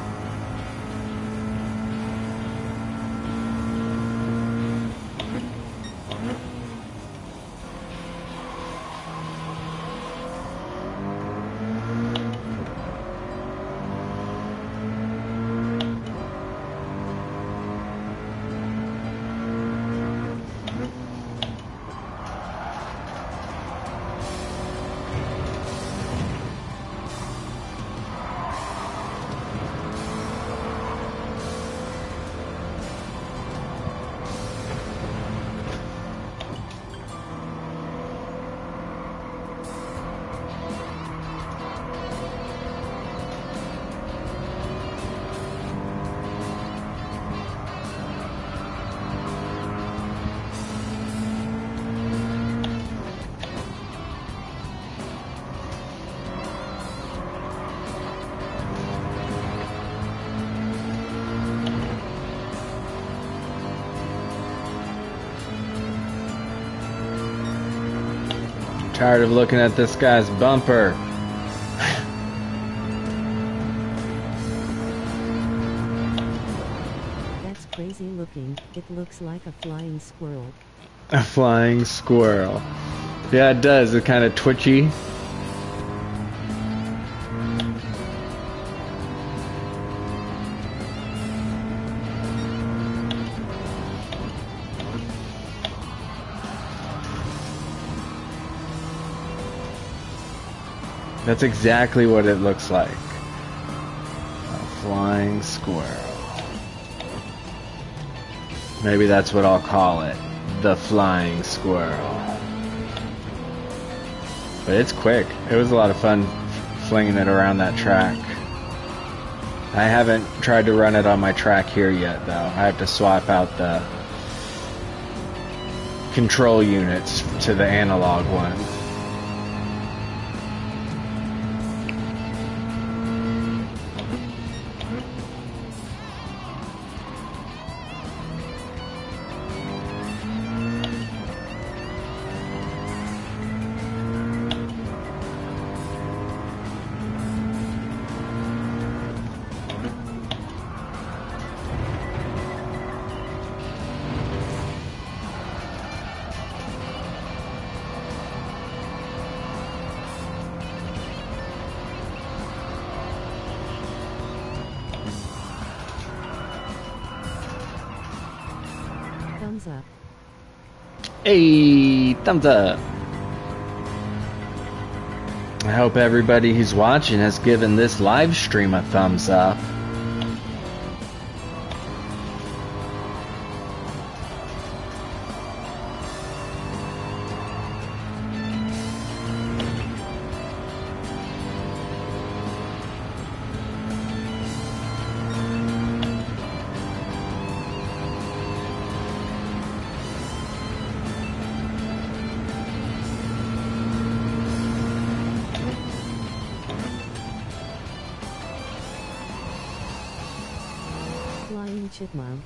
[SPEAKER 1] Tired of looking at this guy's bumper.
[SPEAKER 2] looking, it looks like a flying squirrel.
[SPEAKER 1] A flying squirrel. Yeah, it does. It's kind of twitchy. That's exactly what it looks like. A flying squirrel. Maybe that's what I'll call it. The flying squirrel. But it's quick. It was a lot of fun flinging it around that track. I haven't tried to run it on my track here yet, though. I have to swap out the control units to the analog one.
[SPEAKER 2] Thumbs up.
[SPEAKER 1] Hey, thumbs up. I hope everybody who's watching has given this live stream a thumbs up.
[SPEAKER 2] Flying chipmunk.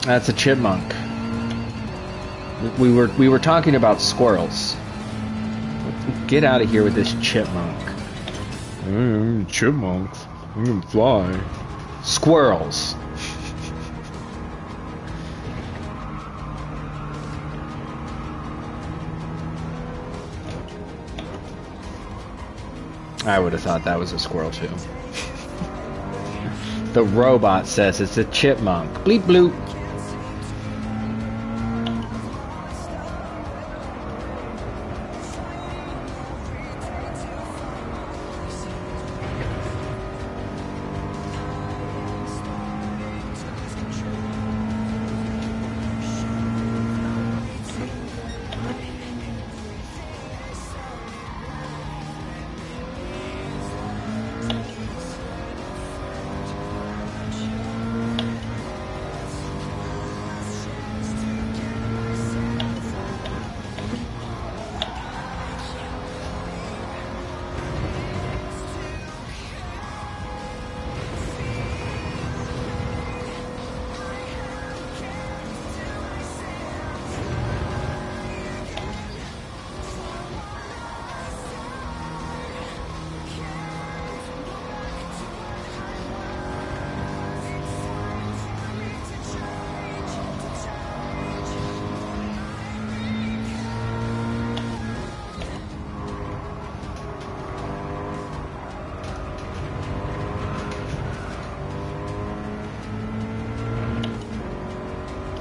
[SPEAKER 1] That's a chipmunk. We were talking about squirrels. Get out of here with this chipmunk. Chipmunks. You can fly. Squirrels. I would have thought that was a squirrel too. The robot says it's a chipmunk. Bleep bloop.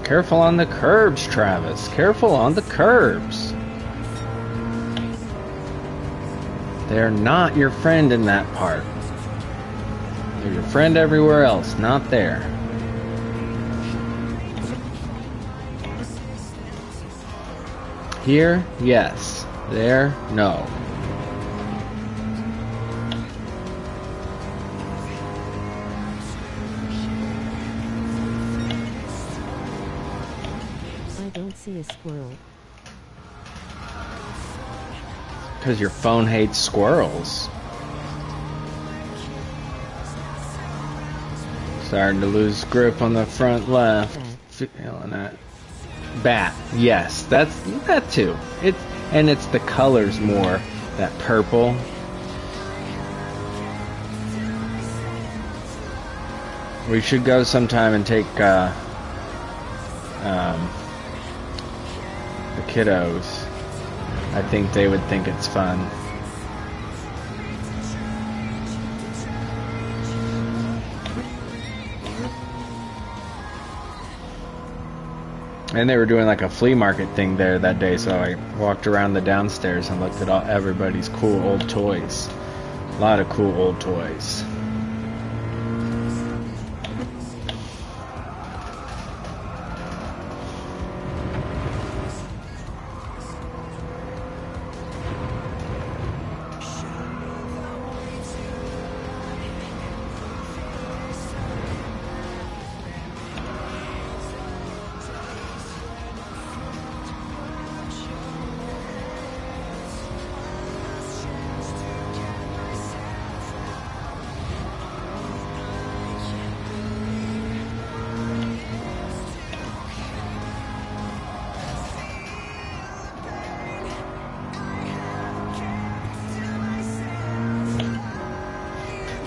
[SPEAKER 1] Careful on the curbs, Travis. Careful on the curbs. They're not your friend in that part. They're your friend everywhere else, not there. Here, yes. There, no.
[SPEAKER 2] See a squirrel.
[SPEAKER 1] Because your phone hates squirrels. Starting to lose grip on the front left. Feeling that. Bat. Yes, that's that too. It's the colors more. That purple. We should go sometime and take um, the kiddos. I think they would think it's fun. And they were doing like a flea market thing there that day, so I walked around the downstairs and looked at everybody's cool old toys. A lot of cool old toys.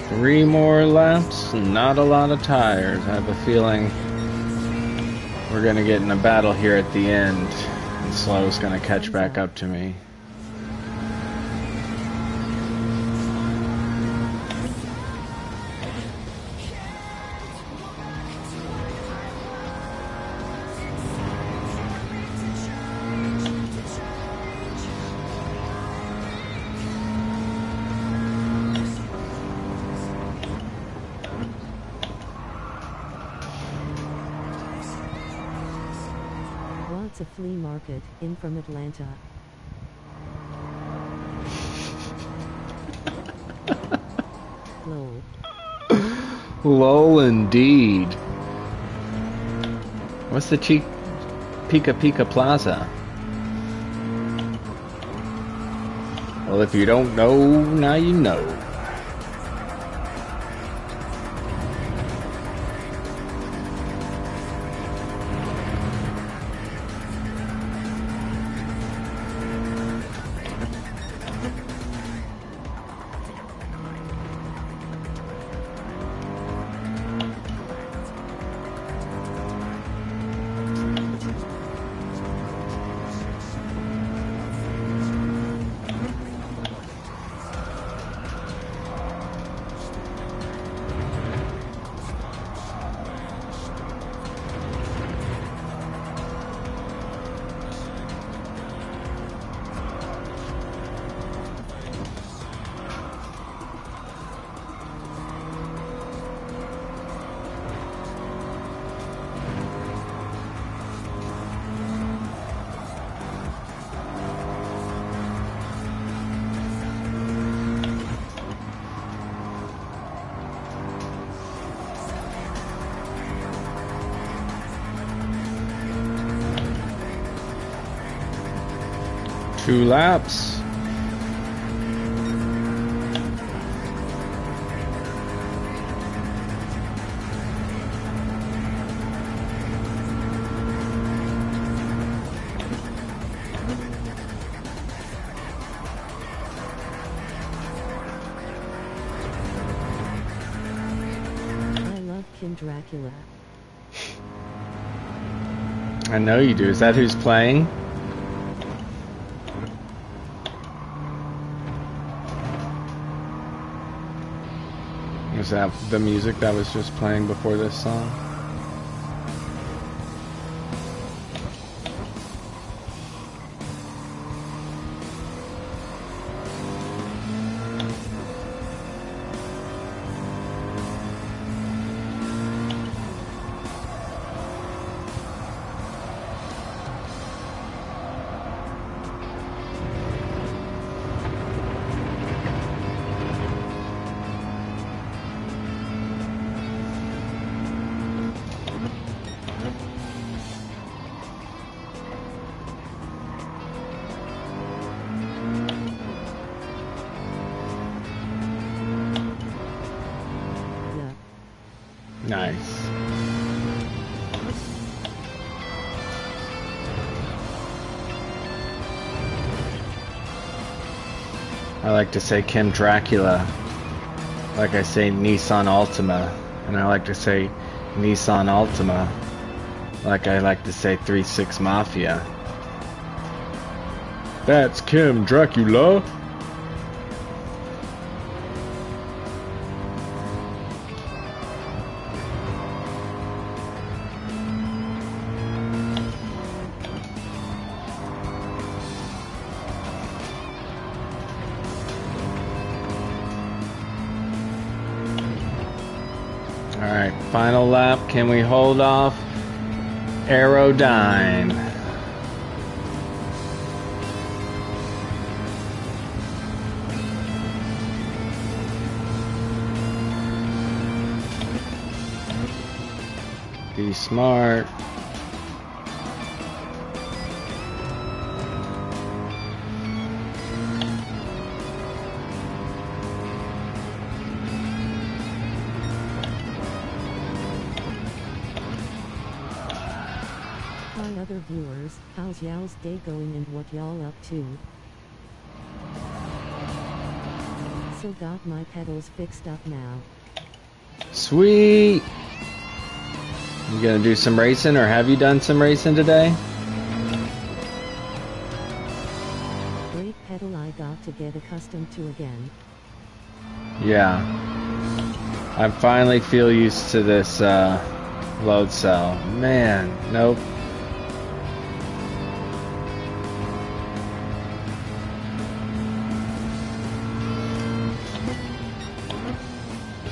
[SPEAKER 1] Three more laps, not a lot of tires. I have a feeling we're going to get in a battle here at the end, and Slow's going to catch back up to me.
[SPEAKER 2] What's a flea market in from Atlanta? Lol.
[SPEAKER 1] Lol indeed. What's the Pika Pika Plaza? Well, if you don't know, now you know. Two laps.
[SPEAKER 2] I love King Dracula.
[SPEAKER 1] I know you do. Is that who's playing? Was that the music that was just playing before this song? Nice. I like to say Kim Dracula, like I say Nissan Altima, and I like to say Nissan Altima, Like I like to say, 3-6 Mafia. That's Kim Dracula. Alright, final lap. Can we hold off Aerodyne? Be smart.
[SPEAKER 2] Hi other viewers, how's y'all's day going and what y'all up to? So got my pedals fixed up now.
[SPEAKER 1] Sweet! You gonna do some racing, or have you done some racing today?
[SPEAKER 2] Brake pedal I got to get accustomed to again.
[SPEAKER 1] Yeah. I finally feel used to this load cell. Man, nope.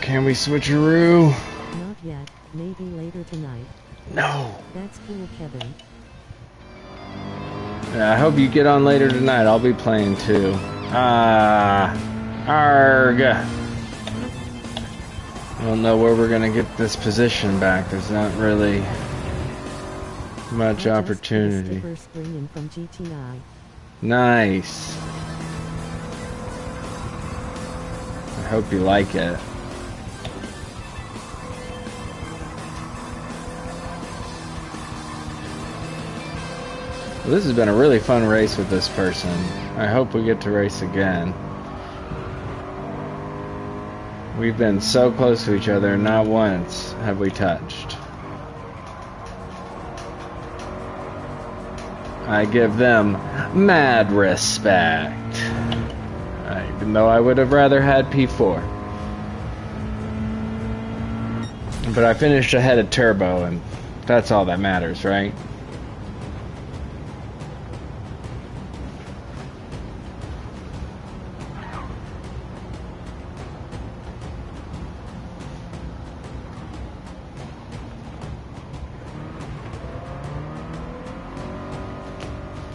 [SPEAKER 1] Can we switcheroo?
[SPEAKER 2] Not yet, maybe later tonight.
[SPEAKER 1] No.
[SPEAKER 2] That's cool, Kevin.
[SPEAKER 1] Yeah, I hope you get on later tonight. I'll be playing too. Arg. I don't know where we're gonna get this position back. There's not really much opportunity.
[SPEAKER 2] Christopher Springen from GTI.
[SPEAKER 1] Nice. I hope you like it. Well, this has been a really fun race with this person. I hope we get to race again. We've been so close to each other, not once have we touched. I give them mad respect. Even though I would have rather had P4. But I finished ahead of Turbo, and that's all that matters, right?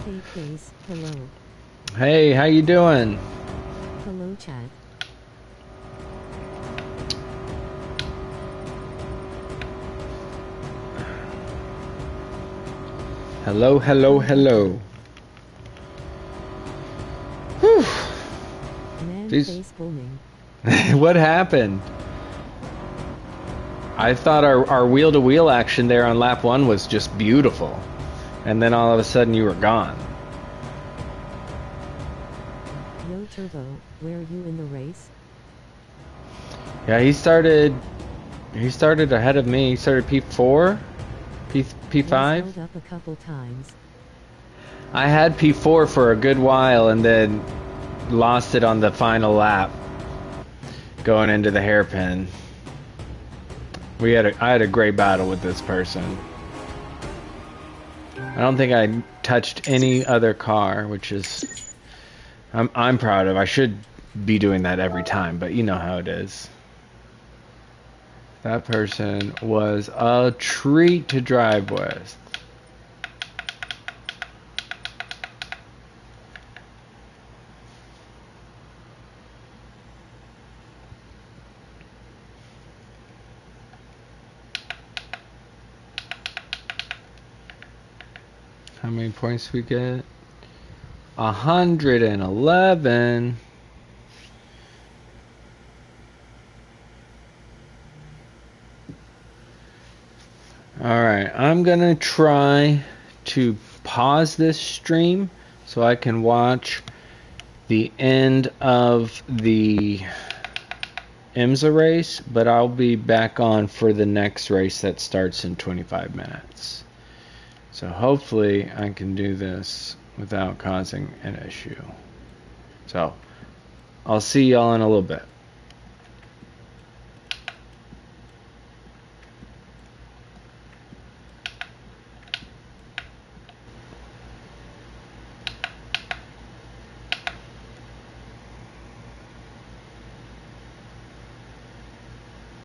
[SPEAKER 2] Hey Case, hello.
[SPEAKER 1] Hey, how you doing?
[SPEAKER 2] Hello chat.
[SPEAKER 1] Hello, hello, hello. Whew.
[SPEAKER 2] Man
[SPEAKER 1] These-
[SPEAKER 2] face booming.
[SPEAKER 1] What happened? I thought our wheel-to-wheel action there on lap 1 was just beautiful. And then all of a sudden you were gone.
[SPEAKER 2] Yo Turbo, where are you in the race?
[SPEAKER 1] Yeah, he started ahead of me. He started P4? P5?
[SPEAKER 2] Held up a couple times.
[SPEAKER 1] I had P4 for a good while and then lost it on the final lap going into the hairpin. I had a great battle with this person. I don't think I touched any other car, which is I'm proud of. I should be doing that every time, but you know how it is. That person was a treat to drive with. How many points we get? 111. Alright, I'm gonna try to pause this stream so I can watch the end of the IMSA race, but I'll be back on for the next race that starts in 25 minutes. So hopefully I can do this without causing an issue. So I'll see y'all in a little bit.